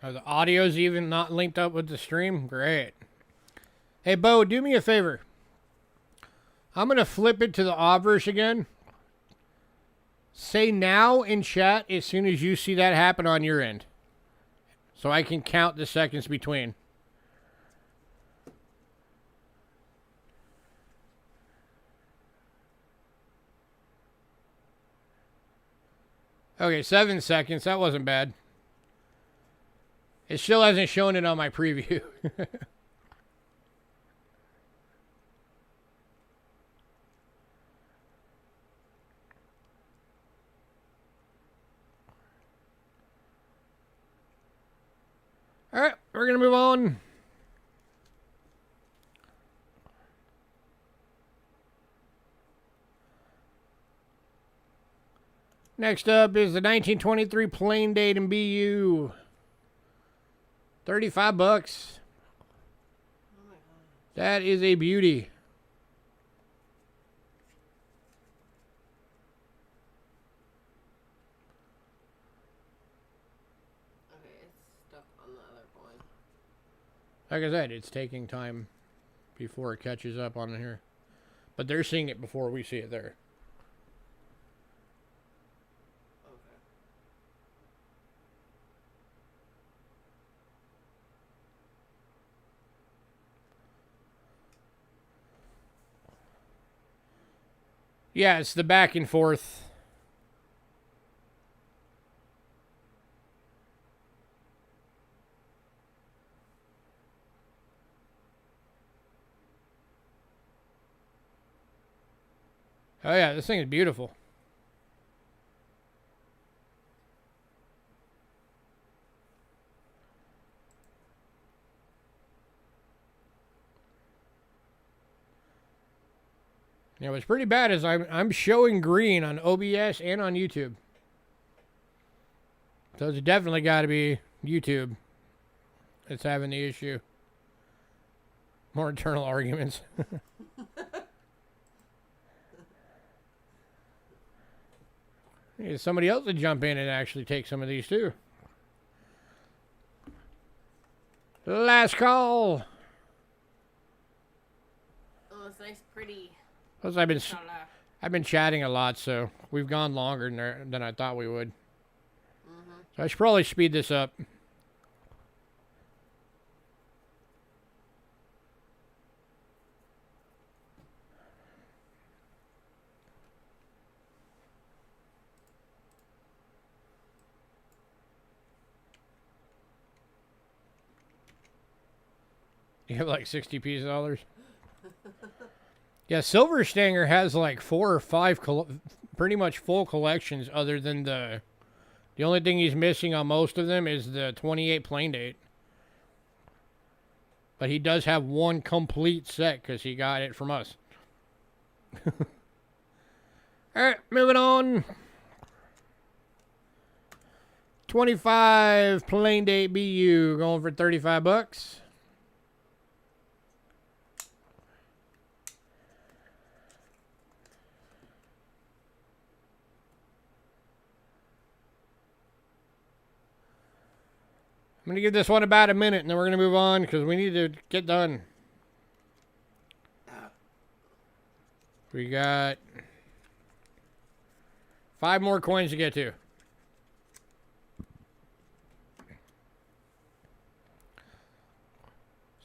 Are the audio's even not linked up with the stream? Great. Hey, Bo, do me a favor. I'm going to flip it to the obverse again. Say now in chat as soon as you see that happen on your end. So I can count the seconds between. Okay, 7 seconds. That wasn't bad. It still hasn't shown it on my preview. Alright, we're going to move on. Next up is the 1923 plain date in BU. 35 bucks. Oh my god. That is a beauty. Okay, it's stuck on the other coin. Like I said, it's taking time before it catches up on here. But they're seeing it before we see it there. Okay. Yeah, it's the back and forth. Oh yeah, this thing is beautiful. Yeah, what's pretty bad is I'm showing green on OBS and on YouTube. So it's definitely got to be YouTube that's having the issue. More internal arguments. Need somebody else to jump in and actually take some of these too. Last call. Oh, it's nice, pretty. Plus, Inshallah. I've been chatting a lot, so we've gone longer than I thought we would. So I should probably speed this up. You have like 60 pieces dollars. Yeah, Silver Stanger has like 4 or 5 pretty much full collections other than the only thing he's missing on most of them is the 28 plain date. But he does have one complete set because he got it from us. Alright, moving on. 25 plain date BU going for 35 bucks. I'm going to give this one about a minute, and then we're going to move on because we need to get done. We got 5 more coins to get to.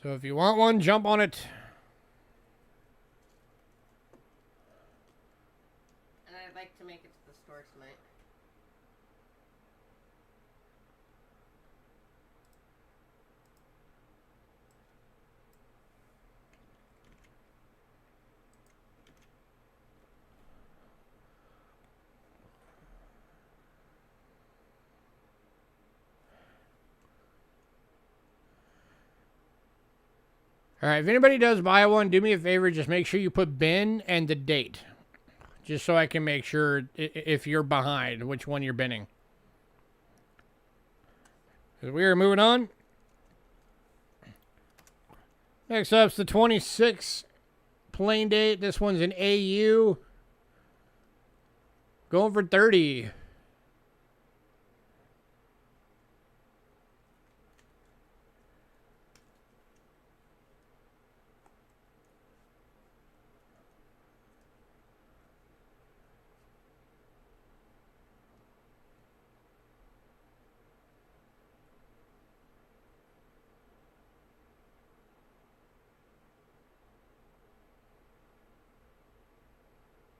So if you want one, jump on it. And I'd like to make it to the store tonight. All right, if anybody does buy one, do me a favor. Just make sure you put bin and the date. Just so I can make sure if you're behind, which one you're binning. We are moving on. Next up's the 26 plain date. This one's an AU. Going for 30.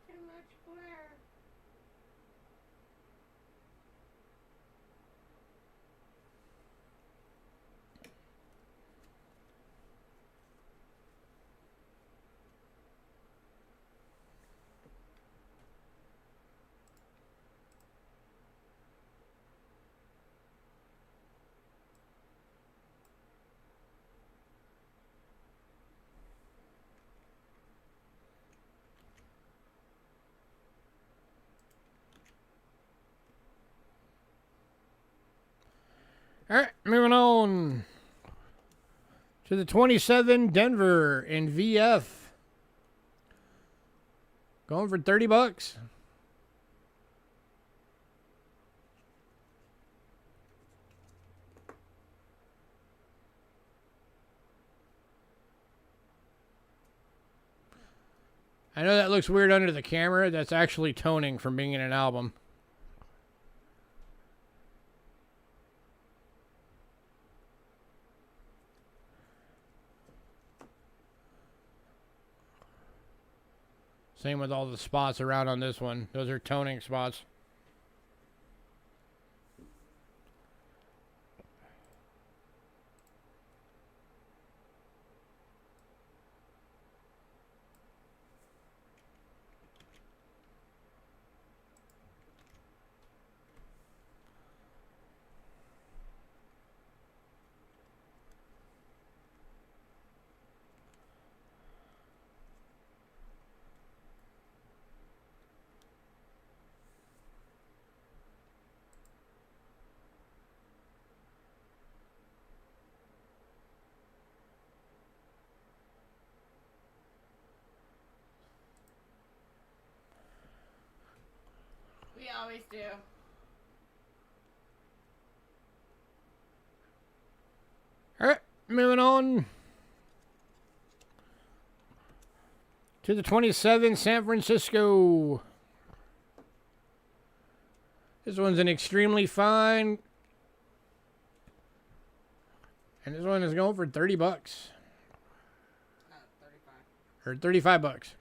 Too much glare. All right, moving on to the 27 Denver in VF. Going for 30 bucks. I know that looks weird under the camera. That's actually toning from being in an album. Same with all the spots around on this one. Those are toning spots. We always do. All right, moving on to the 27 San Francisco. This one's an extremely fine. And this one is going for 30 bucks. 35. Or 35 bucks.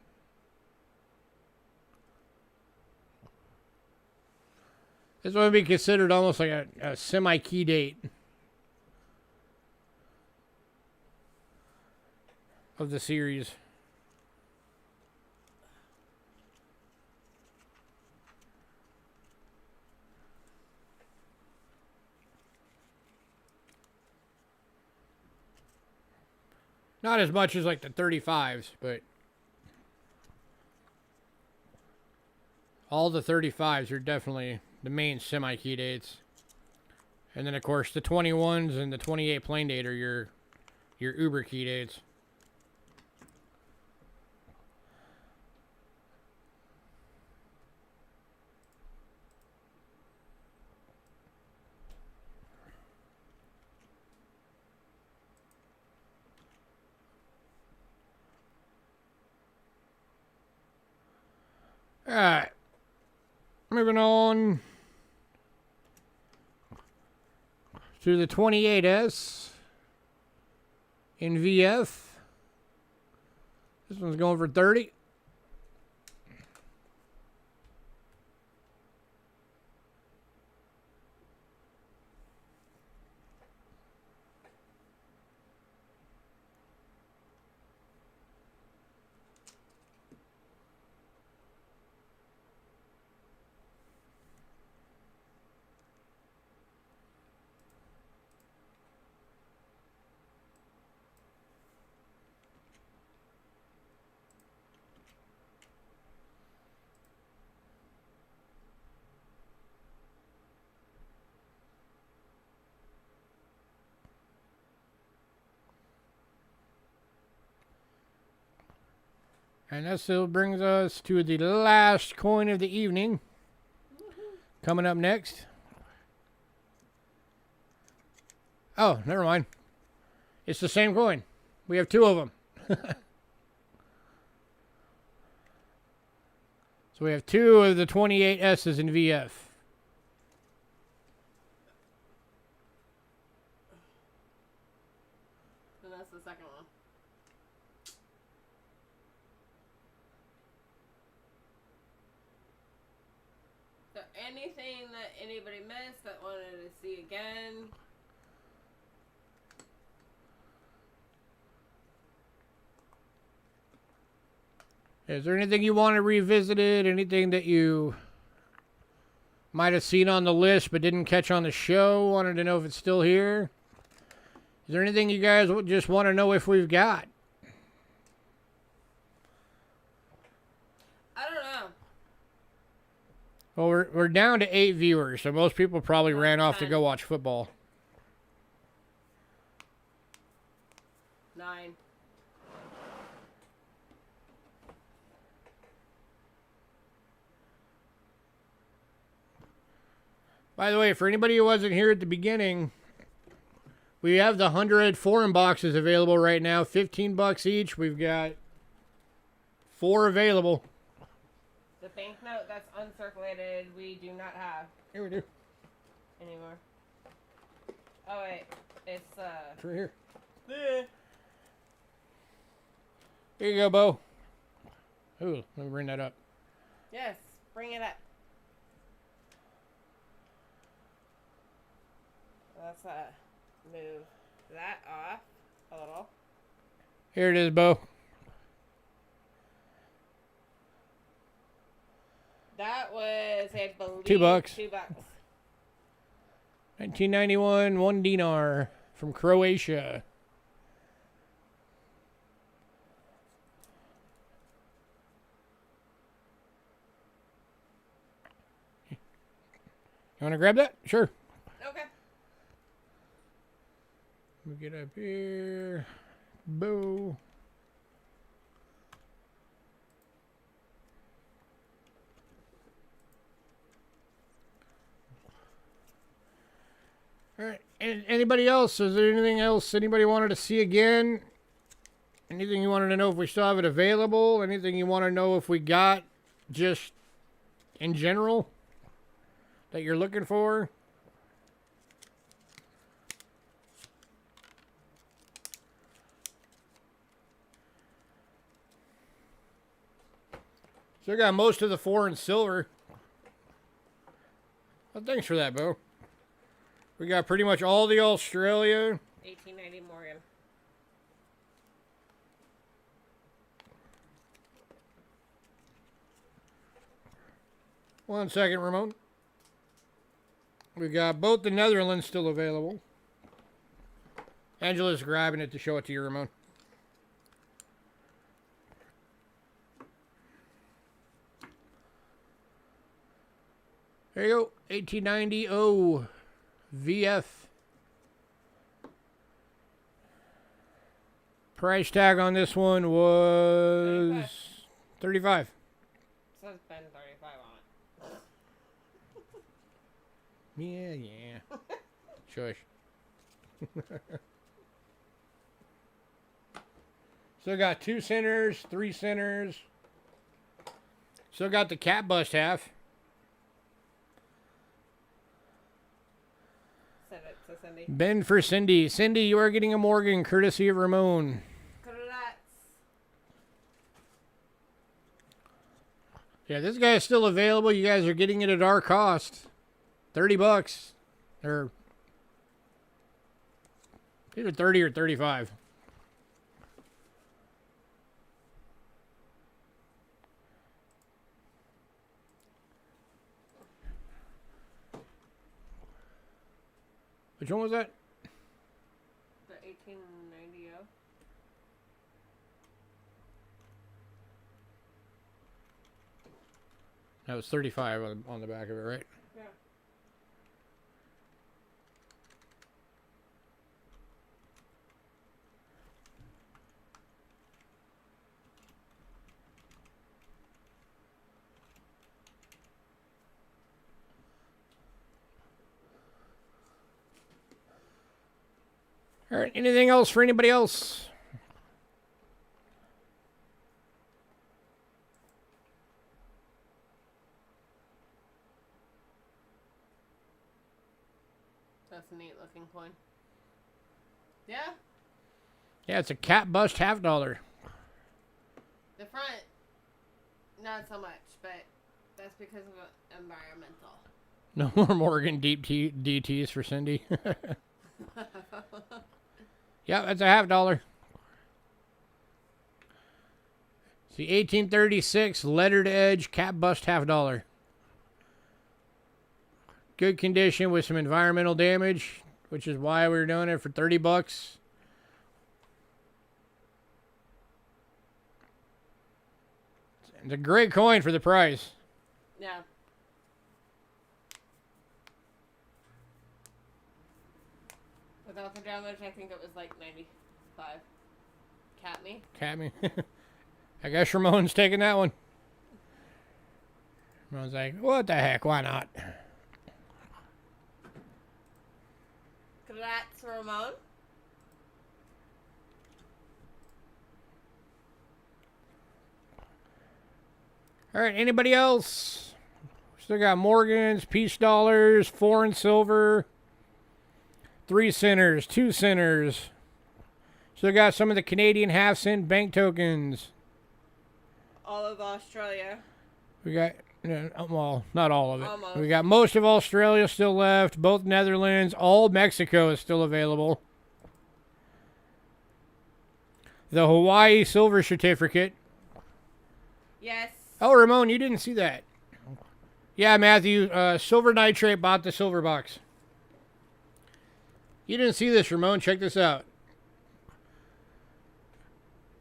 This one would be considered almost like a semi-key date of the series. Not as much as like the 35s, but all the 35s are definitely the main semi-key dates. And then, of course, the 21s and the 28 plain date are your uber key dates. Alright. Moving on to the 28S in VF. This one's going for 30. And that still brings us to the last coin of the evening. Coming up next. Oh, never mind. It's the same coin. We have two of them. So we have two of the 28S's in VF. And that's the second one. So anything that anybody missed that wanted to see again? Is there anything you want to revisit it? Anything that you might have seen on the list but didn't catch on the show? Wanted to know if it's still here? Is there anything you guys just want to know if we've got? I don't know. Well, we're down to 8 viewers, so most people probably ran off to go watch football. 9. By the way, for anybody who wasn't here at the beginning, we have the 100 foreign boxes available right now, $15 each. We've got 4 available. The banknote that's uncirculated, we do not have Here we do. anymore. Oh wait, it's It's right here. Eh. Here you go, Bo. Ooh, let me bring that up. Yes, bring it up. Let's move that off a little. Here it is, Bo. That was, I believe, $2. $2. 1991, 1 dinar from Croatia. You want to grab that? Sure. Okay. Let me get up here. Boo. All right. And anybody else? Is there anything else anybody wanted to see again? Anything you wanted to know if we still have it available? Anything you want to know if we got just in general that you're looking for? So I got most of the 4 in silver. Well, thanks for that, Bo. We got pretty much all the Australia. 1890 Morgan. One second, Ramon. We got both the Netherlands still available. Angela's grabbing it to show it to you, Ramon. There you go. 1890 O VF. Price tag on this one was 35. Says Ben 35 on it. Yeah. Shush. So got 2 centers, 3 centers. Still got the cat bust half. Send it to Cindy. Ben for Cindy. Cindy, you are getting a Morgan courtesy of Ramon. Congrats. Yeah, this guy is still available. You guys are getting it at our cost. $30. Or either 30 or 35. Which one was that? The 1890. That was 35 on the back of it, right? Yeah. All right, anything else for anybody else? That's a neat looking coin. Yeah. Yeah, it's a cat bust $50. The front, not so much, but that's because of environmental. No more Morgan DTs for Cindy. Yeah, that's a $50. It's the 1836 lettered edge cat bust $50. Good condition with some environmental damage, which is why we were doing it for $30. It's a great coin for the price. Yeah. Without the damage, I think it was like 95. Cat me. Cat me. I guess Ramon's taking that one. Ramon's like, what the heck? Why not? Congrats, Ramon. All right, anybody else? Still got Morgans, peace dollars, 4 and silver, 3 centers, 2 centers. Still got some of the Canadian half-cent bank tokens. All of Australia. We got, well, not all of it. Almost. We got most of Australia still left, both Netherlands, all Mexico is still available. The Hawaii silver certificate. Yes. Oh, Ramon, you didn't see that. Yeah, Matthew, Silver Nitrate bought the silver box. You didn't see this, Ramon. Check this out.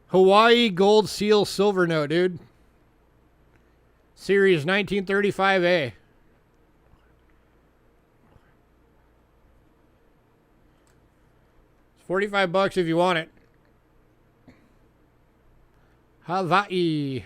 Hawaii Gold Seal Silver Note, dude. Series 1935A. It's $45 if you want it. Hawaii.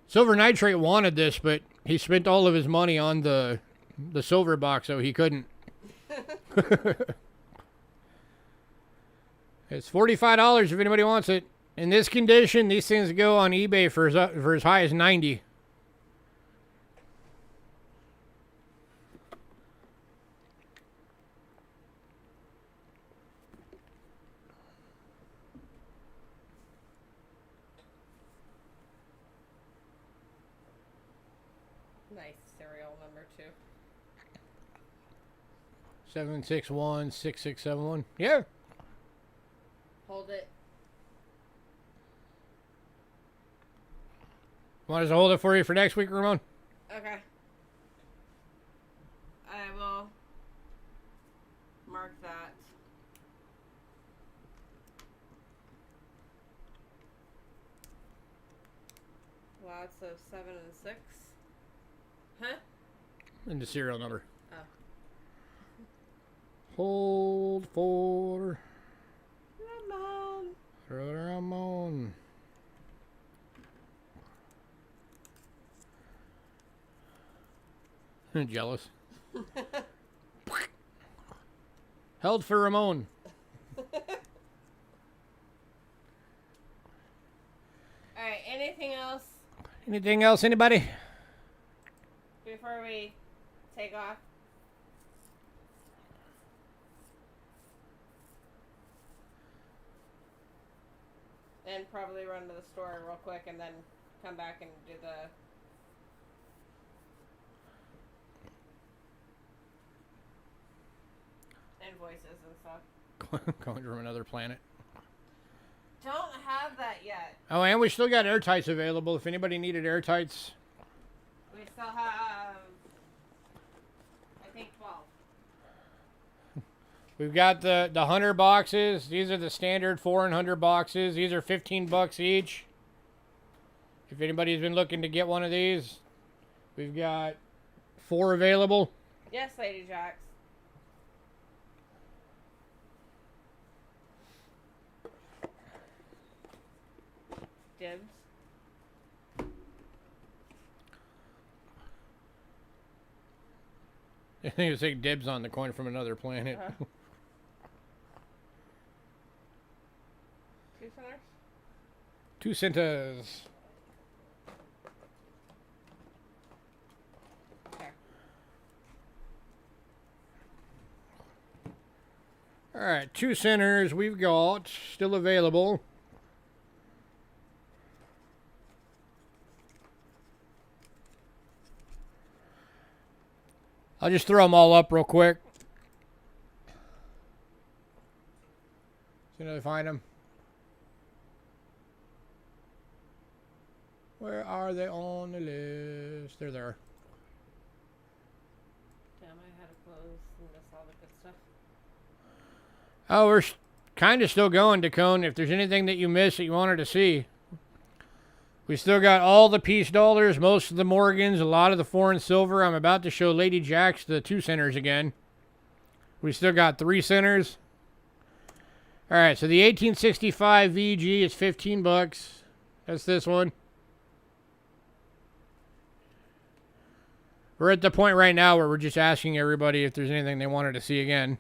Silver Nitrate wanted this, but he spent all of his money on the silver box, so he couldn't. It's $45 if anybody wants it. In this condition, these things go on eBay for as high as $90. Nice serial number 2. 7616671. Yeah. Hold it. Want us to hold it for you for next week, Ramon? Okay. I will mark that. Lots of 7 and 6. Huh? And the serial number. Oh. Hold for Ramon. Ramon. Jealous. Held for Ramon. Alright, anything else Anything else, anybody? before we take off? And probably run to the store real quick and then come back and do the invoices and stuff. Going from another planet. Don't have that yet. Oh, and we still got airtights available. If anybody needed airtights. We still have, I think, 12. We've got the 100 boxes. These are the standard 4 and 100 boxes. These are $15 each. If anybody's been looking to get one of these, we've got 4 available. Yes, Lady Jax. Dibs. I think it's like dibs on the coin from another planet. Uh-huh. 2 centers? 2 centers. Okay. All right, 2 centers we've got still available. I'll just throw them all up real quick. See if I find them. Where are they on the list? They're there. Damn, I had to close and miss all the good stuff. Oh, we're kind of still going, Dacone. If there's anything that you missed that you wanted to see. We still got all the peace dollars, most of the Morgans, a lot of the foreign silver. I'm about to show Lady Jax the 2 centers again. We still got 3 centers. All right, so the 1865 VG is $15. That's this one. We're at the point right now where we're just asking everybody if there's anything they wanted to see again.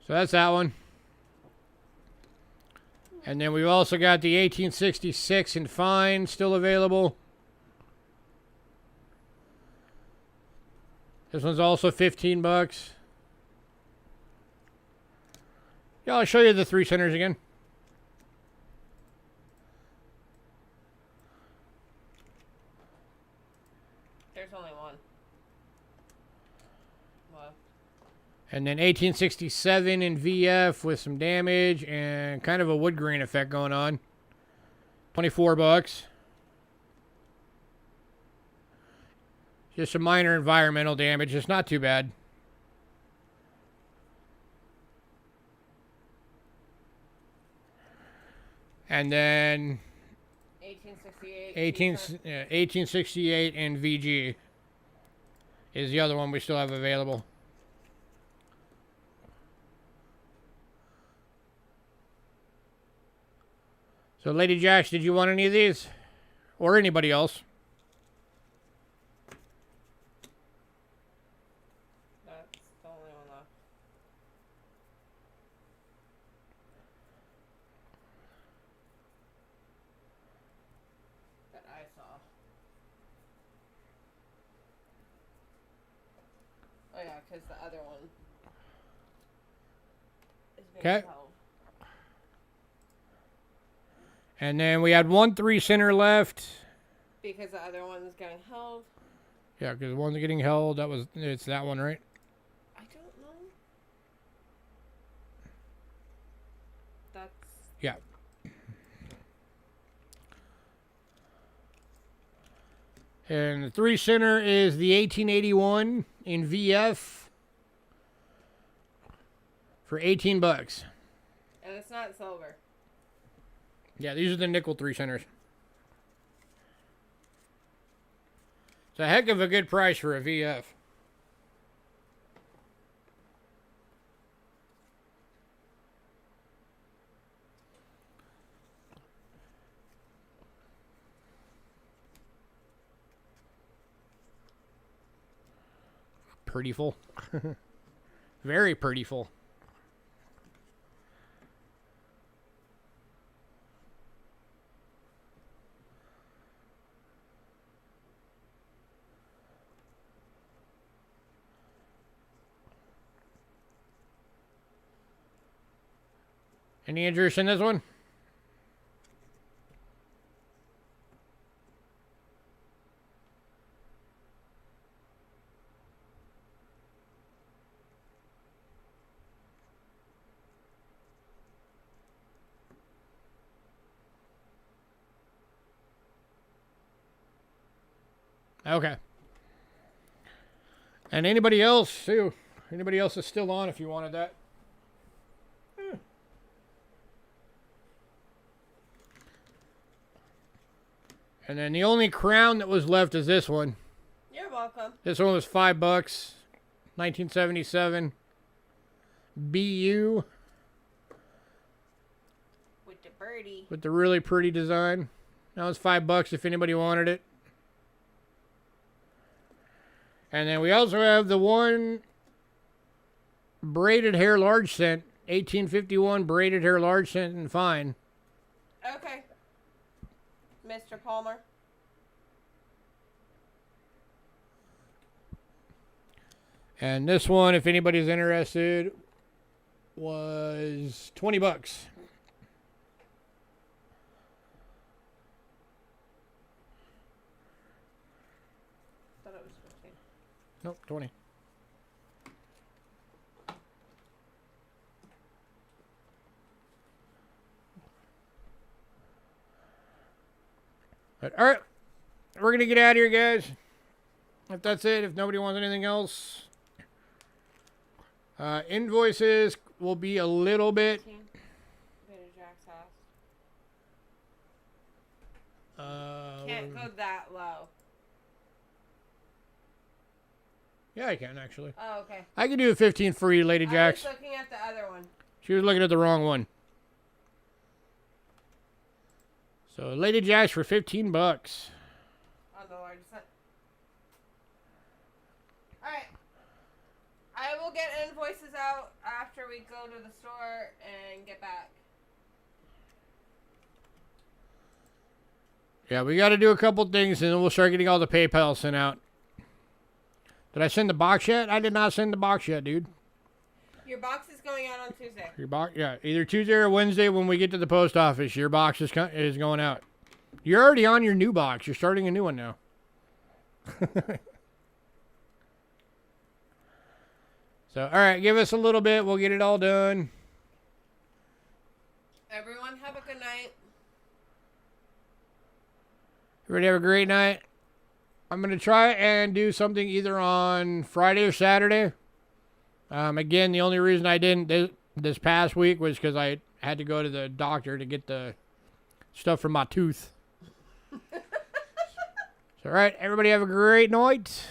So that's that one. And then we've also got the 1866 in fine still available. This one's also $15. Yeah, I'll show you the 3 centers again. There's only one. Well, And then 1867 in VF with some damage and kind of a wood grain effect going on. $24. Just some minor environmental damage. It's not too bad. And then 1868. 1868 in VG is the other one we still have available. So, Lady Jax, did you want any of these? Or anybody else? That's the only one left. That I saw. Oh yeah, because the other one is being 'Kay. held. And then we had 1 3 center left. Because the other one's getting held. Yeah, because the one's getting held. It's that one, right? I don't know. That's Yeah. And the 3 center is the 1881 in VF for $18. and it's not silver. Yeah, these are the nickel 3 centers. It's a heck of a good price for a VF. prettyful. Very prettyful. Any interest in this one? Okay. And anybody else too? Anybody else is still on if you wanted that. And then the only crown that was left is this one. You're welcome. This one was $5, 1977. BU With the birdie. with the really pretty design. That was $5 if anybody wanted it. And then we also have the one braided hair large cent, 1851 braided hair large cent and fine. Okay. Mr. Palmer. And this one, if anybody's interested, was $20. Thought it was 15. Nope, 20. But, all right, we're going to get out of here, guys. If that's it, if nobody wants anything else. Invoices will be a little bit. Go to Jack's house. Can't go that low. Yeah, I can, actually. Oh, okay. I can do a 15 for you, Lady Jax. I was looking at the other one. She was looking at the wrong one. So, Lady Jax for $15. On the large side. Alright. I will get invoices out after we go to the store and get back. Yeah, we got to do a couple things, and then we'll start getting all the PayPal sent out. Did I send the box yet? I did not send the box yet, dude. Your box is going out on Tuesday. Your box, yeah, either Tuesday or Wednesday when we get to the post office. Your box is going out. You're already on your new box. You're starting a new one now. So, all right, give us a little bit. We'll get it all done. Everyone have a good night. Everybody have a great night. I'm going to try and do something either on Friday or Saturday. Again, the only reason I didn't this past week was because I had to go to the doctor to get the stuff from my tooth. So, all right, everybody have a great night.